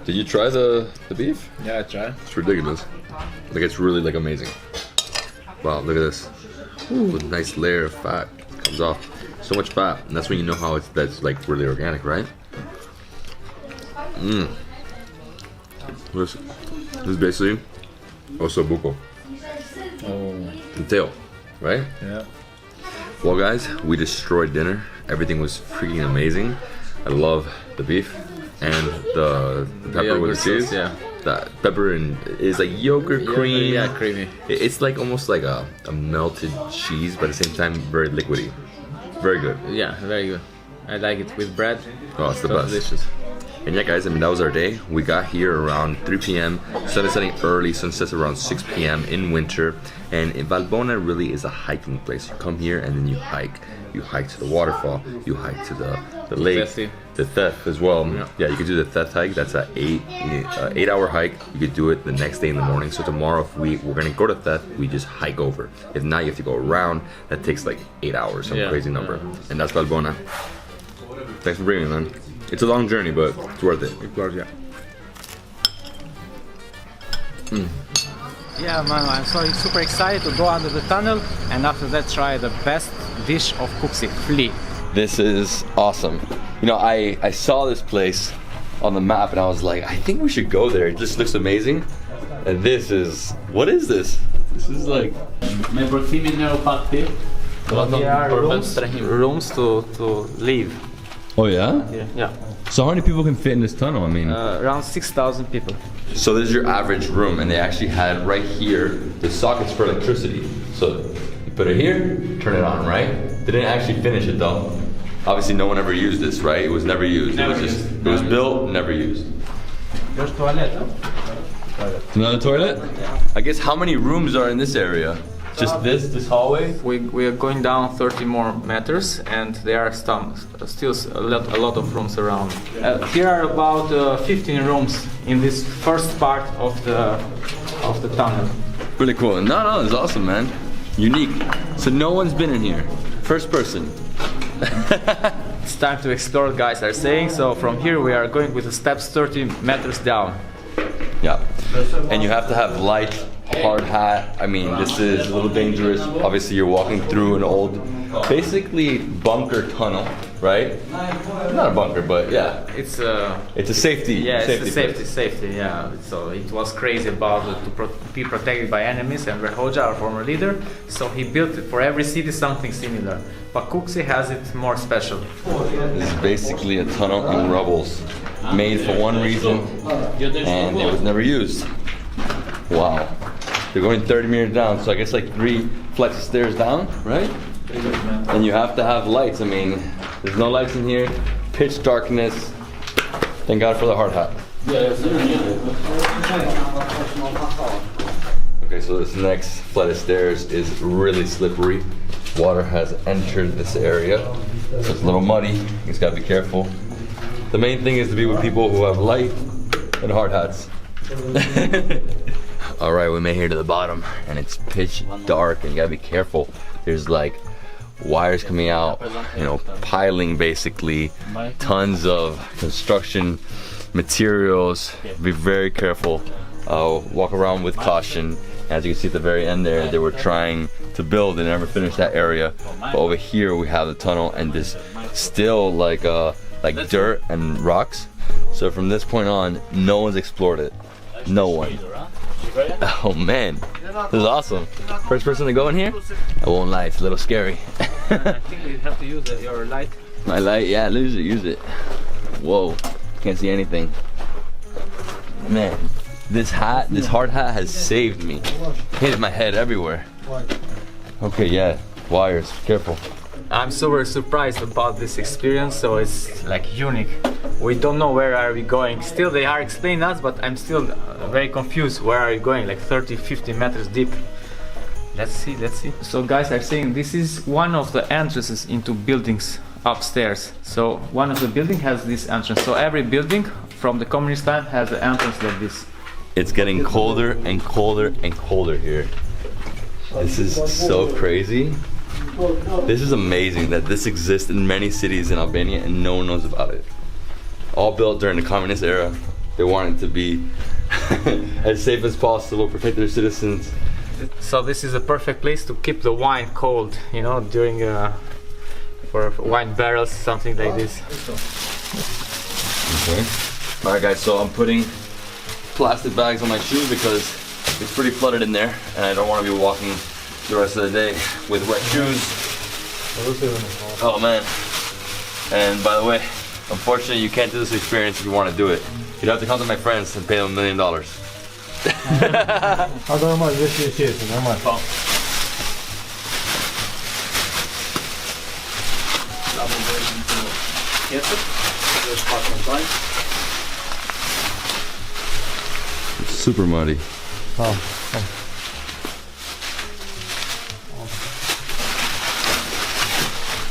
Did you try the beef? Yeah, I tried. It's ridiculous. Like it's really like amazing. Wow, look at this. Ooh, nice layer of fat comes off. So much fat, and that's when you know how that's like really organic, right? This is basically ossobuco. Oh. The tail, right? Yeah. Well guys, we destroyed dinner. Everything was freaking amazing. I love the beef and the pepper with the cheese. Yeah. That pepper and is like yogurt cream. Yeah, creamy. It's like almost like a melted cheese, but at the same time very liquidy. Very good. Yeah, very good. I like it with bread. Oh, it's the best. Delicious. And yeah guys, I mean that was our day. We got here around 3 p.m. Sun is setting early, sunsets around 6 p.m. in winter. And Valbona really is a hiking place. You come here and then you hike. You hike to the waterfall, you hike to the lake, the Theth as well. Yeah, you could do the Theth hike. That's an 8-hour hike. You could do it the next day in the morning. So tomorrow if we're gonna go to Theth, we just hike over. If not, you have to go around. That takes like 8 hours, some crazy number. And that's Valbona. Thanks for bringing me, man. It's a long journey, but it's worth it. It's worth it. Yeah, man, I'm super excited to go under the tunnel and after that try the best dish of Kuksi, flea. This is awesome. You know, I saw this place on the map and I was like, I think we should go there. It just looks amazing. And this is, what is this? This is like... Rooms to live. Oh yeah? Yeah. So how many people can fit in this tunnel? I mean... around 6,000 people. So this is your average room and they actually had right here the sockets for electricity. So you put it here, turn it on, right? They didn't actually finish it though. Obviously no one ever used this, right? It was never used. It was built, never used. There's toilet, huh? Another toilet? I guess how many rooms are in this area? Just this hallway? We are going down 30 more meters and there are still a lot of rooms around. Here are about 15 rooms in this first part of the tunnel. Really cool. No, it's awesome, man. Unique. So no one's been in here. First person. It's time to explore, guys are saying. So from here we are going with the steps 30 meters down. Yeah. And you have to have light, hard hat. I mean, this is a little dangerous. Obviously, you're walking through an old, basically bunker tunnel, right? Not a bunker, but yeah. It's a safety. Yeah, it's safety. Safety. Yeah. So it was crazy about it to be protected by enemies. And Verhoja, our former leader, so he built it for every city something similar. But Kuksi has it more special. This is basically a tunnel in rubbles, made for one reason, and it was never used. Wow. They're going 30 meters down, so I guess like 3 flights of stairs down, right? And you have to have lights. I mean, there's no lights in here. Pitch darkness. Thank God for the hard hat. Okay, so this next flight of stairs is really slippery. Water has entered this area, so it's a little muddy. You just gotta be careful. The main thing is to be with people who have light and hard hats. All right, we made here to the bottom and it's pitch dark and you gotta be careful. There's like wires coming out, you know, piling basically, tons of construction materials. Be very careful, walk around with caution. As you can see at the very end there, they were trying to build and never finished that area. But over here we have the tunnel and this still like dirt and rocks. So from this point on, no one's explored it. No one. Oh man, this is awesome. First person to go in here? I won't lie, it's a little scary. I think you have to use your light. My light? Yeah, use it. Whoa, can't see anything. Man, this hard hat has saved me. Hit my head everywhere. Okay, yeah, wires, careful. I'm super surprised about this experience, so it's like unique. We don't know where are we going. Still they are explaining us, but I'm still very confused. Where are we going? Like 30-50 meters deep. Let's see. So guys are saying this is one of the entrances into buildings upstairs. So one of the buildings has this entrance. So every building from the communist time has an entrance like this. It's getting colder and colder and colder here. This is so crazy. This is amazing that this exists in many cities in Albania and no one knows about it. All built during the communist era. They wanted to be as safe as possible, protect their citizens. So this is a perfect place to keep the wine cold, you know, during for wine barrels, something like this. Okay. Alright guys, so I'm putting plastic bags on my shoes because it's pretty flooded in there and I don't want to be walking the rest of the day with wet shoes. Oh man. And by the way, unfortunately you can't do this experience if you want to do it. You'd have to come to my friends and pay them $1 million. Normal, normal. It's super muddy.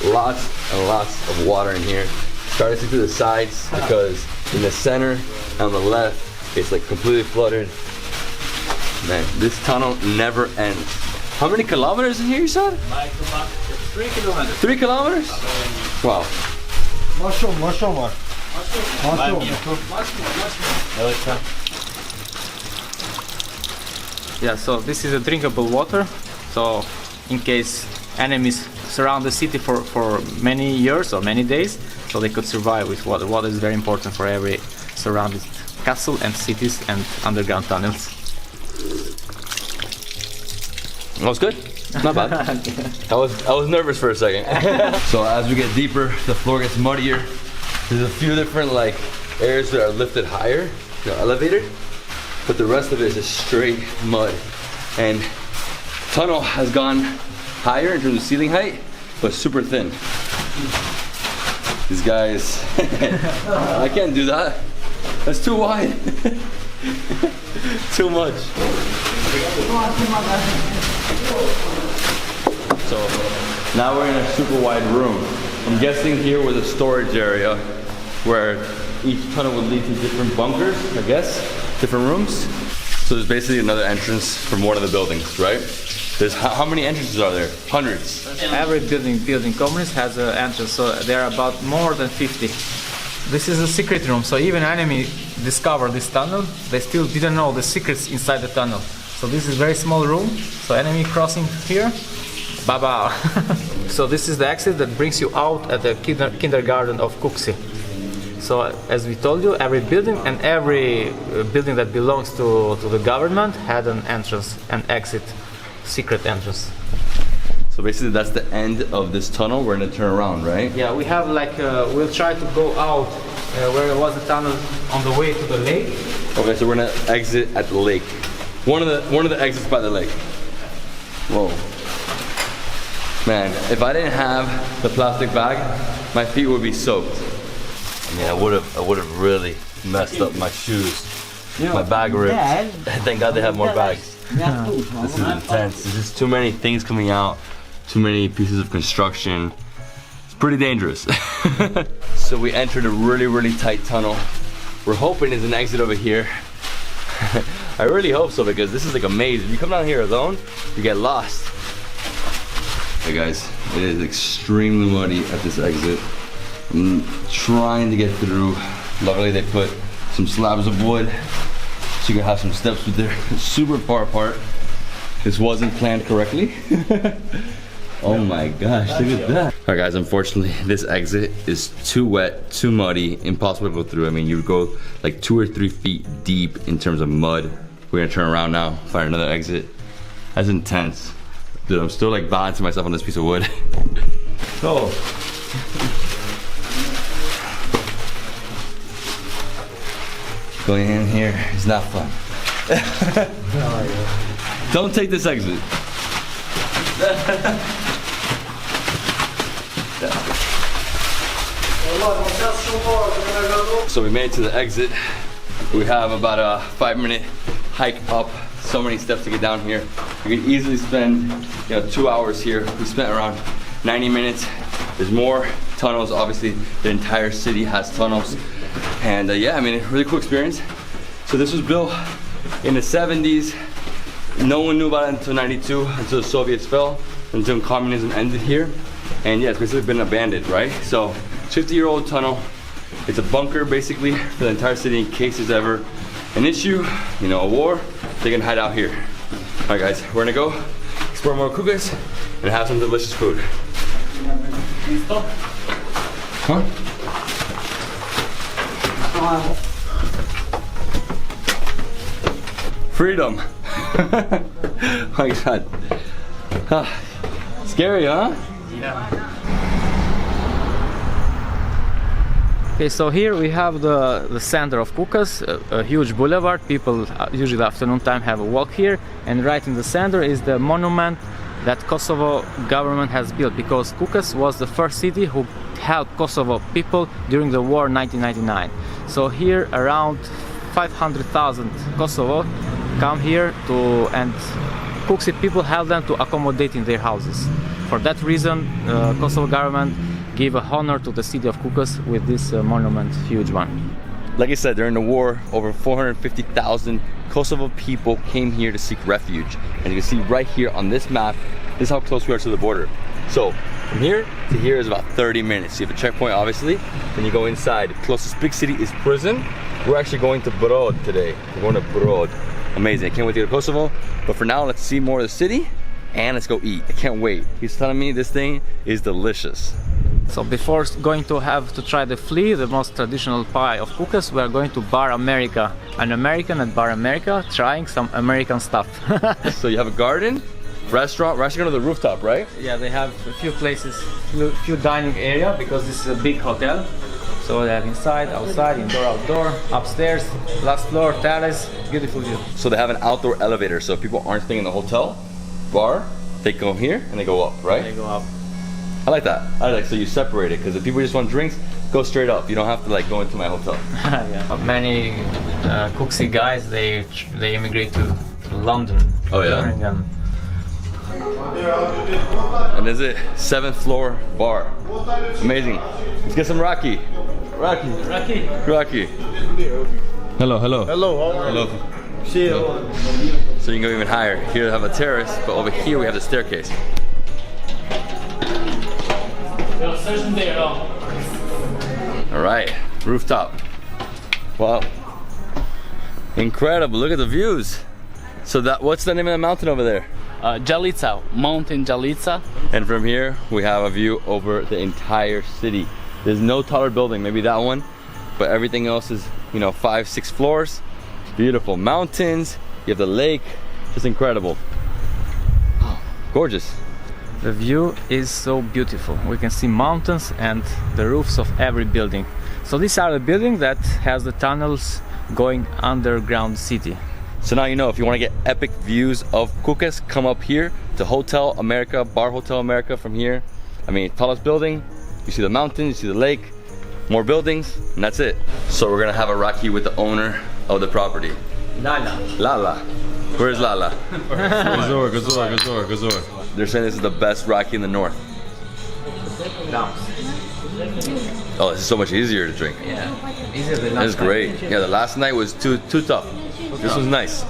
Lots and lots of water in here. Try to see to the sides because in the center and on the left it's like completely flooded. Man, this tunnel never ends. How many kilometers in here you said? 3 kilometers. 3 kilometers? Wow. Mushroom. Yeah, so this is a drinkable water. So in case enemies surround the city for many years or many days, so they could survive with water. Water is very important for every surrounded castle and cities and underground tunnels. That was good. Not bad. I was nervous for a second. So as we get deeper, the floor gets muddier. There's a few different like areas that are lifted higher, elevated, but the rest of it is just straight mud. And tunnel has gone higher in terms of ceiling height, but super thin. These guys, I can't do that. That's too wide. Too much. So now we're in a super wide room. I'm guessing here was a storage area where each tunnel would lead to different bunkers, I guess, different rooms. So there's basically another entrance from one of the buildings, right? There's how many entrances are there? Hundreds. Every building complex has an entrance, so there are about more than 50. This is a secret room, so even enemy discovered this tunnel, they still didn't know the secrets inside the tunnel. So this is a very small room, so enemy crossing here, baba. So this is the exit that brings you out at the kindergarten of Gch. So as we told you, every building and every building that belongs to the government had an entrance, an exit, secret entrance. So basically that's the end of this tunnel. We're gonna turn around, right? Yeah, we have like, we'll try to go out where there was a tunnel on the way to the lake. Okay, so we're gonna exit at the lake. One of the exits by the lake. Whoa. Man, if I didn't have the plastic bag, my feet would be soaked. I mean, I would have really messed up my shoes. My bag ripped. Thank God they have more bags. This is intense. There's just too many things coming out. Too many pieces of construction. It's pretty dangerous. So we entered a really tight tunnel. We're hoping there's an exit over here. I really hope so because this is like a maze. If you come down here alone, you get lost. Hey guys, it is extremely muddy at this exit. I'm trying to get through. Luckily they put some slabs of wood so you can have some steps, but they're super far apart. This wasn't planned correctly. Oh my gosh, look at that. All right guys, unfortunately this exit is too wet, too muddy, impossible to go through. I mean, you would go like 2 or 3 feet deep in terms of mud. We're gonna turn around now, find another exit. That's intense. Dude, I'm still like balancing myself on this piece of wood. So. Going in here is not fun. Don't take this exit. So we made it to the exit. We have about a 5-minute hike up. So many steps to get down here. You can easily spend 2 hours here. We spent around 90 minutes. There's more tunnels. Obviously, the entire city has tunnels. And yeah, I mean, a really cool experience. So this was built in the 70s. No one knew about it until 92, until the Soviets fell, until communism ended here. And yeah, it's basically been abandoned, right? So, 50-year-old tunnel. It's a bunker basically for the entire city in case there's ever an issue, a war, they can hide out here. All right guys, we're gonna go explore more Gch and have some delicious food. Huh? Freedom. Oh my God. Scary, huh? Yeah. Okay, so here we have the center of Kukas, a huge boulevard. People usually afternoon time have a walk here, and right in the center is the monument that Kosovo government has built, because Kukas was the first city who helped Kosovo people during the war 1999. So here around 500,000 Kosovo come here and Kuksi people help them to accommodate in their houses. For that reason, Kosovo government gave a honor to the city of Kukas with this monument, huge one. Like I said, during the war, over 450,000 Kosovo people came here to seek refuge. And you can see right here on this map, this is how close we are to the border. So from here to here is about 30 minutes. You have a checkpoint, obviously, then you go inside. The closest big city is prison. We're actually going to Brod today. We're going to Brod. Amazing. I can't wait to go to Kosovo. But for now, let's see more of the city and let's go eat. I can't wait. He's telling me this thing is delicious. So before going to have to try the flea, the most traditional pie of Kukas, we are going to Bar America. An American at Bar America trying some American stuff. So you have a garden, restaurant. We're actually going to the rooftop, right? Yeah, they have a few places, few dining area, because this is a big hotel. So they have inside, outside, indoor, outdoor, upstairs, last floor, terrace, beautiful view. So they have an outdoor elevator, so if people aren't staying in the hotel bar, they go here and they go up, right? They go up. I like that. I like, so you separate it, because if people just want drinks, go straight up. You don't have to like go into my hotel. Yeah. Many Kuksi guys, they immigrate to London. Oh yeah. And there's a 7th floor bar. Amazing. Let's get some Rocky. Rocky. Rocky. Rocky. Hello, hello. Hello, how are you? Hello. See you. So you can go even higher. Here we have a terrace, but over here we have the staircase. All right, rooftop. Wow, incredible! Look at the views. So what's the name of the mountain over there? Jalica, Mountain Jalica. And from here we have a view over the entire city. There's no taller building, maybe that one, but everything else is, you know, 5, 6 floors. Beautiful mountains. You have the lake. Just incredible. Oh, gorgeous. The view is so beautiful. We can see mountains and the roofs of every building. So these are the buildings that has the tunnels going underground city. So now you know, if you want to get epic views of Kukas, come up here to Hotel America, Bar Hotel America from here. I mean, tallest building, you see the mountains, you see the lake, more buildings, and that's it. So we're gonna have a Rocky with the owner of the property. Lala. Lala. Where's Lala? Gazor. They're saying this is the best Rocky in the north. Oh, this is so much easier to drink. Yeah, easier than last This is great. night. Yeah, the last night was too tough. This was nice.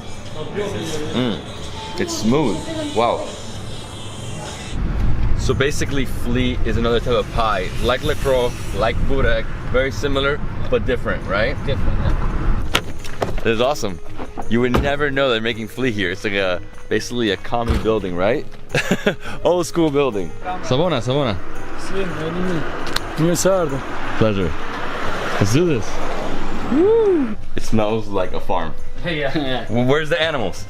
It's smooth. Wow. So basically, flea is another type of pie, like lacro, like burek, very similar but different, right? Different. Yeah. This is awesome. You would never know they're making flea here. It's like basically a common building, right? Old school building. Savona, Savona. Pleasure. Let's do this. Woo! It smells like a farm. Yeah. Well, where's the animals?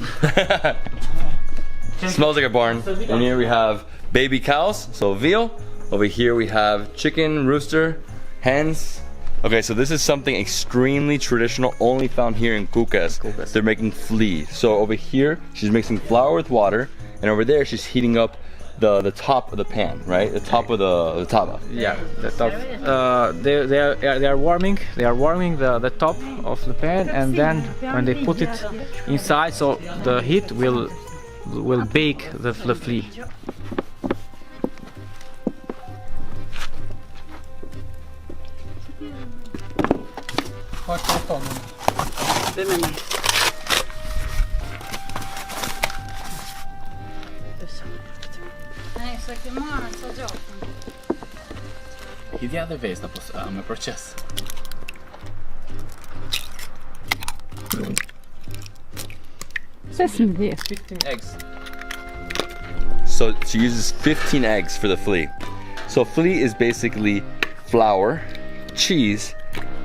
Smells like a barn. And here we have baby cows, so veal. Over here we have chicken, rooster, hens. Okay, so this is something extremely traditional, only found here in Kukas. They're making flea. So over here, she's mixing flour with water, and over there, she's heating up the top of the pan, right? The top of the tava. Yeah, the top. They are warming. They are warming the top of the pan, and then when they put it inside, so the heat will bake the flea. Hit the other vase, my purchase. That's 15 eggs. So she uses 15 eggs for the flea. So flea is basically flour, cheese,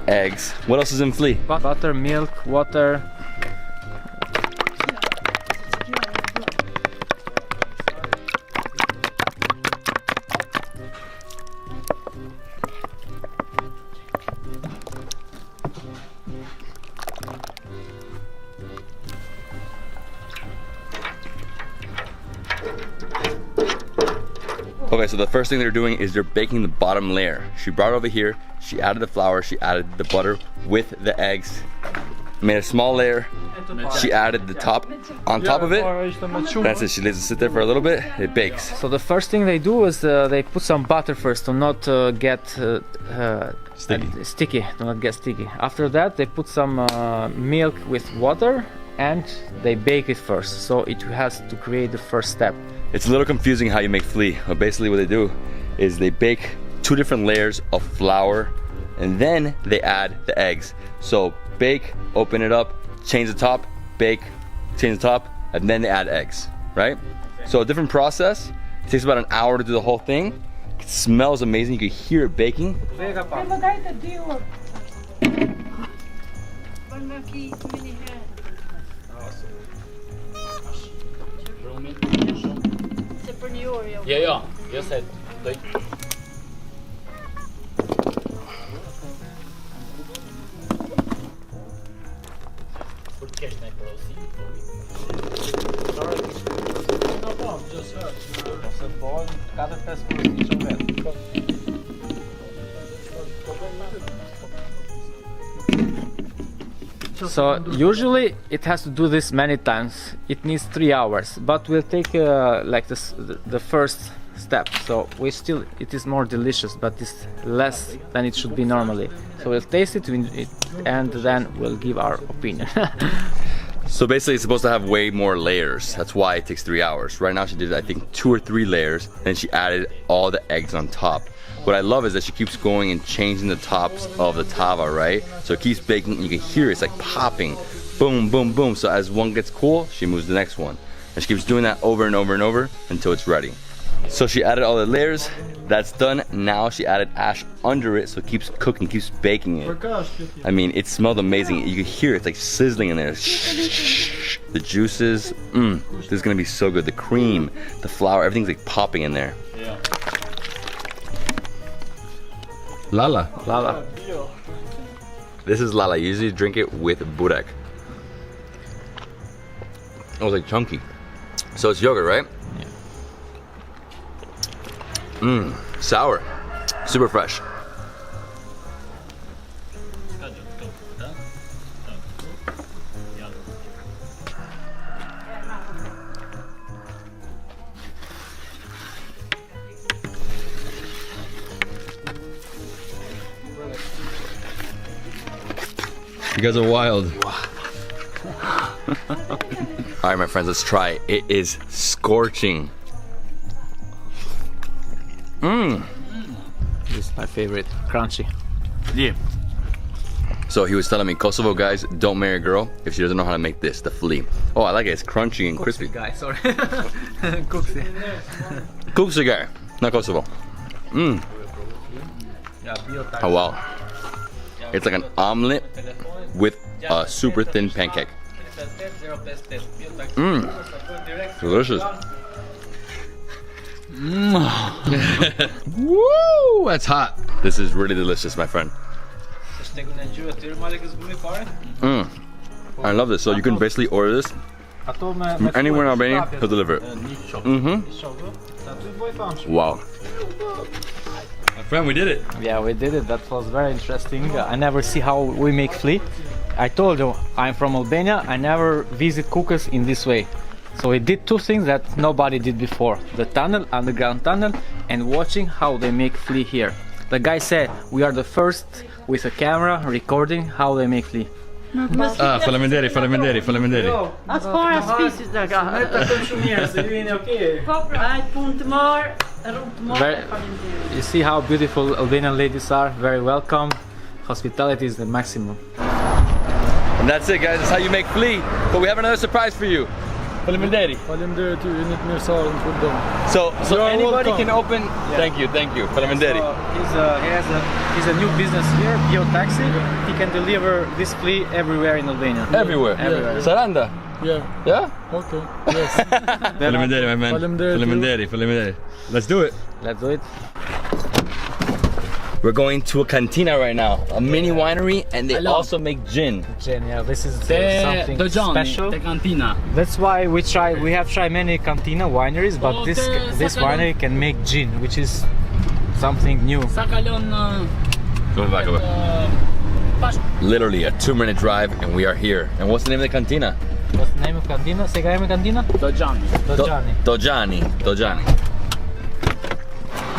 eggs. What else is in flea? Butter, milk, water. Okay, so the first thing they're doing is they're baking the bottom layer. She brought it over here, she added the flour, she added the butter with the eggs, made a small layer, she added the top on top of it. That's it, she lets it sit there for a little bit, it bakes. So the first thing they do is they put some butter first to not get sticky, to not get sticky. After that they put some milk with water and they bake it first, so it has to create the first step. It's a little confusing how you make flee, but basically what they do is they bake 2 different layers of flour and then they add the eggs. So bake, open it up, change the top, bake, change the top, and then they add eggs, right? So a different process. It takes about an hour to do the whole thing. It smells amazing, you can hear it baking. Ja, jag ser det. So usually it has to do this many times. It needs 3 hours, but we'll take like this, the first step. So it is more delicious, but it's less than it should be normally. So we'll taste it and then we'll give our opinion. So basically it's supposed to have way more layers. That's why it takes 3 hours. Right now she did I think 2 or 3 layers, and she added all the eggs on top. What I love is that she keeps going and changing the tops of the tava, right? So it keeps baking and you can hear it's like popping, boom, boom, boom. So as one gets cool, she moves to the next one. And she keeps doing that over and over and over until it's ready. So she added all the layers, that's done. Now she added ash under it, so it keeps cooking, keeps baking it. I mean, it smelled amazing. You can hear it's like sizzling in there. The juices, this is gonna be so good. The cream, the flour, everything's like popping in there. Yeah. Lala. Lala. This is lala. You usually drink it with burek. It was like chunky. So it's yogurt, right? Yeah. Sour. Super fresh. You guys are wild. All right, my friends, let's try it. It is scorching. This is my favorite, crunchy. Yeah. So he was telling me, Kosovo guys, don't marry a girl if she doesn't know how to make this, the flea. Oh, I like it. It's crunchy and crispy. Guy, sorry. Kuksi. Kuksi guy, not Kosovo. Oh wow. It's like an omelet with a super thin pancake. Delicious. Woo! That's hot. This is really delicious, my friend. I love this. So you can basically order this from anywhere in Albania, he'll deliver it. Wow. My friend, we did it. Yeah, we did it. That was very interesting. I never see how we make flea. I told you, I'm from Albania. I never visit Kukës in this way. So we did 2 things that nobody did before. The tunnel, underground tunnel, and watching how they make flea here. The guy said, we are the first with a camera recording how they make flea. Faleminderit. As para spisit där You see how beautiful Albanian ladies are, very welcome. Hospitality is the maximum. And that's it, guys. That's how you make flea. But we have another surprise for you. Faleminderit. So anybody can open. Yeah. Thank you. Faleminderit. He's a new business here, Bio Taxi. He can deliver this flea everywhere in Albania. Everywhere. Saranda. Yeah. Yeah? Okay. Yes. Faleminderit, my man. Faleminderit. Let's do it. Let's do it. We're going to a cantina right now, a mini winery, and they also make gin. Gin, yeah, this is The something special. the cantina. That's why we have tried many cantina wineries, but this winery can make gin, which is something new. Go back, go back. Literally a 2-minute drive, and we are here. And what's the name of the cantina? What's the name of cantina? Say the name of cantina? Dojani. Dojani.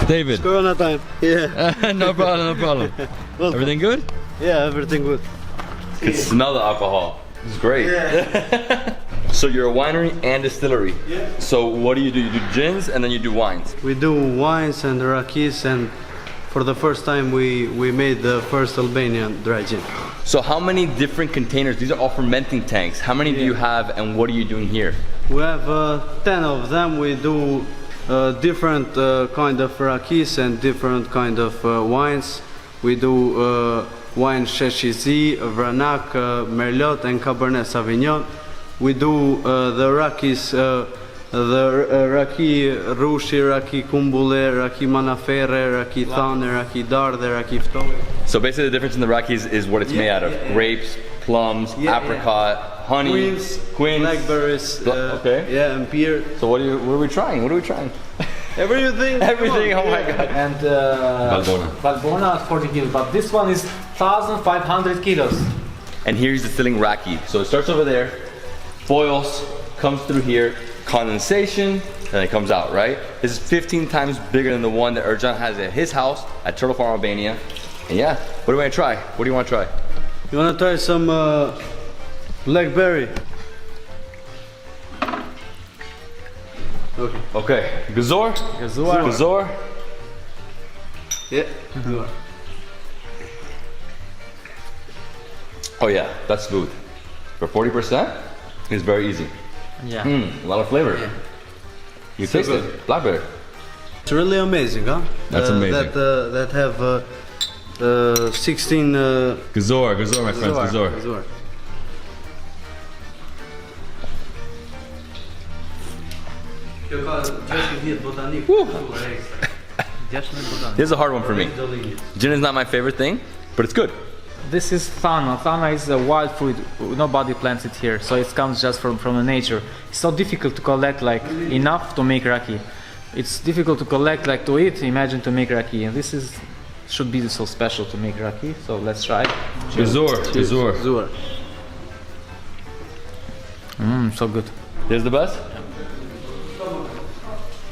David. It's Corona time. Yeah. No problem, no problem. Everything good? Yeah, everything good. You can smell the alcohol. It's great. Yeah. So you're a winery and distillery. Yeah. So what do? You do gins and then you do wines. We do wines and rakis, and for the first time we made the first Albanian dry gin. So how many different containers? These are all fermenting tanks. How many do you have, and what are you doing here? We have 10 of them. We do different kind of rakis and different kind of wines. We do wine Sheshizi, Vranak, Merlot and Cabernet Sauvignon. We do the rakis, raki Rushi, raki Kumbule, raki Manafere, raki Thane, raki Darde, raki Ftole. So basically the difference in the rakis is what it's made out of. Grapes, plums, apricot, honey, quince, blackberries, okay. Yeah, and pear. So what are we trying? What are we trying? Everything. Everything, oh my god. And Valbona 40 kilos, but this one is 1,500 kilos. And here's distilling raki. So it starts over there, boils, comes through here, condensation, and it comes out, right? This is 15 times bigger than the one that Ercan has at his house at Turtle Farm, Albania. And yeah, what do we want to try? What do you want to try? You want to try some blackberry? Okay. Okay. Gazor? Gazor. Yeah. Gazor. Oh yeah, that's smooth. For 40%, it's very easy. Yeah. A lot of flavor. Yeah. You taste it, blackberry. It's really amazing, huh? That's amazing. That have 16. Gazor, my friends, Gazor. This is a hard one for me. Gin is not my favorite thing, but it's good. This is Thana. Thana is a wild fruit. Nobody plants it here, so it comes just from the nature. It's so difficult to collect like enough to make raki. It's difficult to collect like to eat. Imagine to make raki, and this is should be so special to make raki. So let's try. Gazor. So good. This is the best?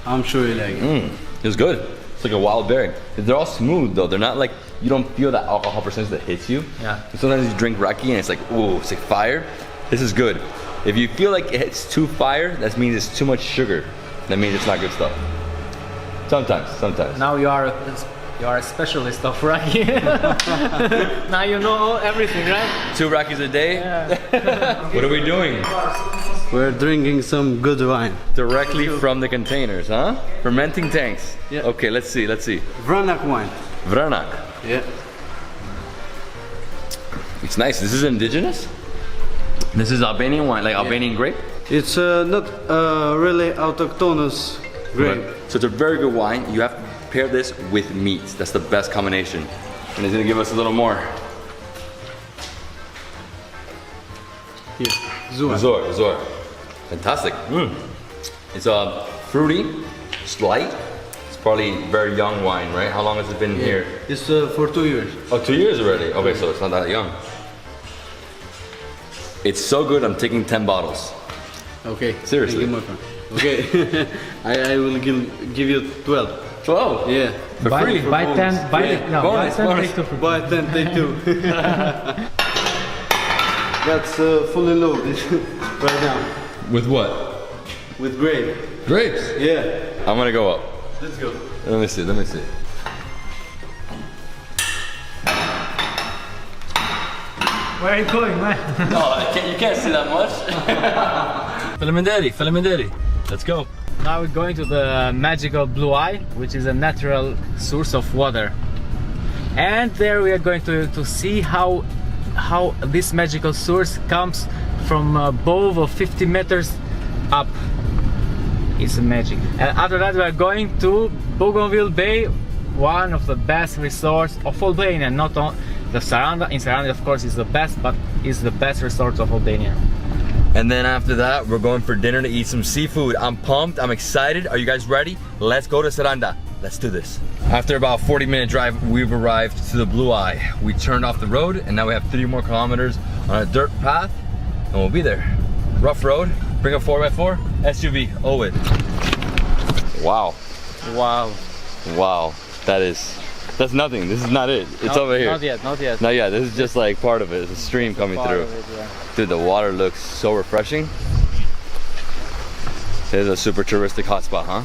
I'm sure you like it. It's good. It's like a wild berry. They're all smooth though. They're not like, you don't feel that alcohol percentage that hits you. Yeah. Sometimes you drink raki and it's like, ooh, it's like fire. This is good. If you feel like it's too fire, that means it's too much sugar. That means it's not good stuff. Sometimes. Now you are a specialist of raki. Now you know everything, right? 2 rakis a day? Yeah. What are we doing? We're drinking some good wine. Directly from the containers, huh? Fermenting tanks. Yeah. Okay, let's see. Vranak wine. Vranak. Yeah. It's nice. This is indigenous? This is Albanian wine, like Albanian grape? It's not really autochthonous grape. Right. So it's a very good wine. You have to pair this with meat. That's the best combination. And it's gonna give us a little more. Here. Bizar. Fantastic. It's fruity, it's light. It's probably very young wine, right? How long has it been here? It's for 2 years. Oh, 2 years already? Okay, so it's not that young. It's so good, I'm taking 10 bottles. Okay. Seriously? Thank you, my friend. Okay. I will give you 12. 12? Yeah. For free? Buy 10, buy it. No, bonus. take 2 for free. Buy 10, take 2. That's fully loaded right now. With what? With grape. Grapes? Yeah. I'm gonna go up. Let's go. Let me see. Where are you going, man? No, you can't see that much. Falaminderi. Let's go. Now we're going to the magical blue eye, which is a natural source of water. And there we are going to see how this magical source comes from above of 50 meters up. It's magic. And after that we are going to Bougainville Bay, one of the best resorts of Albania. Not on the Saranda. In Saranda, of course, is the best, but is the best resort of Albania. And then after that, we're going for dinner to eat some seafood. I'm pumped, I'm excited. Are you guys ready? Let's go to Saranda. Let's do this. After about a 40-minute drive, we've arrived to the Blue Eye. We turned off the road, and now we have 3 more kilometers on a dirt path, and we'll be there. Rough road, bring a 4x4, SUV, owe it. Wow. Wow. Wow, that's nothing. This is not it. It's over here. Not yet, not yet. Not yet, this is just like part of it. It's a stream coming through. Dude, the water looks so refreshing. It is a super touristic hotspot, huh?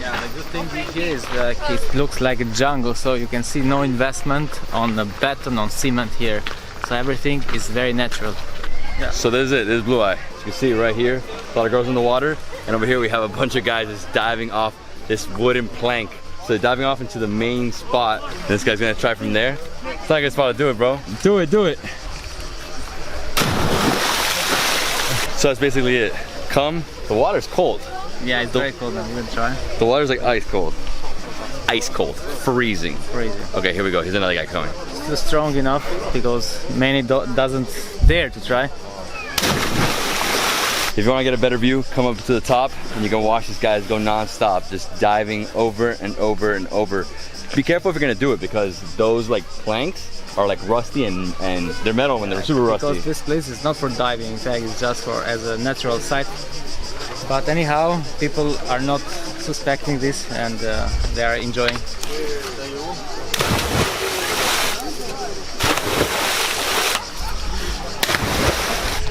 Yeah, the good thing here is that it looks like a jungle, so you can see no investment on the beton, on cement here. So everything is very natural. Yeah. So this is it, this is Blue Eye. You can see right here, a lot of girls in the water, and over here we have a bunch of guys just diving off this wooden plank. So they're diving off into the main spot. This guy's gonna try from there. It's not a good spot to do it, bro. Do it, do it. So that's basically it. Come, the water's cold. Yeah, it's very cold. I'm gonna try. The water's like ice cold. Ice cold, freezing. Freezing. Okay, here we go. Here's another guy coming. Still strong enough because many doesn't dare to try. If you want to get a better view, come up to the top and you can watch these guys go non-stop, just diving over and over and over. Be careful if you're gonna do it because those like planks are like rusty and they're metal when they're super rusty. Because this place is not for diving, in fact it's just for as a natural site. But anyhow, people are not suspecting this and they are enjoying.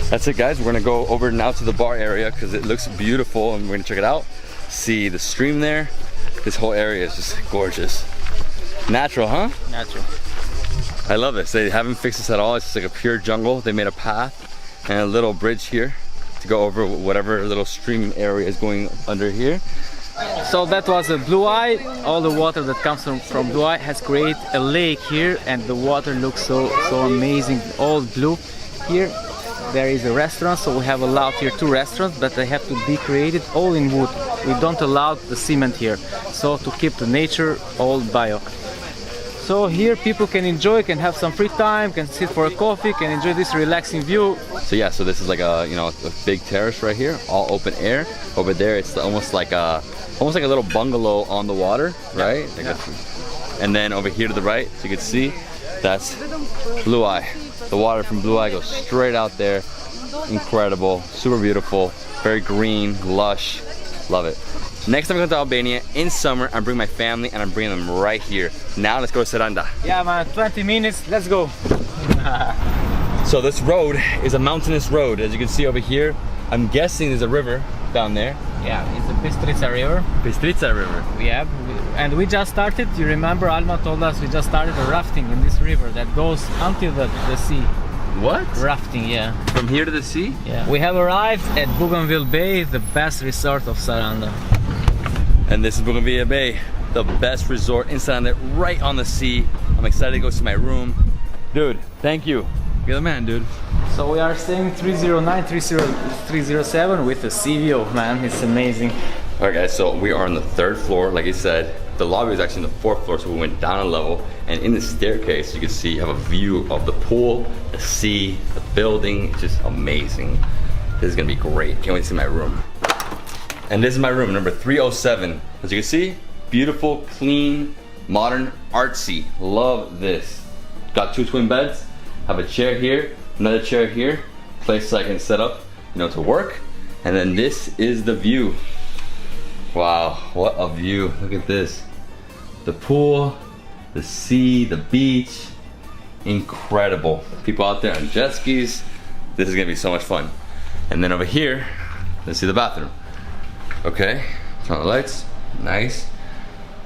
That's it, guys. We're gonna go over now to the bar area because it looks beautiful and we're gonna check it out. See the stream there. This whole area is just gorgeous. Natural, huh? Natural. I love this. They haven't fixed this at all. It's just like a pure jungle. They made a path and a little bridge here to go over whatever little stream area is going under here. So that was a Blue Eye. All the water that comes from Blue Eye has created a lake here and the water looks so amazing, all blue. Here there is a restaurant, so we have allowed here 2 restaurants, but they have to be created all in wood. We don't allow the cement here, so to keep the nature all bio. So here people can enjoy, can have some free time, can sit for a coffee, can enjoy this relaxing view. So yeah, so this is like a a big terrace right here, all open air. Over there, it's almost like a little bungalow on the water, right? Yeah. And then over here to the right, so you can see, that's Blue Eye. The water from Blue Eye goes straight out there. Incredible, super beautiful, very green, lush. Love it. Next time I go to Albania in summer, I'm bringing my family and I'm bringing them right here. Now let's go to Saranda. Yeah man, 20 minutes, let's go. So this road is a mountainous road. As you can see over here, I'm guessing there's a river down there. Yeah, it's the Bistrica River. Bistrica River. Yeah, and we just started, you remember Alma told us we just started a rafting in this river that goes until the sea. What? Rafting, yeah. From here to the sea? Yeah. We have arrived at Bougainville Bay, the best resort of Saranda. And this is Bougainville Bay, the best resort in Saranda, right on the sea. I'm excited to go to my room. Dude, thank you. You're the man, dude. So we are staying 309, 307 with a sea view, man. It's amazing. Alright guys, so we are on the 3rd floor, like I said. The lobby is actually on the 4th floor, so we went down a level. And in the staircase, you can see you have a view of the pool, the sea, the building. It's just amazing. This is gonna be great. Can't wait to see my room. And this is my room, number 307. As you can see, beautiful, clean, modern, artsy. Love this. Got 2 twin beds. Have a chair here, another chair here. Place I can set up, to work. And then this is the view. Wow, what a view. Look at this. The pool, the sea, the beach. Incredible. People out there on jet skis. This is gonna be so much fun. And then over here, let's see the bathroom. Okay, turn on the lights. Nice.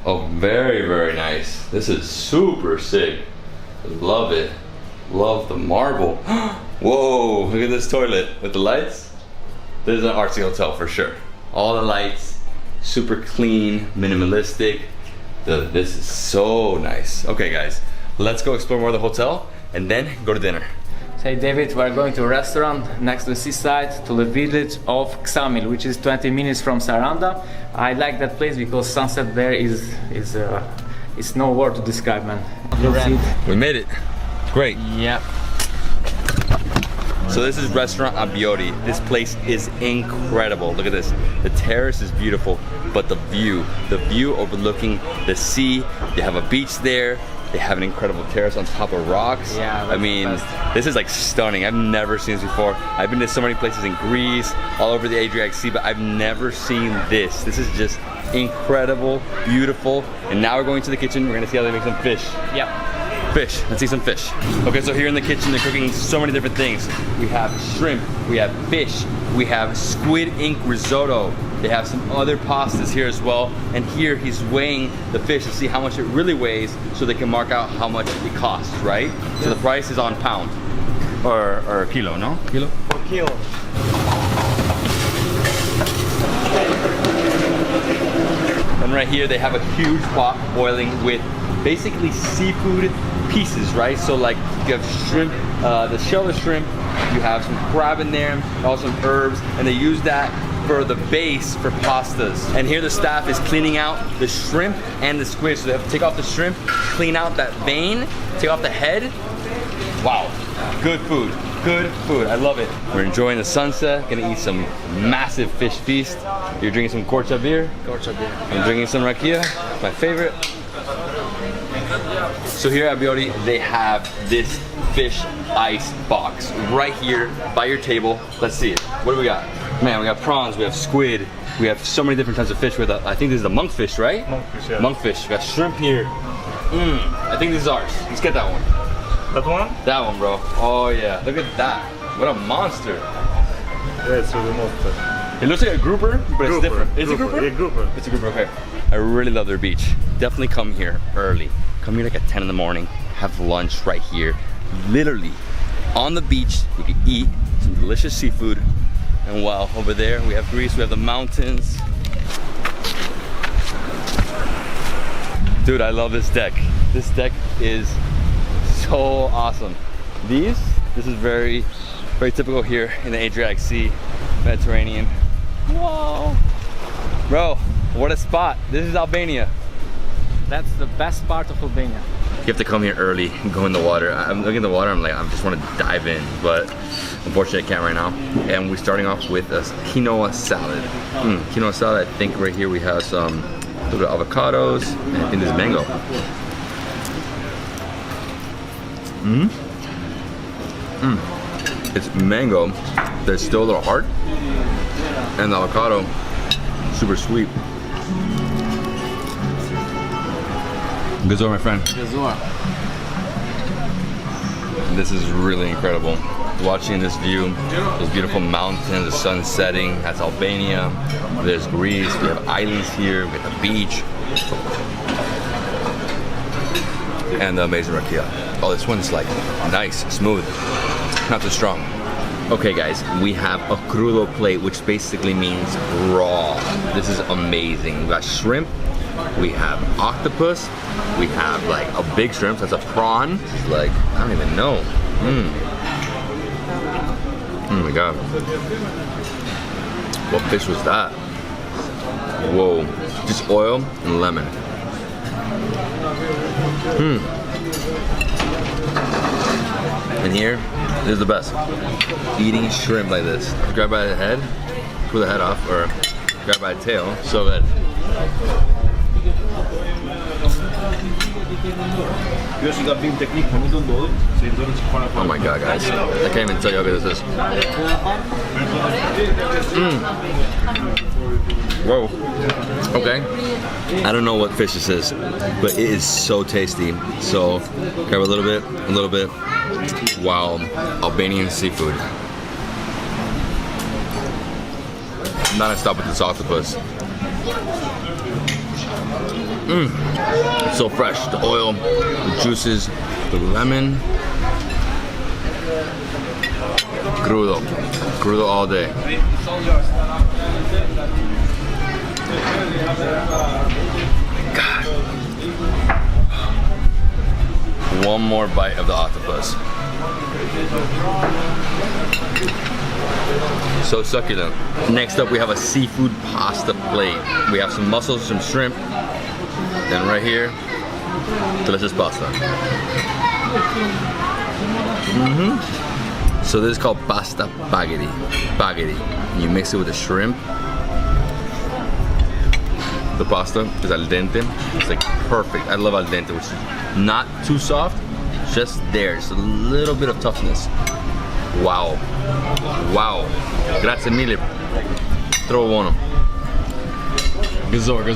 Oh, very, very nice. This is super sick. Love it. Love the marble. Whoa, look at this toilet with the lights. This is an artsy hotel for sure. All the lights, super clean, minimalistic. This is so nice. Okay guys, let's go explore more of the hotel and then go to dinner. Hey David, we're going to a restaurant next to the seaside to the village of Ksamil, which is 20 minutes from Saranda. I like that place because sunset there is it's no word to describe, man. We made it. Great. Yeah. So this is Restaurant Abbioti. This place is incredible. Look at this. The terrace is beautiful, but the view overlooking the sea. They have a beach there. They have an incredible terrace on top of rocks. Yeah, I mean, this is like stunning. I've never seen this before. I've been to so many places in Greece, all over the Adriatic Sea, but I've never seen this. This is just incredible, beautiful. And now we're going to the kitchen. We're gonna see how they make some fish. Yep. Fish, let's see some fish. Okay, so here in the kitchen, they're cooking so many different things. We have shrimp, we have fish, we have squid ink risotto. They have some other pastas here as well. And here he's weighing the fish to see how much it really weighs so they can mark out how much it costs, right? So the price is on pound. Or kilo, no? Kilo? For kilo. And right here they have a huge pot boiling with basically seafood pieces, right? So like you have shrimp, the shell of shrimp, you have some crab in there, also some herbs, and they use that for the base for pastas. And here the staff is cleaning out the shrimp and the squid. So they have to take off the shrimp, clean out that vein, take off the head. Wow, good food, good food. I love it. We're enjoying the sunset, gonna eat some massive fish feast. You're drinking some Corcha beer? Corcha beer. I'm drinking some rakia, my favorite. So here at Abbioti, they have this fish ice box right here by your table. Let's see it. What do we got? Man, we got prawns, we have squid, we have so many different types of fish. With I think this is the monkfish, right? Monkfish, yeah. Monkfish. We got shrimp here. I think this is ours. Let's get that one. That one? That one, bro. Oh yeah, look at that. What a monster. Yeah, it's a monster. It looks like a grouper, but it's different. Is it a grouper? Yeah, grouper. It's a grouper, okay. I really love their beach. Definitely come here early. Come here like at 10 in the morning, have lunch right here. Literally, on the beach, you can eat some delicious seafood. And wow, over there we have Greece, we have the mountains. Dude, I love this deck. This deck is so awesome. This is very typical here in the Adriatic Sea, Mediterranean. Whoa. Bro, what a spot. This is Albania. That's the best part of Albania. You have to come here early and go in the water. I'm looking at the water, I'm like, I just want to dive in, but unfortunately I can't right now. And we're starting off with a quinoa salad. Quinoa salad, I think right here we have some little bit of avocados, and I think this is mango. It's mango that's still a little hard, and the avocado, super sweet. Bizar, my friend. Bizar. This is really incredible. Watching this view, those beautiful mountains, the sun setting. That's Albania. There's Greece. We have islands here. We have the beach. And the amazing rakia. Oh, this one's like nice, smooth, not too strong. Okay guys, we have a crudo plate, which basically means raw. This is amazing. We got shrimp, we have octopus, we have like a big shrimp, that's a prawn. It's like, I don't even know. Oh my god. What fish was that? Whoa, just oil and lemon. And here, this is the best. Eating shrimp like this. Grab by the head, pull the head off, or grab by the tail. So good. Oh my god, guys. I can't even tell you how good this is. Whoa. Okay. I don't know what fish this is, but it is so tasty. So, grab a little bit, a little bit. Wow. Albanian seafood. I'm not gonna stop with this octopus. It's so fresh. The oil, the juices, the lemon. Crudo. Crudo all day. God. One more bite of the octopus. So succulent. Next up we have a seafood pasta plate. We have some mussels, some shrimp. Then right here Delicious pasta. So this is called pasta spaghetti. Spaghetti. You mix it with the shrimp. The pasta is al dente. It's like perfect. I love al dente, which is not too soft, just there. Just a little bit of toughness. Wow. Wow. Grazie mille. Trovo buono. Bizar, bro.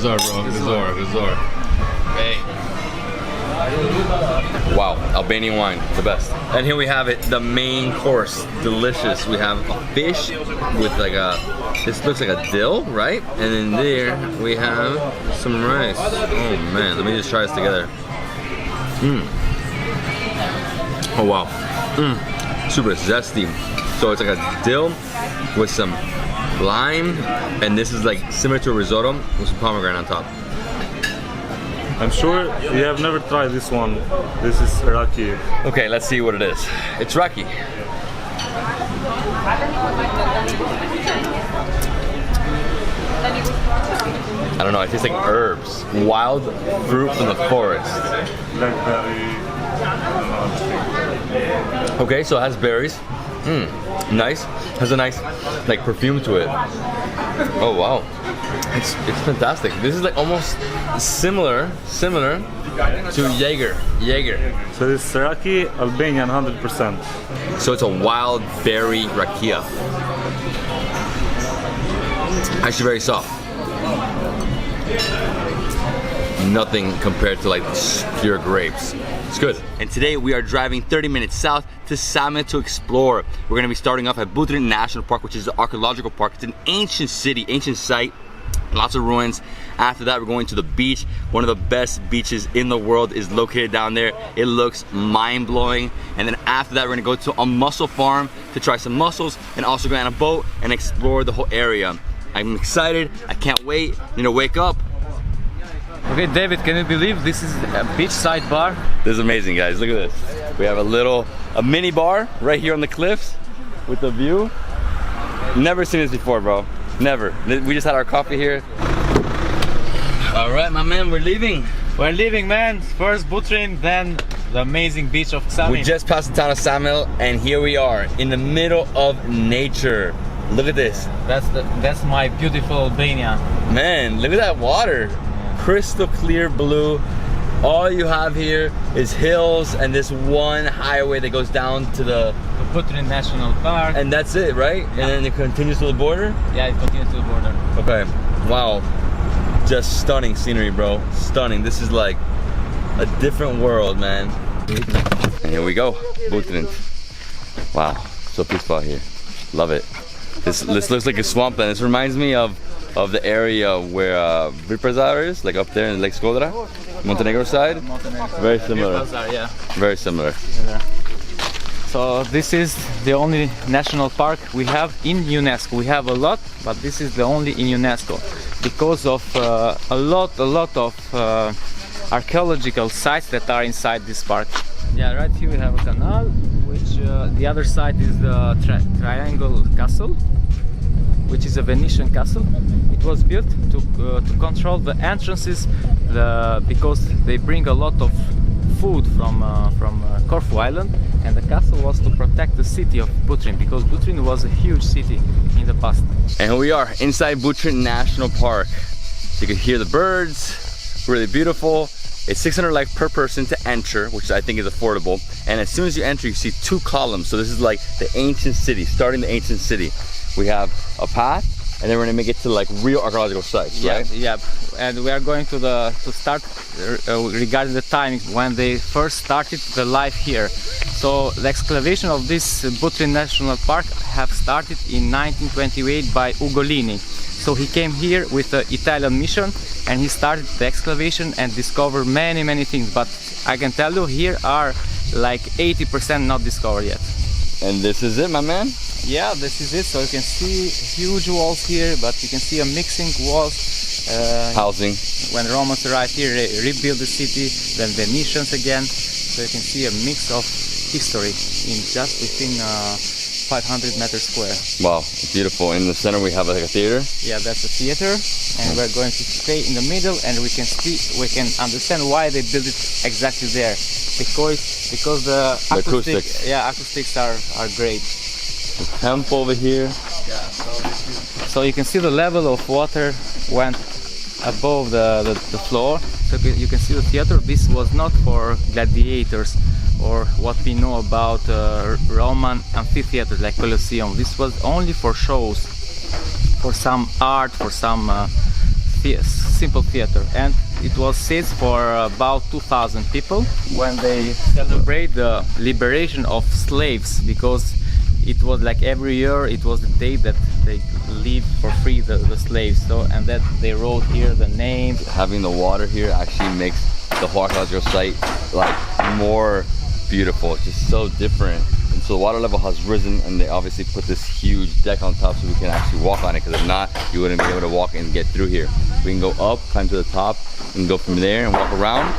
Bizar. Hey. Wow, Albanian wine, the best. And here we have it, the main course, delicious. We have a fish with like a, this looks like a dill, right? And then there we have some rice. Oh man, let me just try this together. Oh wow, super zesty. So it's like a dill with some lime, and this is like similar to a risotto with some pomegranate on top. I'm sure you have never tried this one. This is raki. Okay, let's see what it is. It's raki. I don't know, it tastes like herbs. Wild fruit from the forest. Okay, so it has berries. Nice. Has a nice like perfume to it. Oh wow. It's fantastic. This is like almost similar to Jaeger. So this is raki, Albanian 100%. So it's a wild berry rakia. Actually very soft. Nothing compared to like pure grapes. It's good. And today we are driving 30 minutes south to Same to explore. We're gonna be starting off at Butrint National Park, which is the archaeological park. It's an ancient city, ancient site. Lots of ruins. After that, we're going to the beach. One of the best beaches in the world is located down there. It looks mind-blowing. And then after that, we're gonna go to a mussel farm to try some mussels and also go on a boat and explore the whole area. I'm excited. I can't wait. Need to wake up. Okay, David, can you believe this is a beachside bar? This is amazing, guys. Look at this. We have a mini bar right here on the cliffs with the view. Never seen this before, bro. Never. We just had our coffee here. All right, my man, we're leaving. We're leaving, man. First Butrint, then the amazing beach of Same. We just passed the town of Samil, and here we are in the middle of nature. Look at this. That's my beautiful Albania. Man, look at that water. Crystal clear blue. All you have here is hills and this one highway that goes down to the Butrint National Park. And that's it, right? Yeah. And then it continues to the border? Yeah, it continues to the border. Okay. Wow. Just stunning scenery, bro. Stunning. This is like a different world, man. And here we go. Butrint. Wow. So peaceful out here. Love it. This looks like a swampland. This reminds me of the area where Bizar is, like up there in Lake Skodra, Montenegro side. Very similar. Bazaar, yeah. Very similar. Yeah. So this is the only national park we have in UNESCO. We have a lot, but this is the only in UNESCO because of a lot of archaeological sites that are inside this park. Yeah, right here we have a canal, which the other side is the Triangle Castle, which is a Venetian castle. It was built to control the entrances because they bring a lot of food from Corfu Island, and the castle was to protect the city of Butrint because Butrint was a huge city in the past. And here we are inside Butrint National Park. You can hear the birds, really beautiful. It's 600 lek per person to enter, which I think is affordable. And as soon as you enter, you see 2 columns. So this is like the ancient city, starting the ancient city. We have a path, and then we're gonna make it to like real archaeological sites, right? Yeah, and we are going to start regarding the time when they first started the life here. So the excavation of this Butrint National Park have started in 1928 by Ugolini. So he came here with an Italian mission, and he started the excavation and discovered many things. But I can tell you, here are like 80% not discovered yet. And this is it, my man? Yeah, this is it. So you can see huge walls here, but you can see a mixing walls. Housing. When Romans arrived here, they rebuilt the city, then Venetians again. So you can see a mix of history in just within 500 meters square. Wow, beautiful. In the center we have like a theater. Yeah, that's a theater, and we're going to stay in the middle, and we can understand why they built it exactly there, because the acoustics. Yeah, acoustics are great. The temple over here. Yeah, so you can see the level of water went above the floor. So you can see the theater. This was not for gladiators or what we know about Roman amphitheaters like Colosseum. This was only for shows, for some art, for some simple theater. And it was seats for about 2,000 people when they celebrate the liberation of slaves, because it was like every year it was the day that they leave for free the slaves. So, and that they wrote here the names. Having the water here actually makes the whole archaeological site like more beautiful. It's just so different. And so the water level has risen, and they obviously put this huge deck on top so we can actually walk on it, because if not, you wouldn't be able to walk and get through here. We can go up, climb to the top, and go from there and walk around.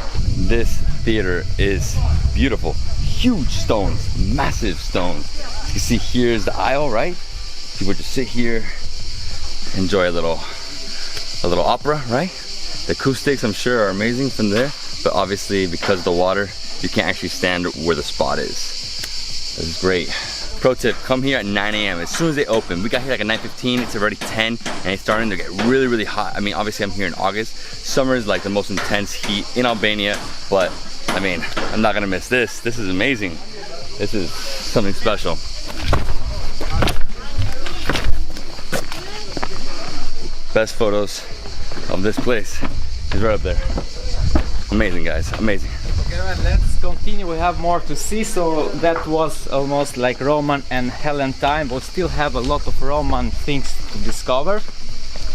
This theater is beautiful. Huge stones, massive stones. You can see here's the aisle, right? People just sit here, enjoy a little opera, right? The acoustics, I'm sure, are amazing from there, but obviously because of the water, you can't actually stand where the spot is. This is great. Pro tip, come here at 9 a.m. as soon as they open. We got here like at 9:15, it's already 10, and it's starting to get really, really hot. I mean, obviously I'm here in August. Summer is like the most intense heat in Albania, but I mean, I'm not gonna miss this. This is amazing. This is something special. Best photos of this place is right up there. Amazing, guys, amazing. Okay, right, let's continue. We have more to see. So that was almost like Roman and Hellen time. We'll still have a lot of Roman things to discover,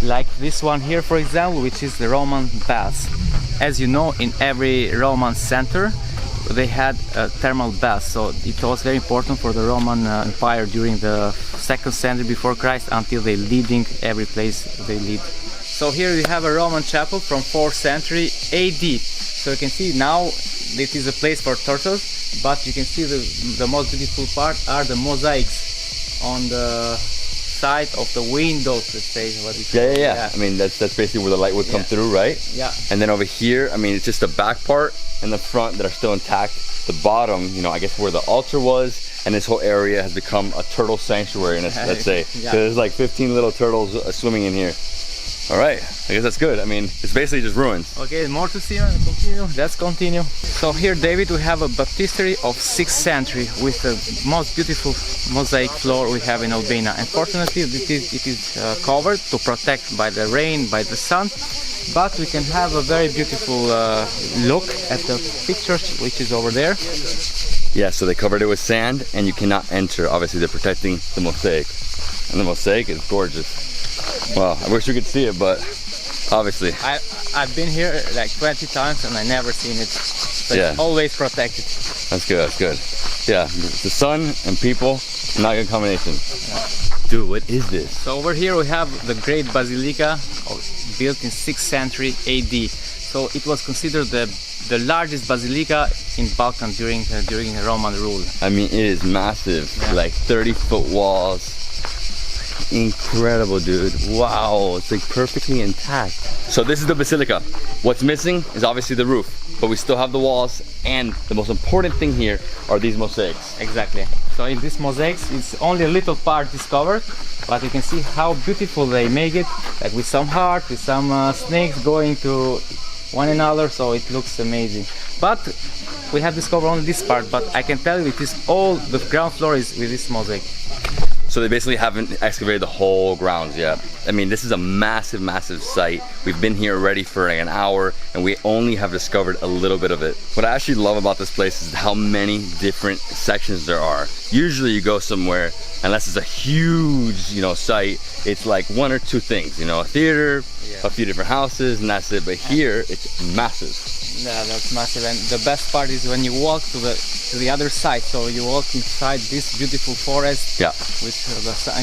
like this one here, for example, which is the Roman baths. As you know, in every Roman center they had a thermal bath, so it was very important for the Roman Empire during the 2nd century before Christ until they leading every place they lead. So here we have a Roman chapel from 4th century AD. So you can see now it is a place for turtles, but you can see the most beautiful part are the mosaics on the side of the windows, let's say. Yeah. I mean, that's basically where the light would come through, right? Yeah. And then over here, I mean, it's just the back part and the front that are still intact. The bottom, you know, I guess where the altar was, and this whole area has become a turtle sanctuary, let's say. Yeah. So there's like 15 little turtles swimming in here. All right, I guess that's good. I mean, it's basically just ruins. Okay, more to see. Continue. Let's continue. So here, David, we have a baptistry of 6th century with the most beautiful mosaic floor we have in Albania. Unfortunately, it is covered to protect by the rain, by the sun, but we can have a very beautiful look at the pictures which is over there. Yeah, so they covered it with sand, and you cannot enter. Obviously, they're protecting the mosaic, and the mosaic is gorgeous. Wow, I wish we could see it, but obviously. I've been here like 20 times and I never seen it. So it's always protected. That's good, that's good. Yeah, the sun and people, not a good combination. Yeah. Dude, what is this? So over here we have the great basilica built in 6th century AD. So it was considered the largest basilica in Balkan during Roman rule. I mean, it is massive, like 30-foot walls. Incredible, dude. Wow, it's like perfectly intact. So this is the basilica. What's missing is obviously the roof, but we still have the walls, and the most important thing here are these mosaics. Exactly. So in these mosaics, it's only a little part discovered, but you can see how beautiful they make it, like with some heart, with some snakes going to one another, so it looks amazing. But we have discovered only this part, but I can tell you it is all, the ground floor is with this mosaic. So they basically haven't excavated the whole grounds yet. I mean, this is a massive, massive site. We've been here already for like an hour, and we only have discovered a little bit of it. What I actually love about this place is how many different sections there are. Usually you go somewhere, unless it's a huge, you know, site, it's like one or two things, you know, a theater, a few different houses, and that's it. But here, it's massive. Yeah, that's massive, and the best part is when you walk to the other side. So you walk inside this beautiful forest, with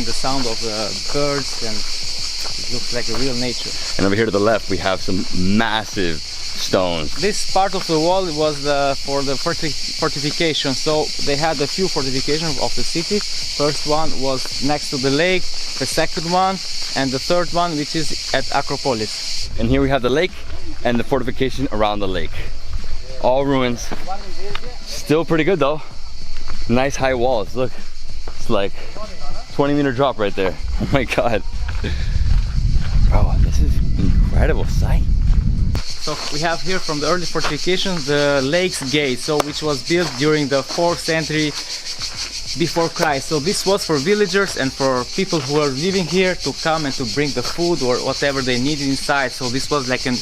the sound of the birds, and it looks like a real nature. And over here to the left, we have some massive stones. This part of the wall was for the fortification, so they had a few fortifications of the city. First one was next to the lake, the second one, and the third one, which is at Acropolis. And here we have the lake and the fortification around the lake. All ruins. Still pretty good though. Nice high walls, look. It's like 20-meter drop right there. Oh my god. Bro, this is incredible sight. So we have here from the early fortifications the lake's gate, so which was built during the 4th century before Christ. So this was for villagers and for people who were living here to come and to bring the food or whatever they needed inside. So this was like a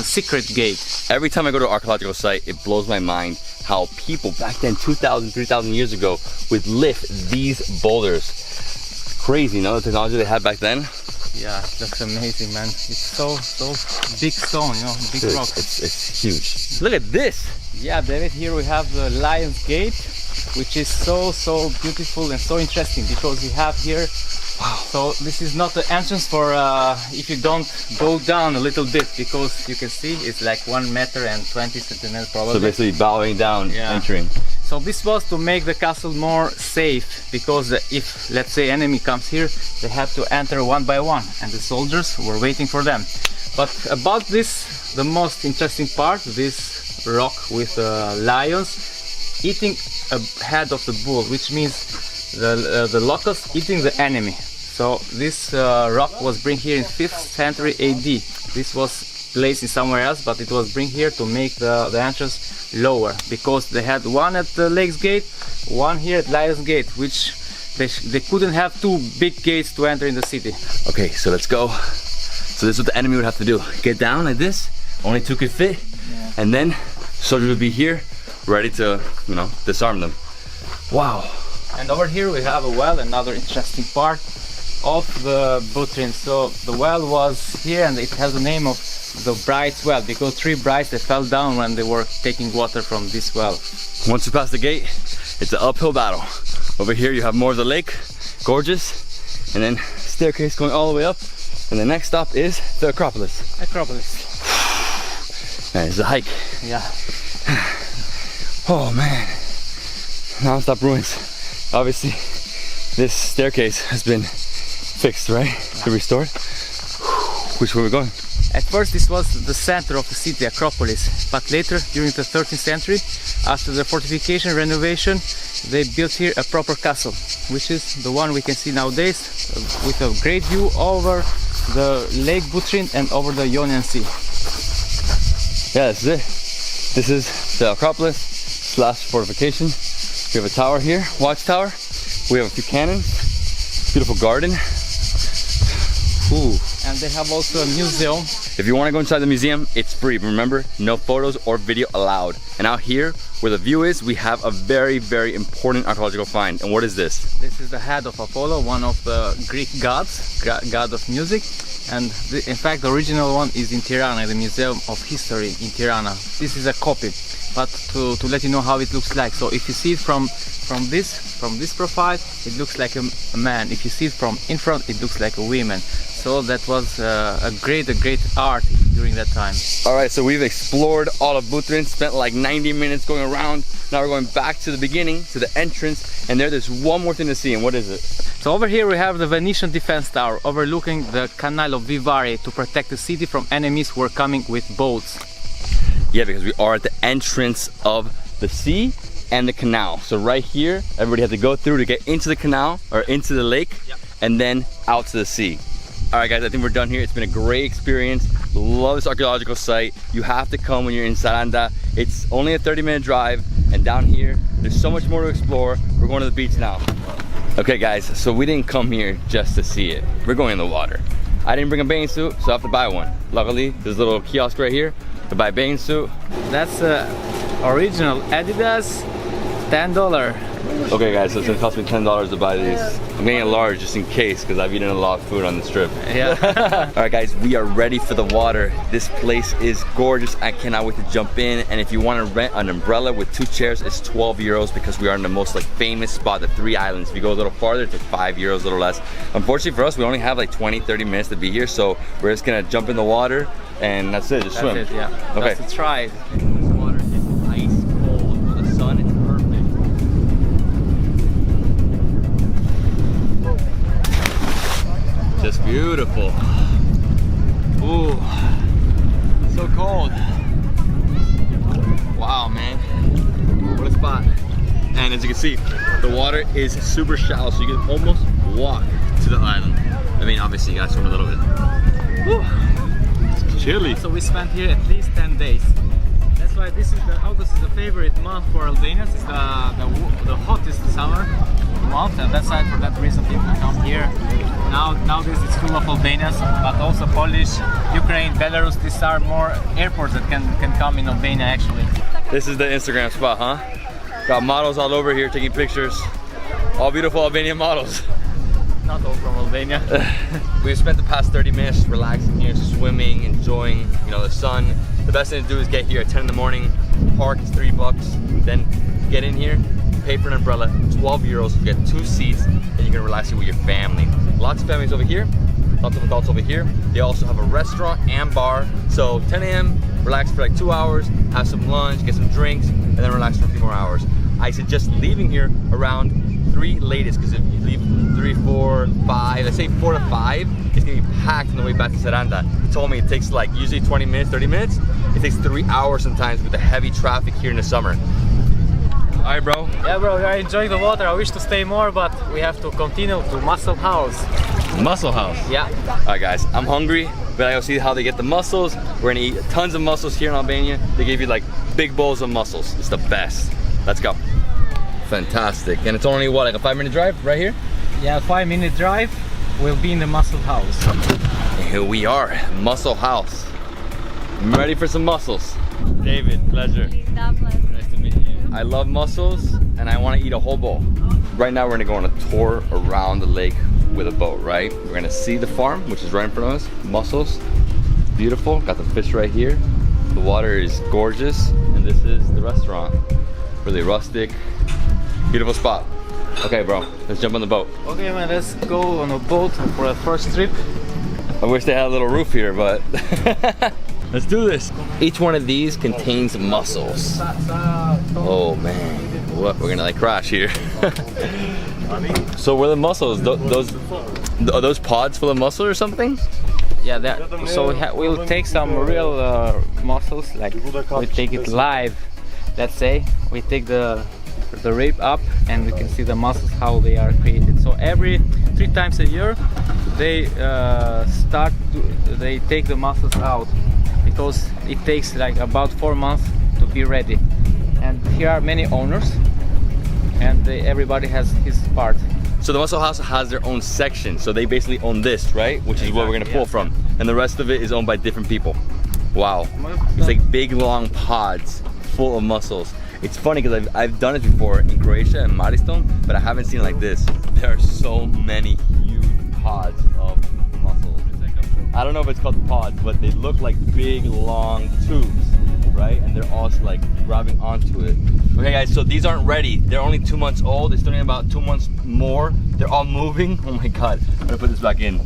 secret gate. Every time I go to an archaeological site, it blows my mind how people back then, 2,000, 3,000 years ago, would lift these boulders. Crazy, you know, the technology they had back then. Yeah, that's amazing, man. It's so big stone, you know, big rock. It's huge. Look at this. Yeah, David, here we have the Lion's Gate, which is so beautiful and so interesting because we have here. Wow. So this is not the entrance for if you don't go down a little bit, because you can see it's like 1 meter and 20 centimeters probably. So basically bowing down, entering. So this was to make the castle more safe, because if, let's say, enemy comes here, they have to enter one by one, and the soldiers were waiting for them. But about this, the most interesting part, this rock with lions eating a head of the bull, which means the locust eating the enemy. So this rock was bring here in 5th century AD. This was placed in somewhere else, but it was bring here to make the entrance lower, because they had one at the Lake's Gate, one here at Lion's Gate, which they couldn't have 2 big gates to enter in the city. Okay, so let's go. So this is what the enemy would have to do. Get down like this, only 2 could fit, and then soldiers would be here, ready to, you know, disarm them. Wow. And over here we have a well, another interesting part of the Butrine. So the well was here, and it has the name of the bride's well, because 3 brides that fell down when they were taking water from this well. Once you pass the gate, it's an uphill battle. Over here you have more of the lake, gorgeous, and then staircase going all the way up, and the next stop is the Acropolis. Acropolis. Man, it's a hike. Yeah. Oh man, non-stop ruins. Obviously, this staircase has been fixed, right? Restored. Which way are we going? At first this was the center of the city, Acropolis, but later, during the 13th century, after the fortification renovation, they built here a proper castle, which is the one we can see nowadays, with a great view over the Lake Butrine and over the Ionian Sea. Yeah, this is it. This is the Acropolis / fortification. We have a tower here, watchtower. We have a few cannons, beautiful garden. Ooh. And they have also a museum. If you want to go inside the museum, it's free. Remember, no photos or video allowed. And out here, where the view is, we have a very important archaeological find. And what is this? This is the head of Apollo, one of the Greek gods, god of music. And in fact, the original one is in Tirana, the Museum of History in Tirana. This is a copy, but to let you know how it looks like. So if you see it from this profile, it looks like a man. If you see it from in front, it looks like a woman. So that was a great art during that time. All right, so we've explored all of Butrine, spent like 90 minutes going around. Now we're going back to the beginning, to the entrance, and there's one more thing to see, and what is it? So over here we have the Venetian defense tower overlooking the canal of Vivare to protect the city from enemies who were coming with boats. Yeah, because we are at the entrance of the sea and the canal. So right here, everybody had to go through to get into the canal or into the lake, and then out to the sea. All right guys, I think we're done here. It's been a great experience. Love this archaeological site. You have to come when you're in Saranda. It's only a 30-minute drive, and down here, there's so much more to explore. We're going to the beach now. Okay guys, so we didn't come here just to see it. We're going in the water. I didn't bring a bathing suit, so I have to buy one. Luckily, there's a little kiosk right here to buy a bathing suit. That's original Adidas, $10. Okay guys, so it's gonna cost me $10 to buy these. I'm getting a large just in case because I've eaten a lot of food on this trip. Yeah. Alright guys, we are ready for the water. This place is gorgeous. I cannot wait to jump in. And if you want to rent an umbrella with 2 chairs, it's 12 euros because we are in the most like famous spot, the 3 islands. If you go a little farther, it's like 5 euros, a little less. Unfortunately for us, we only have like 20-30 minutes to be here, so we're just gonna jump in the water and that's it, just swim. That's it, yeah. Okay. Just try it. This water is ice cold. For the sun, it's perfect. Just beautiful. Ooh, so cold. Wow, man. What a spot. And as you can see, the water is super shallow, so you can almost walk to the island. I mean, obviously you gotta swim a little bit. Woo. It's chilly. So we spent here at least 10 days. That's why August is the favorite month for Albanians. It's the hottest summer month, and that's why for that reason people come here. Nowadays it's full of Albanians, but also Polish, Ukraine, Belarus. These are more airports that can come in Albania actually. This is the Instagram spot, huh? Got models all over here taking pictures. All beautiful Albanian models. Not all from Albania. We've spent the past 30 minutes relaxing here, swimming, enjoying, you know, the sun. The best thing to do is get here at 10 in the morning. Park is $3. Then get in here, pay for an umbrella, 12 euros. You get 2 seats, and you can relax here with your family. Lots of families over here, lots of adults over here. They also have a restaurant and bar. So 10 a.m., relax for like 2 hours, have some lunch, get some drinks, and then relax for a few more hours. I suggest leaving here around 3 latest, because if you leave 3, 4, 5, let's say 4 to 5, it's gonna be packed on the way back to Saranda. He told me it takes like usually 20 minutes, 30 minutes. It takes 3 hours sometimes with the heavy traffic here in the summer. All right, bro. Yeah, bro, we are enjoying the water. I wish to stay more, but we have to continue to Muscle House. Muscle House? Yeah. All right, guys, I'm hungry, but I will see how they get the mussels. We're gonna eat tons of mussels here in Albania. They give you like big bowls of mussels. It's the best. Let's go. Fantastic. And it's only what, like a 5-minute drive right here? Yeah, 5-minute drive. We'll be in the Muscle House. And here we are, Muscle House. I'm ready for some mussels. David, pleasure. Nice to meet you. I love mussels and I want to eat a whole bowl. Right now we're gonna go on a tour around the lake with a boat, right? We're gonna see the farm, which is right in front of us. Mussels, beautiful. Got the fish right here. The water is gorgeous. And this is the restaurant. Really rustic, beautiful spot. Okay, bro, let's jump on the boat. Okay, man, let's go on a boat for a first trip. I wish they had a little roof here, but let's do this. Each one of these contains mussels. Oh man, what? We're gonna like crash here. So where are the mussels? Are those pods full of mussels or something? Yeah, so we'll take some real mussels, like we take it live. Let's say we take the rib up and we can see the mussels, how they are created. So every 3 times a year they they take the mussels out, because it takes like about 4 months to be ready. And here are many owners, and everybody has his part. So the mussel house has their own section, so they basically own this, right? Which is what we're gonna pull from, and the rest of it is owned by different people. Wow, it's like big long pods full of mussels. It's funny because I've done it before in Croatia and Mariston, but I haven't seen it like this. There are so many huge pods of mussels. I don't know if it's called pods, but they look like big long tubes, right? And they're all like grabbing onto it. Okay guys, so these aren't ready. They're only 2 months old. They're still in about 2 months more. They're all moving. Oh my God, I'm gonna put this back in.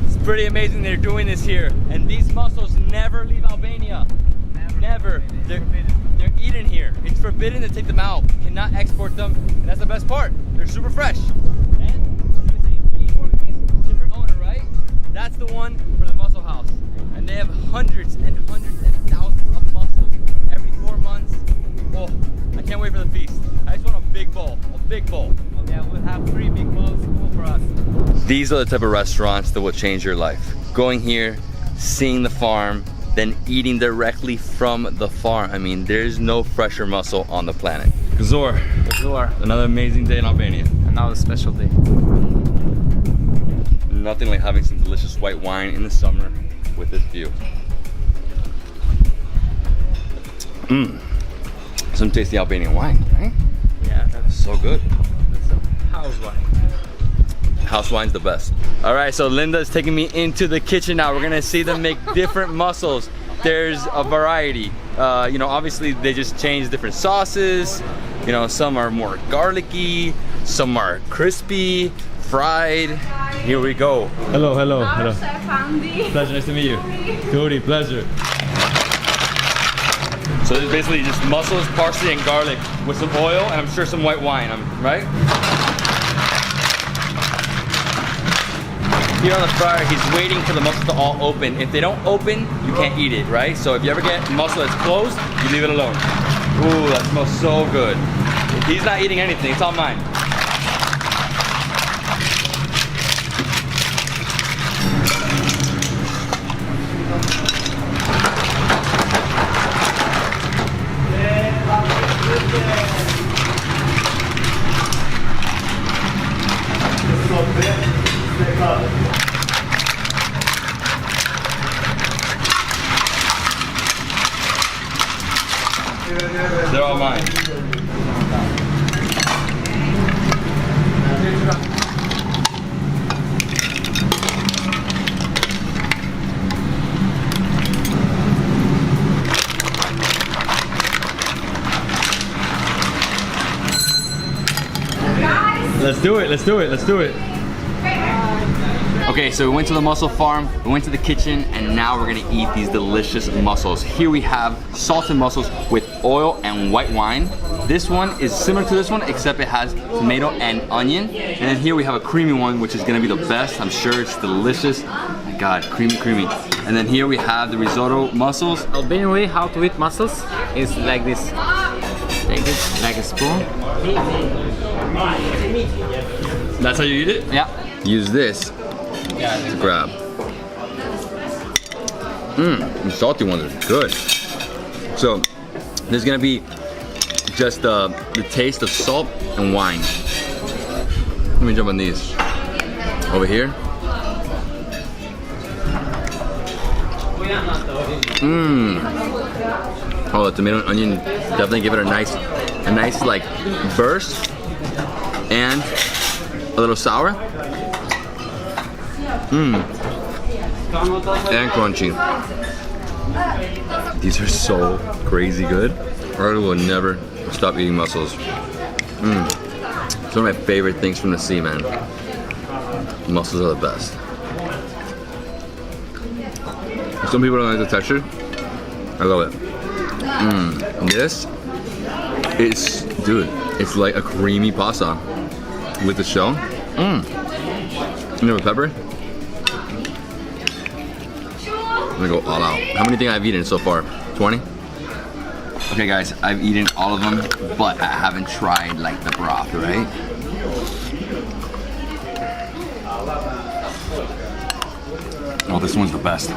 It's pretty amazing they're doing this here. And these mussels never leave Albania. Never. They're eaten here. It's forbidden to take them out. You cannot export them. And that's the best part. They're super fresh. And you see each one of these, different owner, right? That's the one for the mussel house. And they have hundreds and hundreds and thousands of mussels every 4 months. Oh, I can't wait for the feast. I just want a big bowl. A big bowl. Yeah, we'll have 3 big bowls full for us. These are the type of restaurants that will change your life. Going here, seeing the farm, then eating directly from the farm. I mean, there's no fresher mussel on the planet. Gzor. Another amazing day in Albania. Another special day. Nothing like having some delicious white wine in the summer with this view. some tasty Albanian wine, right? Yeah, that's so good. That's a house wine. House wine's the best. All right, so Linda's taking me into the kitchen now. We're gonna see them make different mussels. There's a variety. You know, obviously they just change different sauces. You know, some are more garlicky, some are crispy, fried. Here we go. Hello, hello, hello. Pleasure, nice to meet you. Cody, pleasure. So it's basically just mussels, parsley, and garlic with some oil, and I'm sure some white wine, right? Here on the fryer, he's waiting for the mussels to all open. If they don't open, you can't eat it, right? So if you ever get mussel that's closed, you leave it alone. Ooh, that smells so good. He's not eating anything, it's all mine. They're all mine. Let's do it, let's do it, let's do it. Okay, so we went to the mussel farm, we went to the kitchen, and now we're gonna eat these delicious mussels. Here we have salted mussels with oil and white wine. This one is similar to this one, except it has tomato and onion. And then here we have a creamy one, which is gonna be the best. I'm sure it's delicious. Oh my God, creamy, creamy. And then here we have the risotto mussels. Albanian way how to eat mussels is like this. Take it like a spoon. That's how you eat it? Yeah. Use this to grab. The salty ones are good. So there's gonna be just the taste of salt and wine. Let me jump on these. Over here. Oh, the tomato and onion definitely give it a nice like burst and a little sour. And crunchy. These are so crazy good. I will never stop eating mussels. It's one of my favorite things from the sea, man. Mussels are the best. Some people don't like the texture. I love it. This is, dude, it's like a creamy pasta with the shell. You know, pepper. I'm gonna go all out. How many think I've eaten so far? 20? Okay guys, I've eaten all of them, but I haven't tried like the broth, right? Oh, this one's the best.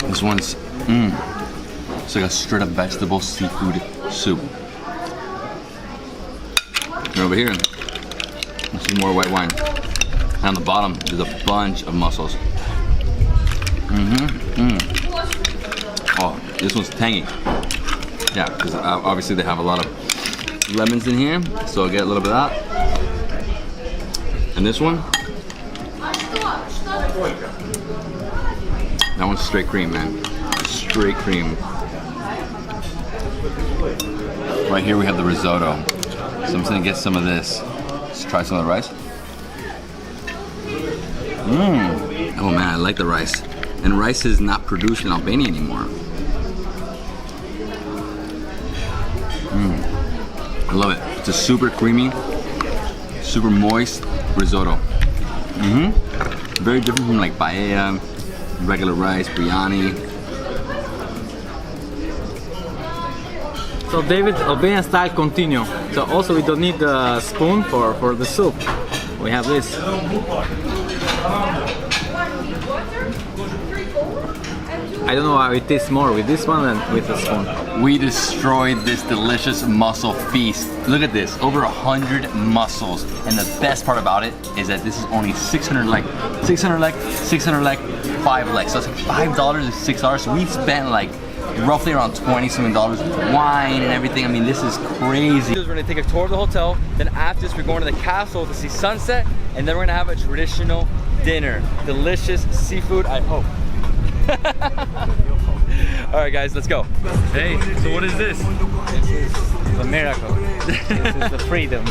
This one's, it's like a straight up vegetable seafood soup. And over here, this is more white wine. And on the bottom, there's a bunch of mussels. Oh, this one's tangy. Yeah, because obviously they have a lot of lemons in here, so I'll get a little bit of that. And this one, that one's straight cream, man. Straight cream. Right here we have the risotto. So I'm just gonna get some of this. Let's try some of the rice. Oh man, I like the rice. And rice is not produced in Albania anymore. I love it. It's a super creamy, super moist risotto. Very different from like paella, regular rice, biryani. So David, Albanian style continue. So also we don't need a spoon for the soup. We have this. I don't know how it tastes more with this one than with the spoon. We destroyed this delicious mussel feast. Look at this, over 100 mussels. And the best part about it is that this is only 600 lek, 5 lek. So it's like $5 and $6. So we spent like roughly around $20-something with wine and everything. I mean, this is crazy. We're gonna take a tour of the hotel, then after this we're going to the castle to see sunset, and then we're gonna have a traditional dinner. Delicious seafood, I hope. All right guys, let's go. Hey, so what is this? This is the miracle. This is the freedom.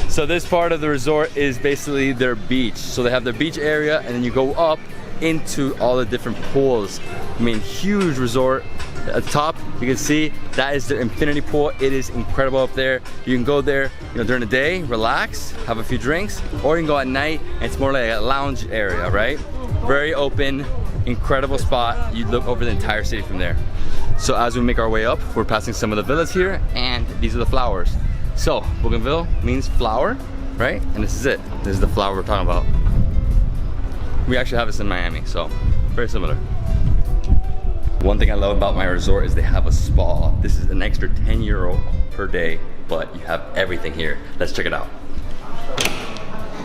So this part of the resort is basically their beach. So they have their beach area, and then you go up into all the different pools. I mean, huge resort. At the top, you can see that is their infinity pool. It is incredible up there. You can go there, you know, during the day, relax, have a few drinks, or you can go at night, and it's more like a lounge area, right? Very open, incredible spot. You look over the entire city from there. So as we make our way up, we're passing some of the villas here, and these are the flowers. So Bougainville means flower, right? And this is it. This is the flower we're talking about. We actually have this in Miami, so very similar. One thing I love about my resort is they have a spa. This is an extra €10 per day, but you have everything here. Let's check it out.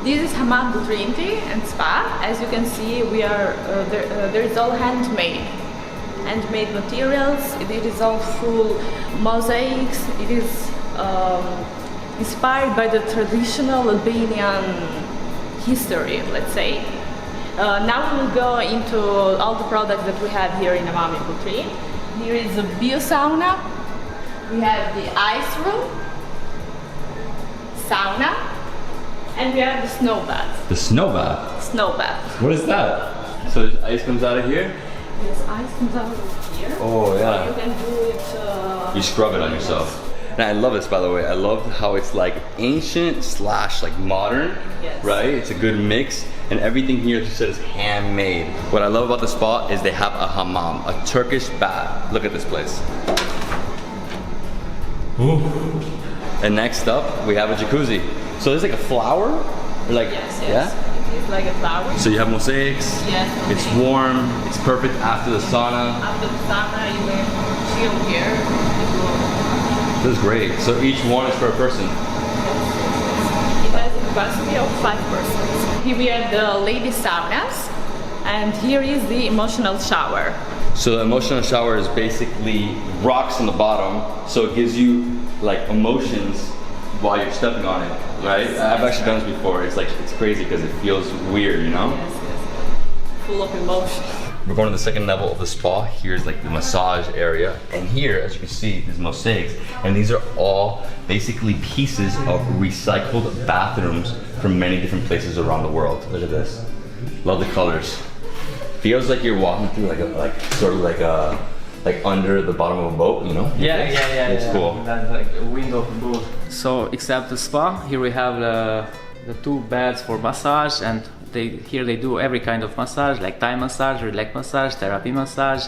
This is Hammam Butrinti and Spa. As you can see, we are there is all handmade materials. It is all full mosaics. It is inspired by the traditional Albanian history, let's say. Now we will go into all the products that we have here in Hammam Butrinti. Here is a bio sauna. We have the ice room, sauna, and we have the snow bath. The snow bath? Snow bath. What is that? So ice comes out of here? Yes, ice comes out of here. Oh yeah. So you can do it. You scrub it on yourself. And I love this, by the way. I love how it's like ancient / like modern, yes. Right? It's a good mix. And everything here, as you said, is handmade. What I love about the spa is they have a hammam, a Turkish bath. Look at this place. Ooh. And next up, we have a jacuzzi. So there's like a flower? Or like, yes, yes. Yeah? It is like a flower. So you have mosaics. Yes. It's warm. It's perfect after the sauna. After the sauna, you will chill here. This is great. So each one is for a person. It has a capacity of 5 persons. Here we have the lady saunas, and here is the emotional shower. So the emotional shower is basically rocks on the bottom, so it gives you like emotions while you're stepping on it, right? Yes, I've actually done this before. It's like, it's crazy because it feels weird, you know? Yes, yes. Full of emotion. We're going to the second level of the spa. Here's like the massage area. And here, as you can see, there's mosaics. And these are all basically pieces of recycled bathrooms from many different places around the world. Look at this. Love the colors. Feels like you're walking through like under the bottom of a boat, you know? Yeah. It's cool. That's like a window of a boat. So except the spa, here we have the 2 beds for massage, and here they do every kind of massage, like Thai massage, relax massage, therapy massage,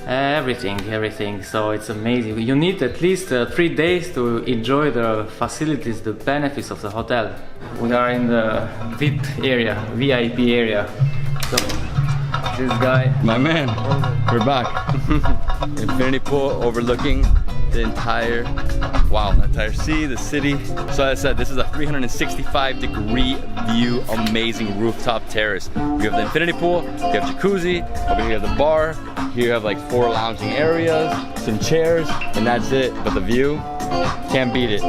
everything. So it's amazing. You need at least 3 days to enjoy the facilities, the benefits of the hotel. We are in the VIP area. So this guy, my man, we're back. Infinity pool overlooking the entire sea, the city. So as I said, this is a 365-degree view, amazing rooftop terrace. You have the infinity pool, you have jacuzzi, over here you have the bar, here you have like 4 lounging areas, some chairs, and that's it. But the view, can't beat it.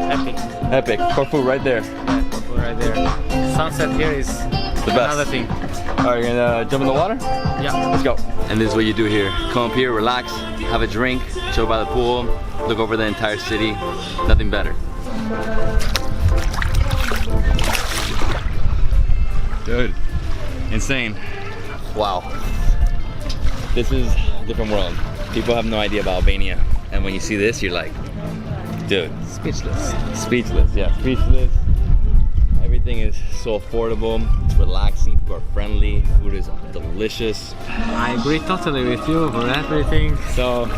Epic. Corfu right there. Yeah, Corfu right there. Sunset here is the best. Another thing. All right, you're gonna jump in the water? Yeah. Let's go. And this is what you do here. Come up here, relax, have a drink, chill by the pool, look over the entire city. Nothing better. Dude, insane. Wow. This is a different world. People have no idea about Albania. And when you see this, you're like, dude. Speechless. Speechless, yeah, speechless. Everything is so affordable, it's relaxing, people are friendly, food is delicious. I agree totally with you for everything. So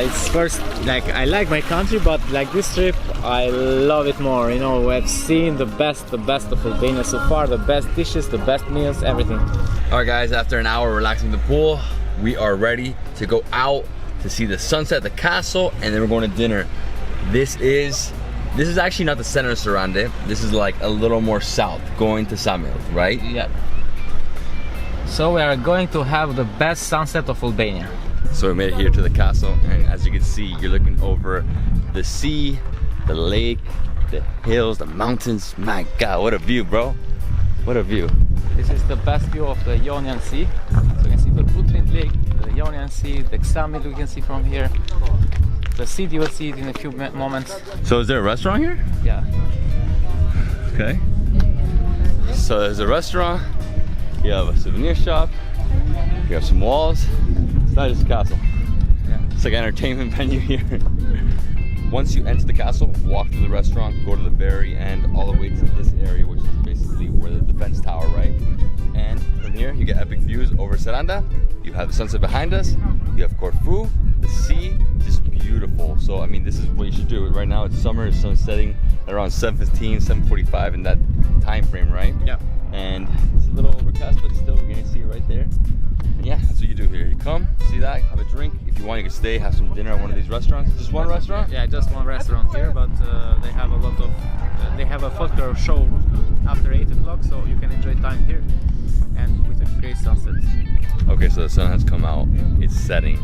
it's first, like, I like my country, but like this trip I love it more. You know, I've seen the best of Albania so far, the best dishes, the best meals, everything. Alright guys, after an hour relaxing in the pool, we are ready to go out to see the sunset, the castle, and then we're going to dinner. This is actually not the center of Sarande. This is like a little more south, going to Samil, right? Yeah. So we are going to have the best sunset of Albania. So we made it here to the castle, and as you can see, you're looking over the sea, the lake, the hills, the mountains. My God, what a view, bro. What a view. This is the best view of the Ionian Sea. So you can see the Butrint Lake, the Ionian Sea, the Xamil you can see from here. The city, you will see it in a few moments. So is there a restaurant here? Yeah. Okay. So there's a restaurant, you have a souvenir shop, you have some walls. It's not just a castle. Yeah. It's like an entertainment venue here. Once you enter the castle, walk through the restaurant, go to the very end, all the way to this area, which is basically where the defense tower, right? And from here, you get epic views over Saranda. You have the sunset behind us. You have Corfu, the sea, just beautiful. So, I mean, this is what you should do. Right now, it's summer, it's sun setting at around 7:15, 7:45 in that time frame, right? Yeah. And it's a little overcast, but still, you're gonna see it right there. And yeah, that's what you do here. You come, see that, have a drink. If you want, you can stay, have some dinner at one of these restaurants. Just one restaurant? Yeah, just one restaurant here, but they have a lot of, they have a folklore show after 8 o'clock, so you can enjoy time here and with a great sunset. Okay, so the sun has come out, it's setting.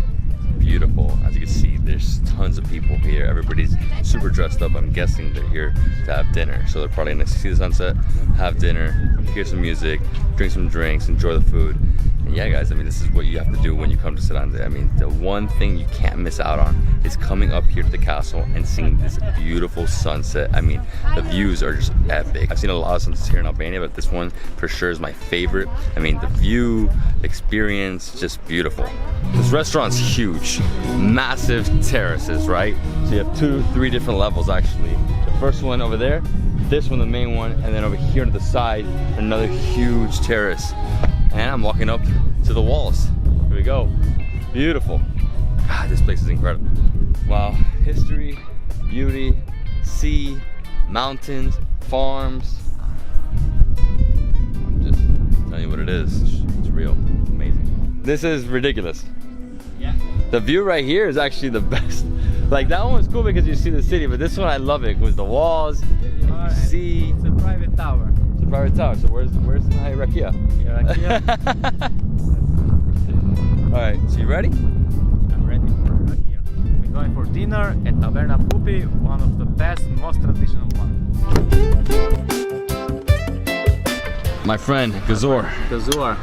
Beautiful. As you can see, there's tons of people here. Everybody's super dressed up. I'm guessing they're here to have dinner. So they're probably gonna see the sunset, have dinner, hear some music, drink some drinks, enjoy the food. And yeah, guys, I mean, this is what you have to do when you come to Saranda. I mean, the one thing you can't miss out on is coming up here to the castle and seeing this beautiful sunset. I mean, the views are just epic. I've seen a lot of sunsets here in Albania, but this one for sure is my favorite. I mean, the view, the experience, just beautiful. This restaurant's huge, massive terraces, right? So you have 2, 3 different levels actually. The first one over there, this one the main one, and then over here to the side, another huge terrace. And I'm walking up to the walls. Here we go. Beautiful. Ah, this place is incredible. Wow, history, beauty, sea, mountains, farms. I'm just telling you what it is. It's real, amazing. This is ridiculous. Yeah. The view right here is actually the best. Like that one was cool because you see the city, but this one I love it with the walls, and you see. It's a private tower. It's a private tower. So where's the Rakia? All right, so you ready? I'm ready for Rakia. We're going for dinner at Taverna Pupi, one of the best, most traditional ones. My friend Gazor. Gazor.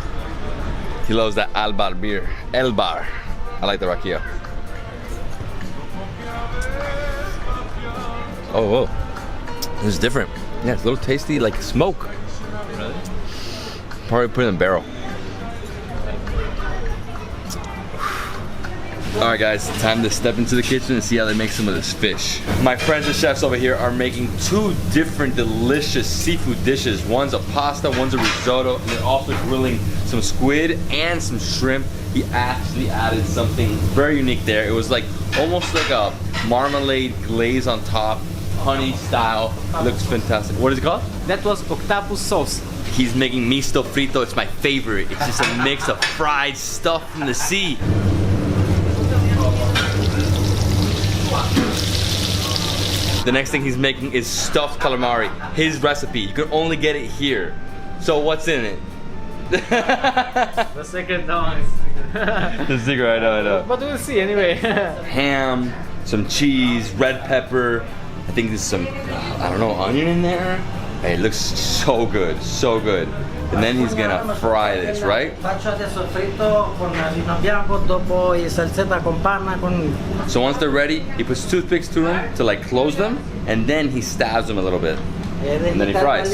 He loves that Albar beer. Elbar. I like the Rakia. Oh, whoa. This is different. Yeah, it's a little tasty, like smoke. Really? Probably put it in a barrel. All right, guys, time to step into the kitchen and see how they make some of this fish. My friends and chefs over here are making 2 different delicious seafood dishes. One's a pasta, one's a risotto, and they're also grilling some squid and some shrimp. He actually added something very unique there. It was like almost like a marmalade glaze on top, honey style. Looks fantastic. What is it called? That was octopus sauce. He's making misto frito. It's my favorite. It's just a mix of fried stuff from the sea. The next thing he's making is stuffed calamari. His recipe. You can only get it here. So what's in it? The secret one. The secret, I know. But we'll see anyway. Ham, some cheese, red pepper. I think there's some, I don't know, onion in there. Hey, it looks so good, so good. And then he's gonna fry this, right? So once they're ready, he puts toothpicks through them to like close them, and then he stabs them a little bit. And then he fries.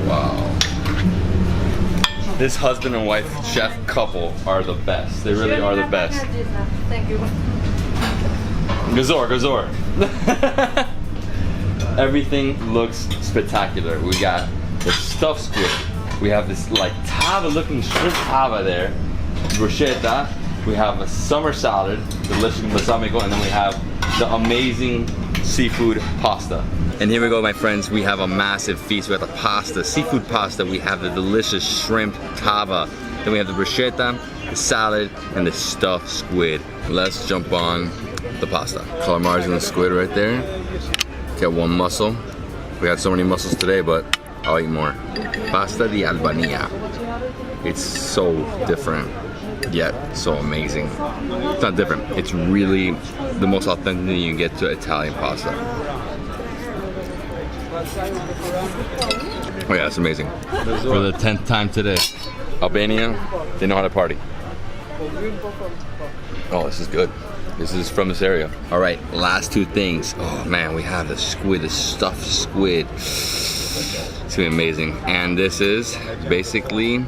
Wow. This husband and wife chef couple are the best. They really are the best. Thank you. Gazor. Everything looks spectacular. We got the stuffed squid. We have this like tava looking shrimp tava there. Bruschetta. we have a summer salad, delicious balsamico, and then we have the amazing seafood pasta. And here we go, my friends. We have a massive feast. We have the pasta, seafood pasta. We have the delicious shrimp tava. Then we have the bruschetta, the salad, and the stuffed squid. Let's jump on the pasta. Calamari and the squid right there. Got one mussel. We had so many mussels today, but I'll eat more. Pasta di Albania. It's so different, yet so amazing. It's not different. It's really the most authentic thing you get to Italian pasta. Oh yeah, it's amazing. For the 10th time today, Albania, they know how to party. Oh, this is good. This is from this area. All right, last two things. Oh man, we have the squid, the stuffed squid. It's gonna be amazing. And this is basically,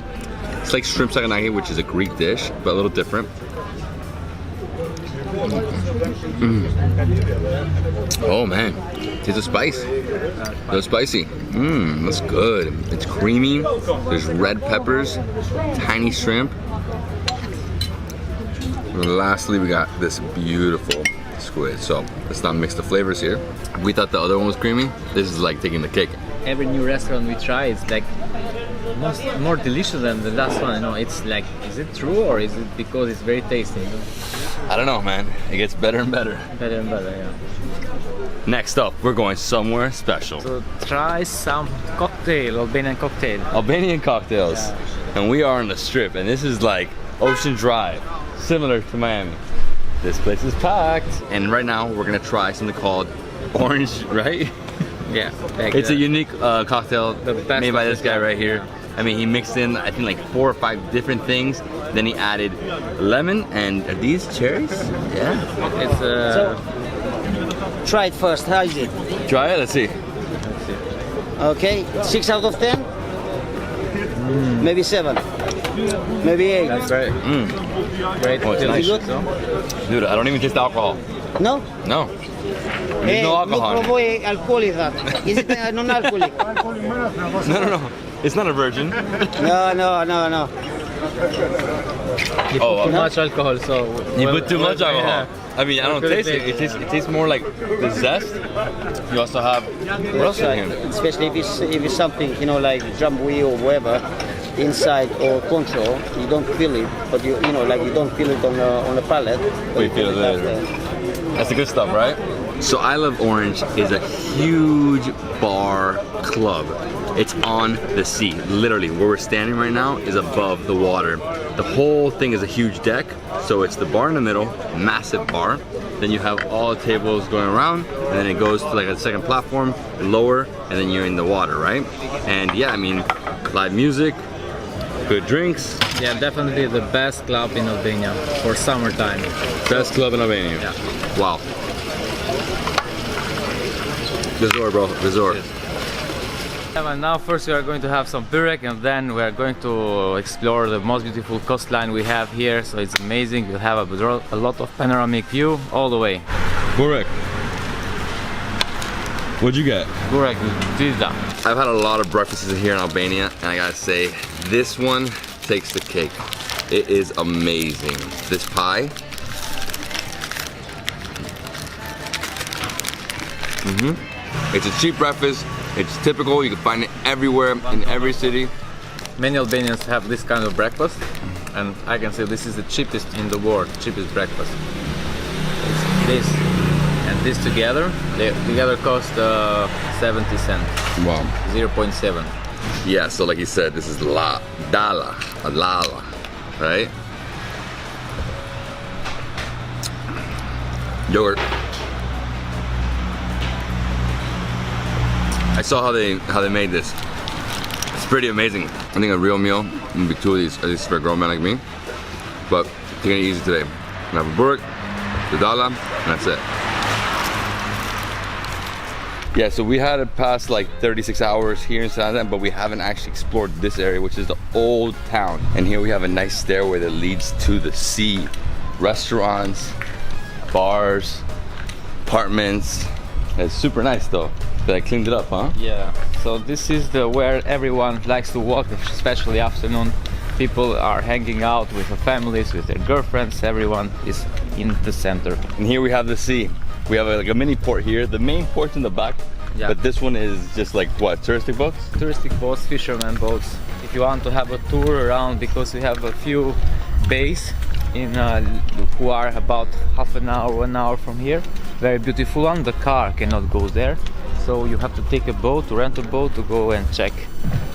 it's like shrimp saganaki, which is a Greek dish, but a little different. Oh man, it's a spice. So spicy. That's good. It's creamy. There's red peppers, tiny shrimp. And lastly, we got this beautiful squid. So let's not mix the flavors here. We thought the other one was creamy. This is like taking the cake. Every new restaurant we try is like more delicious than the last one. You know, it's like, is it true or is it because it's very tasty? You know? I don't know, man. It gets better and better. Better and better, yeah. Next up, we're going somewhere special. So try some cocktail, Albanian cocktail. Albanian cocktails. Yeah. And we are on the strip, and this is like Ocean Drive, similar to Miami. This place is packed. And right now, we're gonna try something called orange, right? Yeah. It's a unique cocktail made by this guy cocktail. right here. I mean, he mixed in, I think, like 4 or 5 different things. Then he added lemon, and are these cherries? Yeah. It's Try it first. How is it? Try it, let's see. Okay, 6 out of 10? Maybe 7. Maybe 8. That's great. Great. Oh, it's nice. Good? Dude, I don't even taste the alcohol. No? No. There's no alcohol in it. Provoi alcoholic that. Is it non-alcoholic? No. It's not a virgin. No. You put too much alcohol, so... You put too much alcohol. Yeah. I mean, I don't taste it. It tastes more like the zest. You also have rust in here. Especially if it's something, you know, like jambu or whatever, inside or control, you don't feel it, but you know, like you don't feel it on the palate. But you feel it later. That's the good stuff, right? So I Love Orange is a huge bar club. It's on the sea. Literally, where we're standing right now is above the water. The whole thing is a huge deck. So it's the bar in the middle, massive bar. Then you have all the tables going around, and then it goes to like a second platform, lower, and then you're in the water, right? And yeah, I mean, live music, good drinks. Yeah, definitely the best club in Albania for summertime. Best club in Albania. Yeah. Wow. Bizar, bro. Bizar. And now first we are going to have some burek, and then we are going to explore the most beautiful coastline we have here. So it's amazing. You'll have a lot of panoramic view all the way. Burek. What'd you get? Burek with pizza. I've had a lot of breakfasts here in Albania, and I gotta say, this one takes the cake. It is amazing. This pie. It's a cheap breakfast. It's typical. You can find it everywhere in every city. Many Albanians have this kind of breakfast, and I can say this is the cheapest in the world, cheapest breakfast. It's this and this together. They together cost 70 cents. Wow. 0.7. Yeah, so like you said, this is lala, right? Yogurt. I saw how they made this. It's pretty amazing. I think a real meal would be 2 of these, at least for a grown man like me. But taking it easy today. I'm gonna have a burek, the dala, and that's it. Yeah, so we had to pass like 36 hours here in Trana, but we haven't actually explored this area, which is the old town. And here we have a nice stairway that leads to the sea. Restaurants, bars, apartments. It's super nice though. They cleaned it up, huh? Yeah. So this is where everyone likes to walk, especially afternoon. People are hanging out with their families, with their girlfriends. Everyone is in the center. And here we have the sea. We have like a mini port here. The main port's in the back, but this one is just like what, touristic boats? Touristic boats, fisherman boats. If you want to have a tour around, because we have a few bays in who are about half an hour, 1 hour from here. Very beautiful one. The car cannot go there, so you have to take a boat, to rent a boat to go and check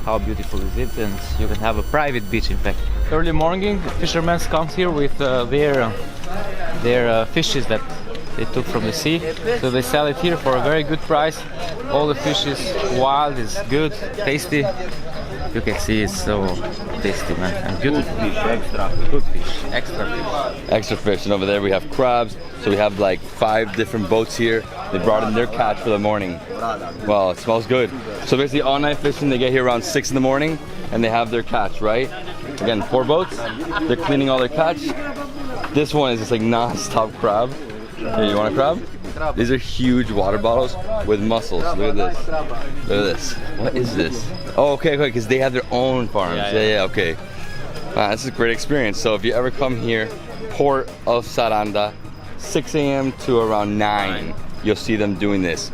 how beautiful is it, and you can have a private beach. In fact, early morning, fishermen come here with their fishes that they took from the sea, so they sell it here for a very good price. All the fish is wild, it's good, tasty. You can see it's so tasty, man, and beautiful fish, good fish, extra fish. Extra fish, and over there we have crabs. So we have like 5 different boats here. They brought in their catch for the morning. Wow, it smells good. So basically all night fishing, they get here around 6 in the morning and they have their catch, right? Again, 4 boats, they're cleaning all their catch. This one is just like non-stop crab. Here, you want a crab? These are huge water bottles with mussels. Look at this. Look at this. What is this? Oh, okay, because they have their own farms. Yeah, okay. Wow, this is a great experience. So if you ever come here, Port of Saranda, 6 a.m. to around 9, you'll see them doing this.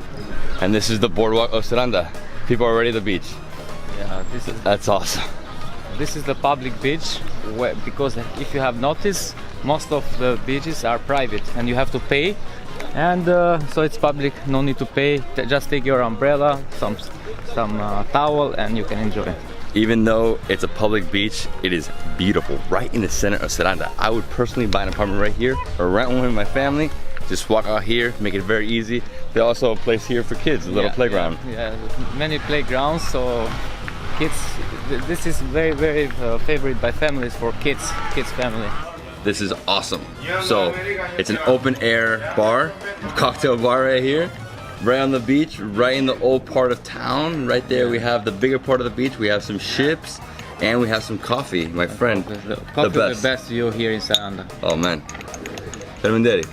And this is the boardwalk of Saranda. People are already at the beach. Yeah, that's awesome. This is the public beach, because if you have noticed, most of the beaches are private and you have to pay. And so it's public, no need to pay. Just take your umbrella, some towel, and you can enjoy. Even though it's a public beach, it is beautiful, right in the center of Saranda. I would personally buy an apartment right here or rent one with my family. Just walk out here, make it very easy. There's also a place here for kids, a little playground. Yeah, many playgrounds, so kids, this is very, very favorite by families for kids family. This is awesome. So it's an open air bar, cocktail bar right here, right on the beach, right in the old part of town. Right there we have the bigger part of the beach. We have some ships and we have some coffee, my friend. The best view here in Saranda. Oh man. Fermenderi.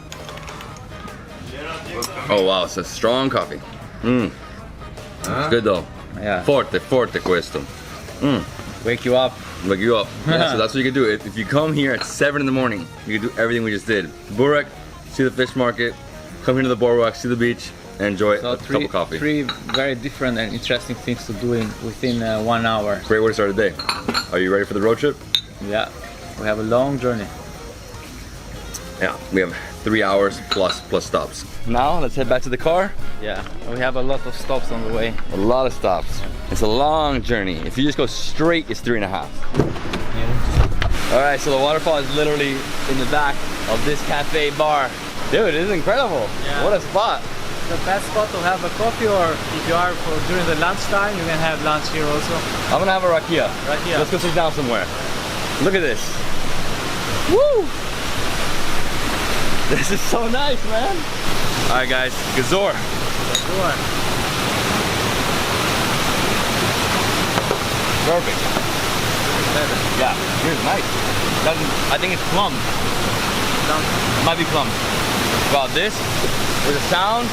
Oh wow, it's a strong coffee. It's good though. Yeah. Forte questo. Wake you up. Wake you up. Yeah, so that's what you can do. If you come here at 7 in the morning, you can do everything we just did. Burek, see the fish market, come here to the boardwalk, see the beach, and enjoy a cup of coffee. 3 very different and interesting things to do within 1 hour. Great way to start the day. Are you ready for the road trip? Yeah, we have a long journey. Yeah, we have 3 hours plus stops. Now let's head back to the car. Yeah, we have a lot of stops on the way. A lot of stops. It's a long journey. If you just go straight, it's 3.5. All right, so the waterfall is literally in the back of this cafe bar. Dude, this is incredible. Yeah. What a spot. The best spot to have a coffee, or if you are during the lunchtime, you can have lunch here also. I'm gonna have a rakia. Rakia. Let's go sit down somewhere. Look at this. Woo! This is so nice, man. All right, guys, Gazor. Perfect. Yeah, here's nice. I think it's plum. It might be plum. Wow, this, there's a sound,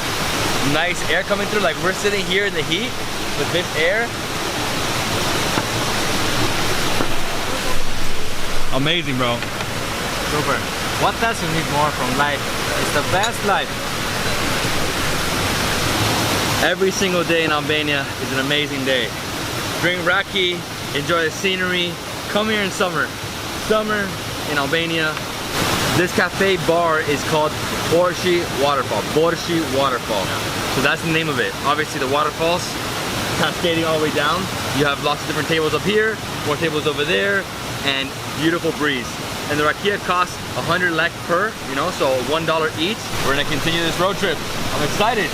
nice air coming through. Like we're sitting here in the heat with this air. Amazing, bro. Super. What else you need more from life? It's the best life. Every single day in Albania is an amazing day. Drink raki, enjoy the scenery, come here in summer. Summer in Albania. This cafe bar is called Borshi Waterfall. Borshi Waterfall. So that's the name of it. Obviously the waterfalls cascading all the way down. You have lots of different tables up here, more tables over there, and beautiful breeze. And the rakia costs 100 lek per, so $1 each. We're gonna continue this road trip. I'm excited.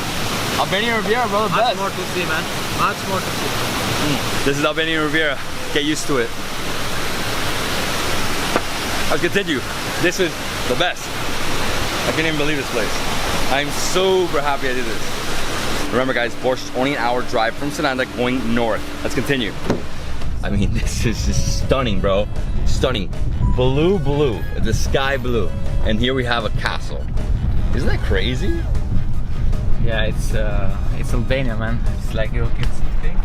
Albanian Riviera, bro, the best. Much more to see, man. Much more to see. This is Albanian Riviera. Get used to it. Let's continue. This is the best. I can't even believe this place. I'm super happy I did this. Remember guys, Borsh is only an hour drive from Saranda going north. Let's continue. I mean, this is just stunning, bro. Stunning. Blue, the sky blue. And here we have a castle. Isn't that crazy? Yeah, it's Albania, man. It's like you can think.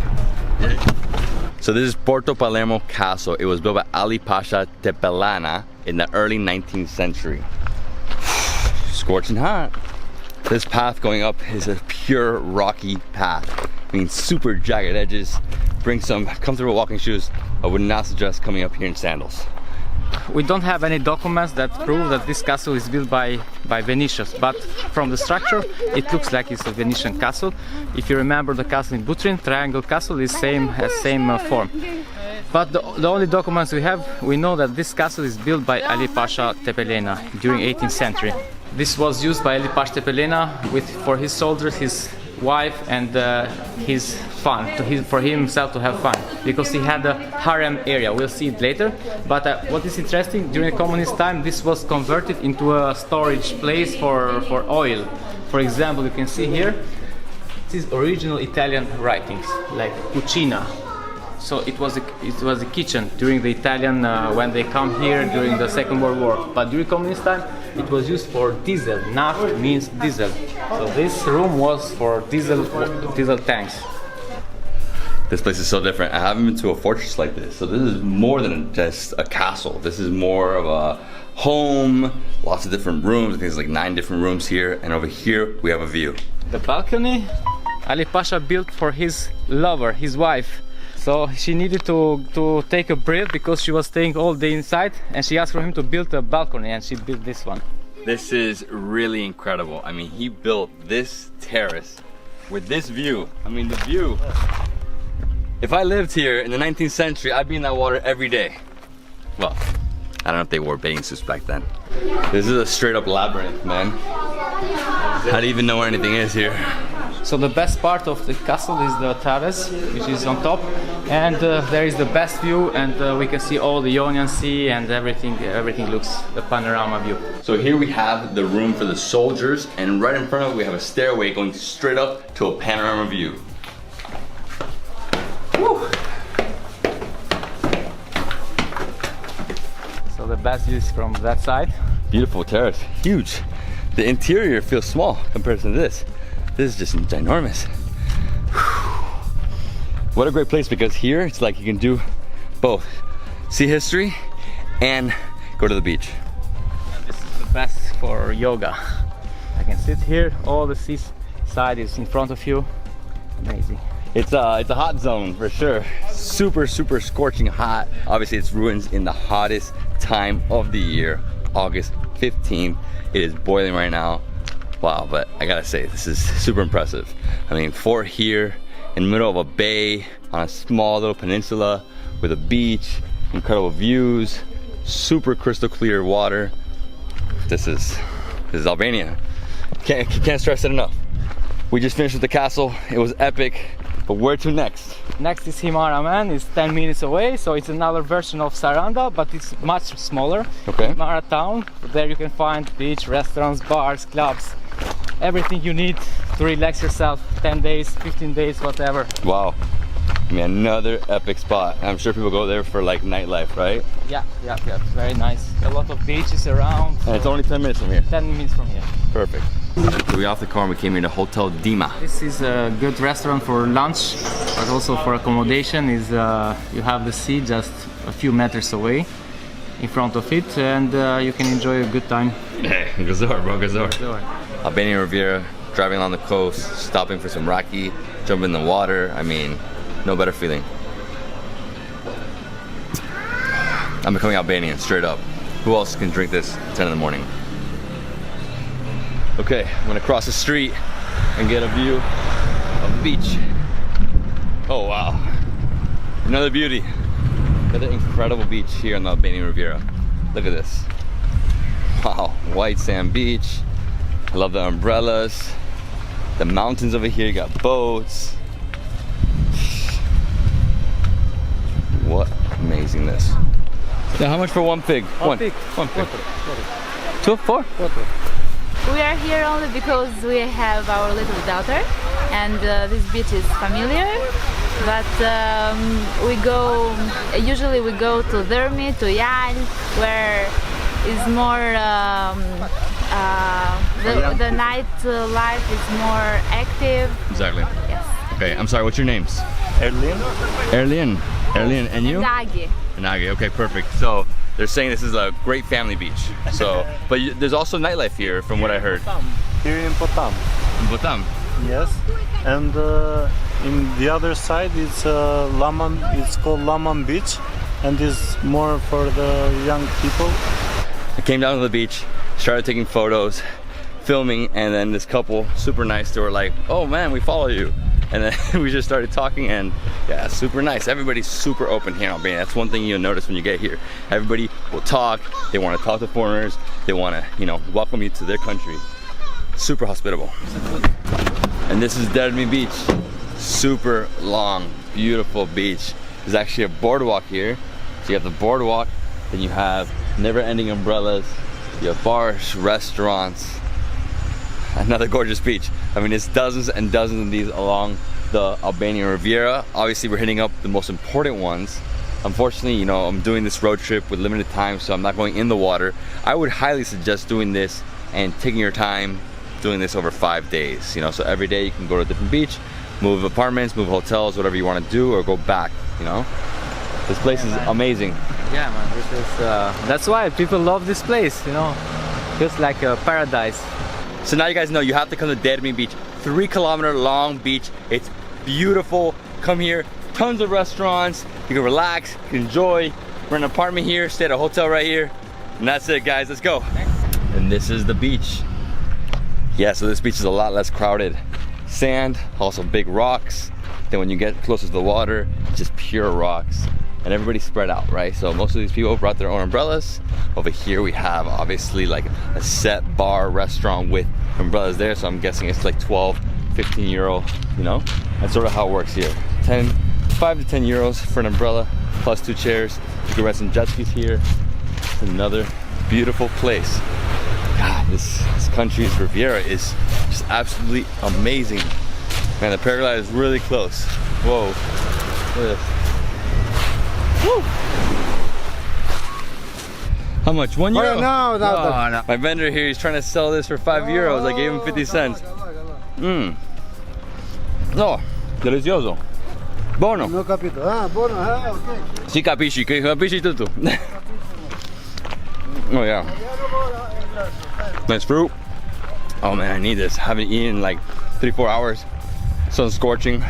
So this is Porto Palermo Castle. It was built by Ali Pasha Tepelana in the early 19th century. Scorching hot. This path going up is a pure rocky path. I mean, super jagged edges. Bring some comfortable walking shoes. I would not suggest coming up here in sandals. We don't have any documents that prove that this castle is built by Venetians, but from the structure it looks like it's a Venetian castle. If you remember the castle in Butrin, triangle castle is same form. But the only documents we have, we know that this castle is built by Ali Pasha Tepelena during 18th century. This was used by Ali Pasha Tepelena for his soldiers, his wife, and his fun, for himself to have fun, because he had a harem area. We'll see it later. But what is interesting, during the communist time, this was converted into a storage place for oil. For example, you can see here, this is original Italian writings, like cucina. So it was a kitchen during the Italian, when they come here during the Second World War. But during communist time, it was used for diesel. Naft means diesel. So this room was for diesel tanks. This place is so different. I haven't been to a fortress like this. So this is more than just a castle. This is more of a home, lots of different rooms. I think there's like 9 different rooms here. And over here, we have a view. The balcony, Ali Pasha built for his lover, his wife. So she needed to take a breath because she was staying all day inside, and she asked for him to build a balcony, and she built this one. This is really incredible. I mean, he built this terrace with this view. I mean, the view. If I lived here in the 19th century, I'd be in that water every day. Well, I don't know if they wore bathing suits back then. This is a straight up labyrinth, man. How do you even know where anything is here? So the best part of the castle is the terrace, which is on top, and there is the best view, and we can see all the Ionian Sea and everything. Everything looks the panorama view. So here we have the room for the soldiers, and right in front of it we have a stairway going straight up to a panorama view. Woo! So the best view is from that side. Beautiful terrace, huge. The interior feels small compared to this. This is just ginormous. What a great place, because here it's like you can do both. See history and go to the beach. And this is the best for yoga. I can sit here, all the seaside is in front of you. Amazing. It's a hot zone for sure. Super scorching hot. Obviously it's ruins in the hottest time of the year, August 15th. It is boiling right now. Wow, but I gotta say, this is super impressive. I mean, fort here in the middle of a bay on a small little peninsula with a beach, incredible views, super crystal clear water. This is Albania. Can't stress it enough. We just finished with the castle. It was epic, but where to next? Next is Himara, man. It's 10 minutes away, so it's another version of Saranda, but it's much smaller. Okay. Himara town. There you can find beach, restaurants, bars, clubs. Everything you need to relax yourself. 10 days, 15 days, whatever. Wow. I mean, another epic spot. I'm sure people go there for like nightlife, right? Yeah, it's very nice. A lot of beaches around. And it's only 10 minutes from here. 10 minutes from here. Perfect. So we off the car and we came here to Hotel Dima. This is a good restaurant for lunch, but also for accommodation. You have the sea just a few meters away in front of it, and you can enjoy a good time. Hey, Bizar, bro, Bizar. Albanian Riviera, driving along the coast, stopping for some raki, jumping in the water. I mean, no better feeling. I'm becoming Albanian, straight up. Who else can drink this at 10 in the morning? Okay, I'm gonna cross the street and get a view of the beach. Oh wow, another beauty. Another incredible beach here on the Albanian Riviera. Look at this. Wow, white sand beach. I love the umbrellas. The mountains over here, you got boats. What amazingness. Yeah, how much for one pig? One pig. 2, 4? We are here only because we have our little daughter, and this beach is familiar. But usually we go to Dermi, to Jal, where is more the night life is more active. Exactly. Yes. Okay, I'm sorry, what's your names? Erlin. Erlin. Erlin, and you? Gage. Nage, okay, perfect. So they're saying this is a great family beach. So, but there's also nightlife here, from what I heard. Here in Potam. In Potam? Yes. And in the other side, it's Laman. It's called Laman Beach, and it's more for the young people. I came down to the beach, started taking photos, filming, and then this couple, super nice, they were like, "Oh man, we follow you." And then we just started talking, and yeah, super nice. Everybody's super open here in Albania. That's one thing you'll notice when you get here. Everybody will talk. They want to talk to foreigners. They want to, you know, welcome you to their country. Super hospitable. And this is Davidsbeenhere Beach. Super long, beautiful beach. There's actually a boardwalk here. So you have the boardwalk, then you have never-ending umbrellas. You have bars, restaurants. Another gorgeous beach. I mean, it's dozens and dozens of these along the Albanian Riviera. Obviously, we're hitting up the most important ones. Unfortunately, you know, I'm doing this road trip with limited time, so I'm not going in the water. I would highly suggest doing this and taking your time, doing this over 5 days. You know, so every day you can go to a different beach, move apartments, move hotels, whatever you want to do, or go back. You know, this place is amazing. Yeah, man. This is that's why people love this place. You know, feels like a paradise. So now you guys know you have to come to Davidsbeenhere Beach. 3-kilometer long beach. It's beautiful. Come here. Tons of restaurants. You can relax, you can enjoy. Rent an apartment here, stay at a hotel right here. And that's it, guys. Let's go. And this is the beach. Yeah, so this beach is a lot less crowded. Sand, also big rocks. Then when you get closer to the water, it's just pure rocks. And everybody's spread out, right? So most of these people brought their own umbrellas. Over here we have obviously like a set bar restaurant with umbrellas there. So I'm guessing it's like 12, 15 euro, you know? That's sort of how it works here. 5 to 10 euros for an umbrella, plus 2 chairs. You can rent some jet skis here. It's another beautiful place. God, this country's Riviera is just absolutely amazing. Man, the paraglide is really close. Whoa, look at this. Woo. How much? 1 euro? No. My vendor here, he's trying to sell this for 5 euros. I gave him 50 cents. No, delicioso. Buono. No capito. Ah, buono. Ah, ok. Si capisci, capisci tutto. Oh yeah. Nice fruit. Oh man, I need this. Haven't eaten in like 3-4 hours. Sun's scorching.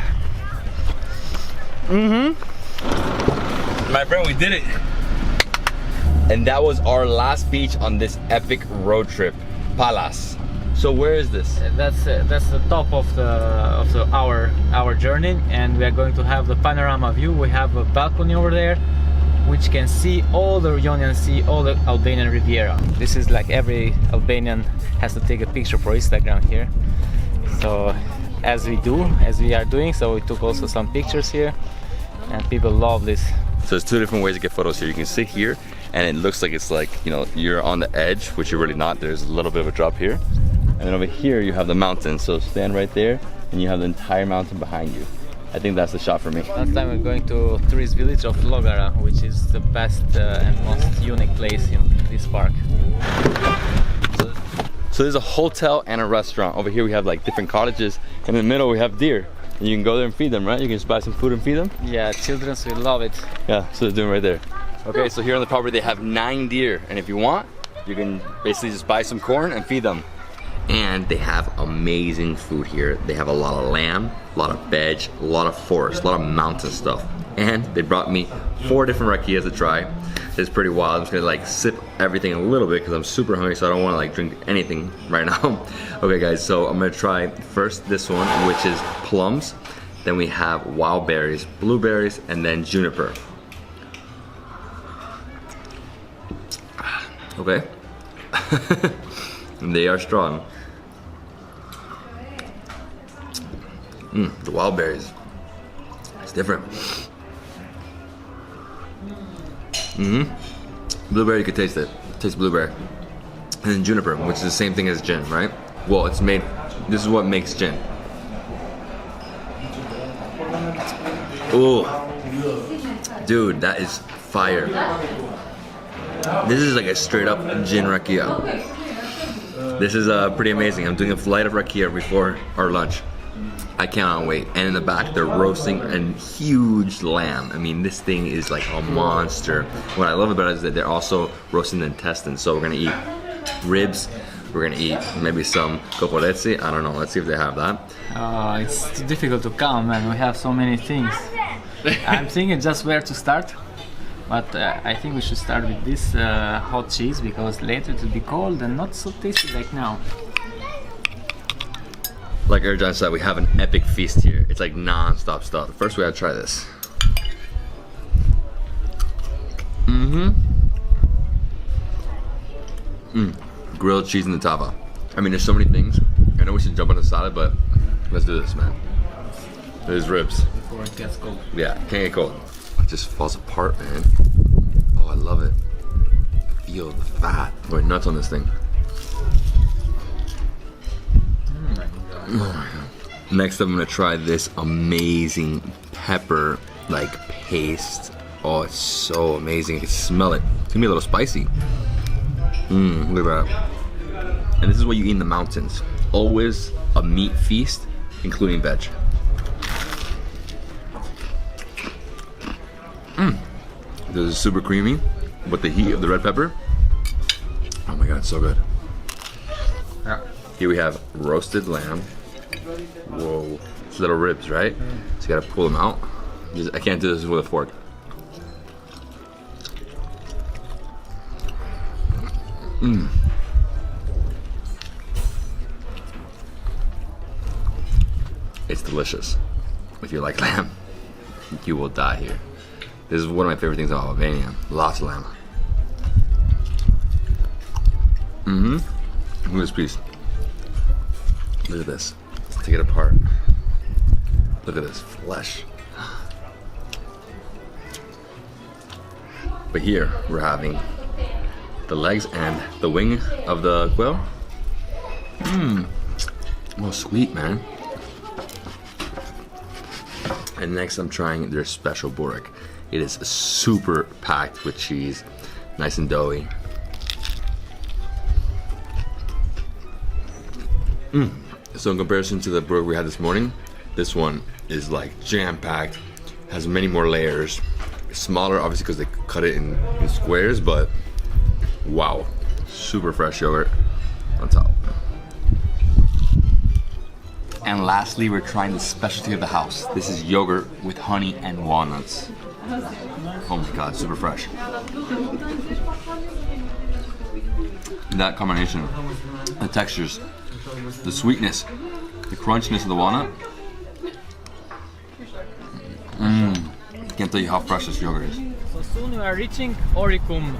My friend, we did it. And that was our last beach on this epic road trip, Palas. So where is this? That's the top of our journey, and we are going to have the panorama view. We have a balcony over there, which can see all the Ionian Sea, all the Albanian Riviera. This is like every Albanian has to take a picture for Instagram here. So as we are doing, so we took also some pictures here, and people love this. So there's 2 different ways to get photos here. You can sit here, and it looks like it's like, you know, you're on the edge, which you're really not. There's a little bit of a drop here. And then over here you have the mountain. So stand right there, and you have the entire mountain behind you. I think that's the shot for me. Last time we're going to tourist village of Logara, which is the best and most unique place in this park. So there's a hotel and a restaurant. Over here we have like different cottages. In the middle we have deer. And you can go there and feed them, right? You can just buy some food and feed them? Yeah, children will love it. Yeah, so they're doing right there. Okay, so here on the property they have 9 deer. And if you want, you can basically just buy some corn and feed them. And they have amazing food here. They have a lot of lamb, a lot of veg, a lot of forest, a lot of mountain stuff. And they brought me 4 different rakias to try. It's pretty wild. I'm just gonna like sip everything a little bit because I'm super hungry, so I don't wanna like drink anything right now. Okay guys, so I'm gonna try first this one, which is plums. Then we have wild berries, blueberries, and then juniper. Okay. They are strong. The wild berries. It's different. Blueberry, you could taste it. Taste blueberry. And then juniper, which is the same thing as gin, right? Well, it's made, this is what makes gin. Ooh. Dude, that is fire. This is like a straight up gin rakia. This is pretty amazing. I'm doing a flight of rakia before our lunch. I cannot wait. And in the back, they're roasting a huge lamb. I mean, this thing is like a monster. What I love about it is that they're also roasting the intestines. So we're gonna eat ribs. We're gonna eat maybe some copoletti. I don't know. Let's see if they have that. It's too difficult to count, man. We have so many things. I'm thinking just where to start. But I think we should start with this hot cheese because later it will be cold and not so tasty like now. Like Erjan said, we have an epic feast here. It's like non-stop stuff. First we gotta try this. Grilled cheese in the tava. I mean, there's so many things. I know we should jump on the salad, but let's do this, man. There's ribs. Before it gets cold. Yeah, can't get cold. It just falls apart, man. Oh, I love it. Feel the fat. Going nuts on this thing. Oh my God. Next up, I'm gonna try this amazing pepper like paste. Oh, it's so amazing. I can smell it. It's gonna be a little spicy. Look at that. And this is what you eat in the mountains. Always a meat feast, including veg. This is super creamy, but the heat of the red pepper. Oh my God, it's so good. Yeah. Here we have roasted lamb. Whoa, it's little ribs, right? So you gotta pull them out. I can't do this with a fork. It's delicious. If you like lamb, you will die here. This is one of my favorite things about Albania. Lots of lamb. Look at this piece. Look at this. Let's take it apart. Look at this flesh. But here we're having the legs and the wing of the quail. Oh, sweet, man. And next I'm trying their special burek. It is super packed with cheese, nice and doughy. So in comparison to the burek we had this morning, this one is like jam-packed, has many more layers. It's smaller, obviously, because they cut it in squares, but wow, super fresh yogurt on top. And lastly, we're trying the specialty of the house. This is yogurt with honey and walnuts. Oh my God, super fresh. That combination, the textures, the sweetness, the crunchiness of the walnut. Can't tell you how fresh this yogurt is. So soon we are reaching Oricum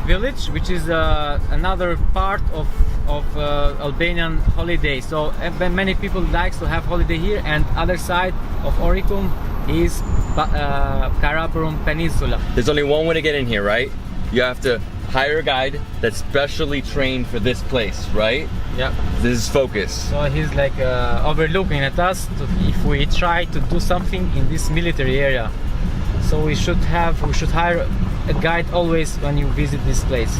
village, which is another part of Albanian holiday. So many people like to have holiday here, and other side of Oricum is Karaburun Peninsula. There's only one way to get in here, right? You have to hire a guide that's specially trained for this place, right? Yeah. This is focus. So he's like overlooking at us if we try to do something in this military area. So we should hire a guide always when you visit this place.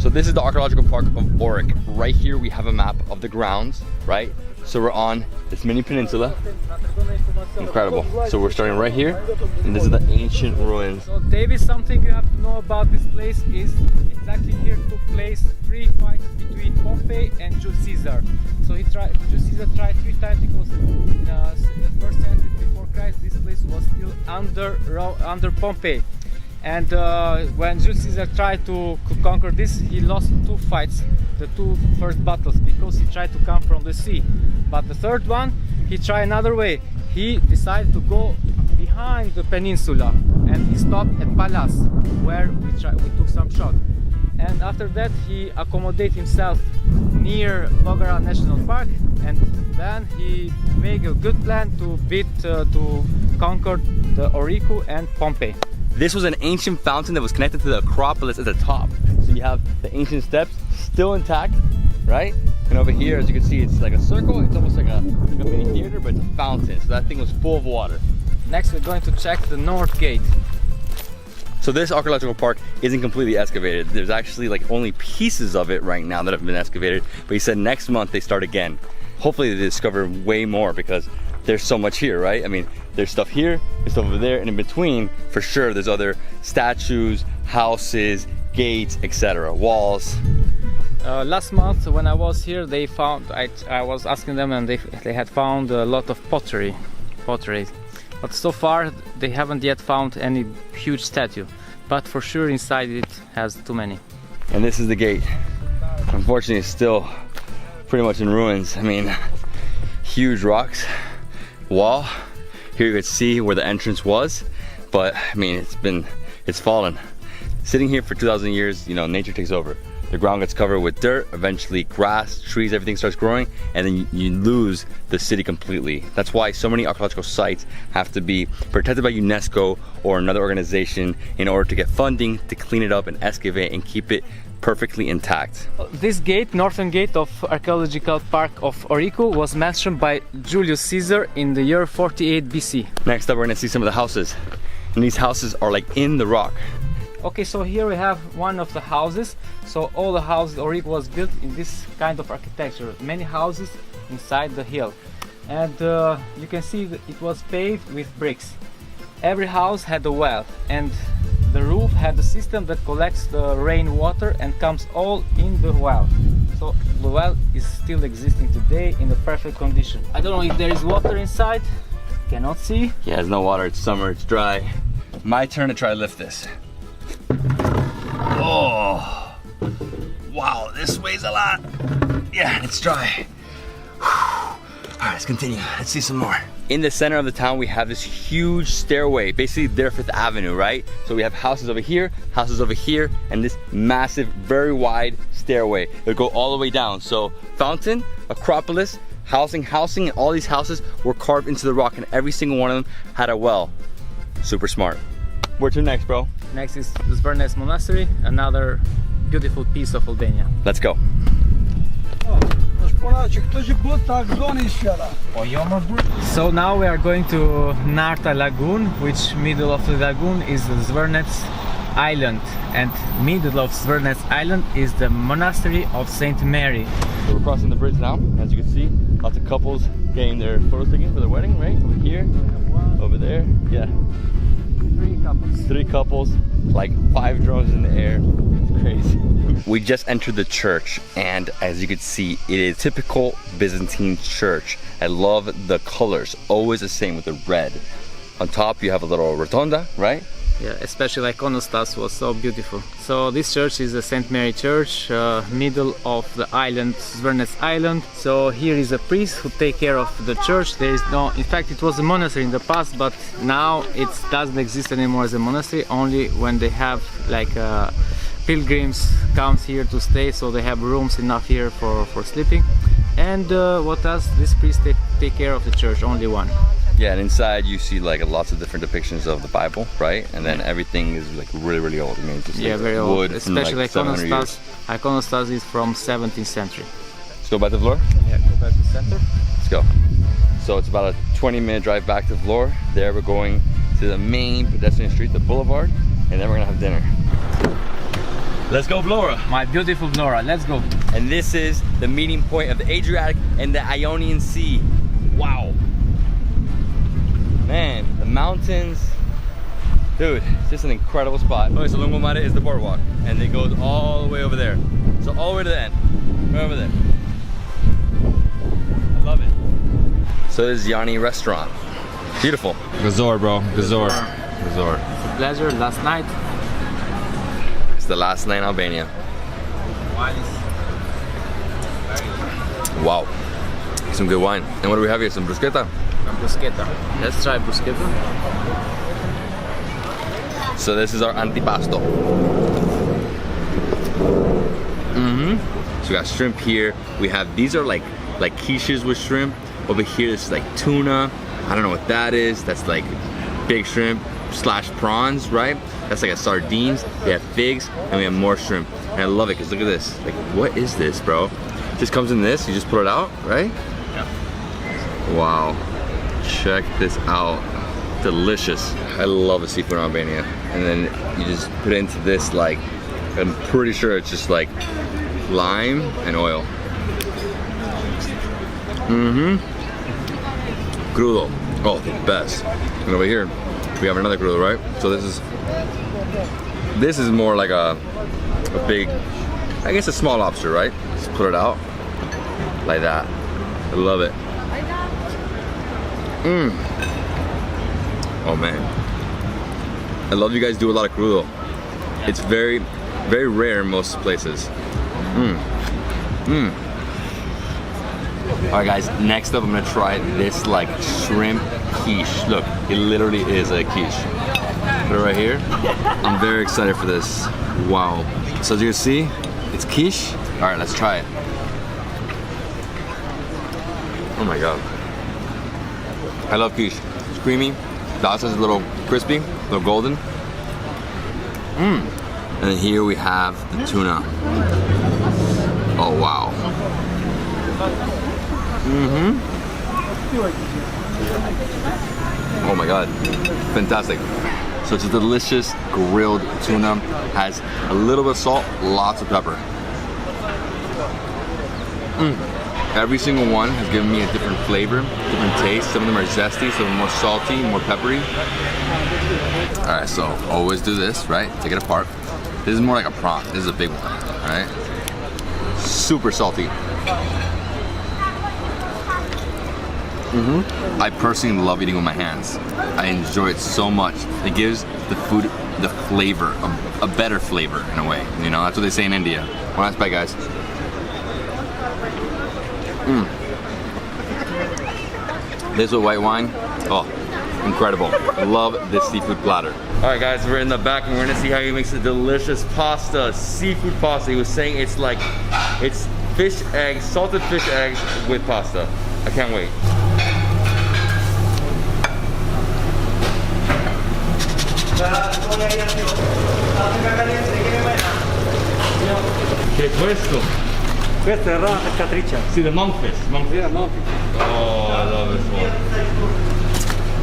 So this is the archaeological park of Oric. Right here we have a map of the grounds, right? So we're on this mini peninsula. Incredible. So we're starting right here, and this is the ancient ruins. So David, something you have to know about this place is exactly here took place 3 fights between Pompey and Julius Caesar. So Julius Caesar tried 3 times because in the first century before Christ this place was still under Pompey. And when Julius Caesar tried to conquer this, he lost 2 fights, the 2 first battles, because he tried to come from the sea. But the third one, he tried another way. He decided to go behind the peninsula, and he stopped at Palas, where we took some shot. And after that, he accommodated himself near Boulevard National Park, and then he made a good plan to conquer the Oriku and Pompey. This was an ancient fountain that was connected to the Acropolis at the top. So you have the ancient steps still intact, right? And over here, as you can see, it's like a circle. It's almost like a mini theater, but it's a fountain. So that thing was full of water. Next, we're going to check the north gate. So this archaeological park isn't completely excavated. There's actually like only pieces of it right now that have been excavated. But he said next month they start again. hopefully they discover way more, because there's so much here, right? I mean, there's stuff here, there's stuff over there, and in between, for sure, there's other statues, houses, gates, etc., walls. Last month when I was here, they found, I was asking them, and they had found a lot of pottery. But so far they haven't yet found any huge statue, but for sure inside it has too many. And this is the gate. Unfortunately, it's still pretty much in ruins. I mean, huge rocks, wall. Here you could see where the entrance was, but I mean, it's fallen. Sitting here for 2,000 years, you know, nature takes over. The ground gets covered with dirt, eventually grass, trees, everything starts growing, and then you lose the city completely. That's why so many archaeological sites have to be protected by UNESCO or another organization in order to get funding to clean it up and excavate and keep it perfectly intact. This gate, northern gate of Archaeological Park of Oriku, was mentioned by Julius Caesar in the year 48 BC. Next up, we're gonna see some of the houses. And these houses are like in the rock. Okay, so here we have one of the houses. So all the houses, Oriku was built in this kind of architecture. Many houses inside the hill. And you can see that it was paved with bricks. Every house had a well, and the roof had a system that collects the rainwater and comes all in the well. So the well is still existing today in the perfect condition. I don't know if there is water inside, cannot see. Yeah, there's no water, it's summer, it's dry. My turn to try to lift this. Oh, wow, this weighs a lot. Yeah, and it's dry. All right, let's continue. Let's see some more. In the center of the town, we have this huge stairway, basically their Fifth Avenue, right? So we have houses over here, and this massive, very wide stairway. It'll go all the way down. So fountain, Acropolis, housing, and all these houses were carved into the rock, and every single one of them had a well. Super smart. Where to next, bro? Next is Zvernets Monastery, another beautiful piece of Albania. Let's go. So now we are going to Narta Lagoon, which middle of the lagoon is Zvernets Island, and middle of Zvernets Island is the monastery of Saint Mary. So we're crossing the bridge now. As you can see, lots of couples getting their photos taken for their wedding, right? Over here, over there, yeah. 3 couples, like 5 drones in the air. It's crazy. We just entered the church, and as you can see, it is typical Byzantine church. I love the colors, always the same with the red. On top you have a little rotonda, right? Yeah, especially iconostas was so beautiful. So this church is the St. Mary Church, middle of the island, Zvernets Island. So here is a priest who take care of the church. There is no, in fact it was a monastery in the past, but now it doesn't exist anymore as a monastery, only when they have like pilgrims comes here to stay, so they have rooms enough here for sleeping. And what does this priest take care of the church? Only one. Yeah, and inside you see like lots of different depictions of the Bible, right? And then everything is like really old. I mean, it's just yeah, like very wood old. Especially from, like, iconostas. Iconostas is from 17th century. Let's go back to Vlor? Yeah, go back to the center. Let's go. So it's about a 20-minute drive back to Vlor. There we're going to the main pedestrian street, the Boulevard, and then we're gonna have dinner. Let's go, Vlora. My beautiful Vlora, let's go. And this is the meeting point of the Adriatic and the Ionian Sea. Wow. Man, the mountains. Dude, it's just an incredible spot. Okay, so Lungomare is the boardwalk, and it goes all the way over there. So all the way to the end, right over there. I love it. So this is Yanni restaurant. Beautiful. Bizar, bro. Bizar. It's a pleasure. Last night. It's the last night in Albania. Wow. Some good wine. And what do we have here? Some bruschetta? Bruschetta. Let's try bruschetta. So this is our antipasto. So we got shrimp here. We have, these are like quiches with shrimp. Over here, this is like tuna. I don't know what that is. That's like big shrimp / prawns, right? That's like a sardines. We have figs, and we have more shrimp. And I love it, because look at this. Like, what is this, bro? It just comes in this, you just put it out, right? Yeah. Wow. Check this out. Delicious. I love the seafood in Albania. And then you just put it into this, like, I'm pretty sure it's just like lime and oil. Crudo. Oh, the best. And over here, we have another crudo, right? So this is more like a big, I guess a small lobster, right? Just put it out like that. I love it. Oh man. I love you guys do a lot of crudo. It's very, very rare in most places. Alright guys, next up I'm gonna try this like shrimp quiche. Look, it literally is a quiche. Put it right here. I'm very excited for this. Wow. So as you can see, it's quiche. Alright, let's try it. Oh my god. I love quiche. It's creamy. The outside is a little crispy, a little golden. And then here we have the tuna. Oh wow. Oh my god. Fantastic. So it's a delicious grilled tuna. Has a little bit of salt, lots of pepper. Every single one has given me a different flavor, different taste. Some of them are zesty, some of them more salty, more peppery. All right, so always do this, right? Take it apart. This is more like a prawn. This is a big one, all right? Super salty. I personally love eating with my hands. I enjoy it so much. It gives the food the flavor, a better flavor in a way. You know, that's what they say in India. Well, that's bye, guys. This with white wine, oh, incredible. Love this seafood platter. All right guys, we're in the back and we're gonna see how he makes a delicious pasta, seafood pasta. He was saying it's fish eggs, salted fish eggs with pasta. I can't wait. Che è questo? Questa è rana catriccia. See the monkfish. Yeah, monkfish. Oh, I love this one.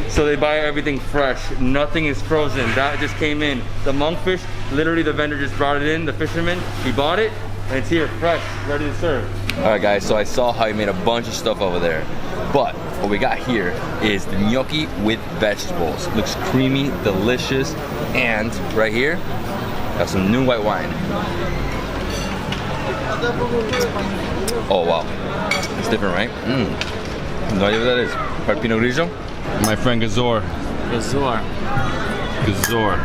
So they buy everything fresh. Nothing is frozen. That just came in. The monkfish, literally the vendor just brought it in, the fisherman, he bought it, and it's here, fresh, ready to serve. All right guys, so I saw how he made a bunch of stuff over there. But what we got here is the gnocchi with vegetables. Looks creamy, delicious, and right here, got some new white wine. Oh wow, it's different, right? No idea what that is. Part Pinot Grigio. My friend Gazor. Bizar. Bizar.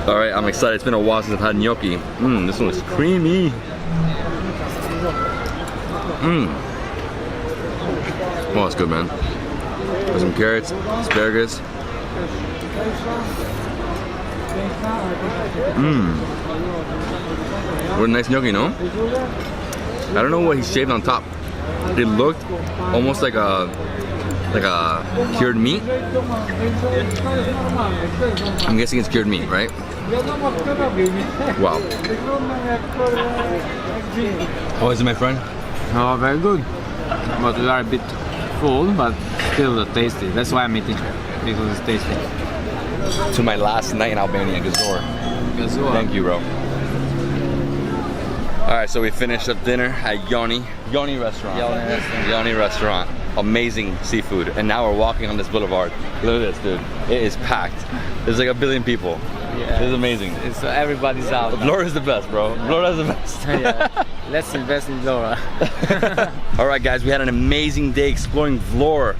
All right, I'm excited. It's been a while since I've had gnocchi. This one is creamy. Oh, it's good, man. With some carrots, asparagus. What a nice gnocchi, no? I don't know what he shaved on top. It looked almost like a cured meat. I'm guessing it's cured meat, right? Wow. How is it, my friend? Oh, very good. But we are a bit full, but still tasty. That's why I'm eating, because it's tasty. To my last night in Albania, Gazor. Gazor. Thank you, bro. All right, so we finished up dinner at Yoni restaurant. Yoni restaurant. Amazing seafood. And now we're walking on this boulevard. Look at this, dude. It is packed. There's like 1 billion people. Yeah. It's amazing. It's everybody's out. Vlora is the best, bro. Vlora is the best. Yeah. Let's invest in Vlora. All right, guys, we had an amazing day exploring Vlora.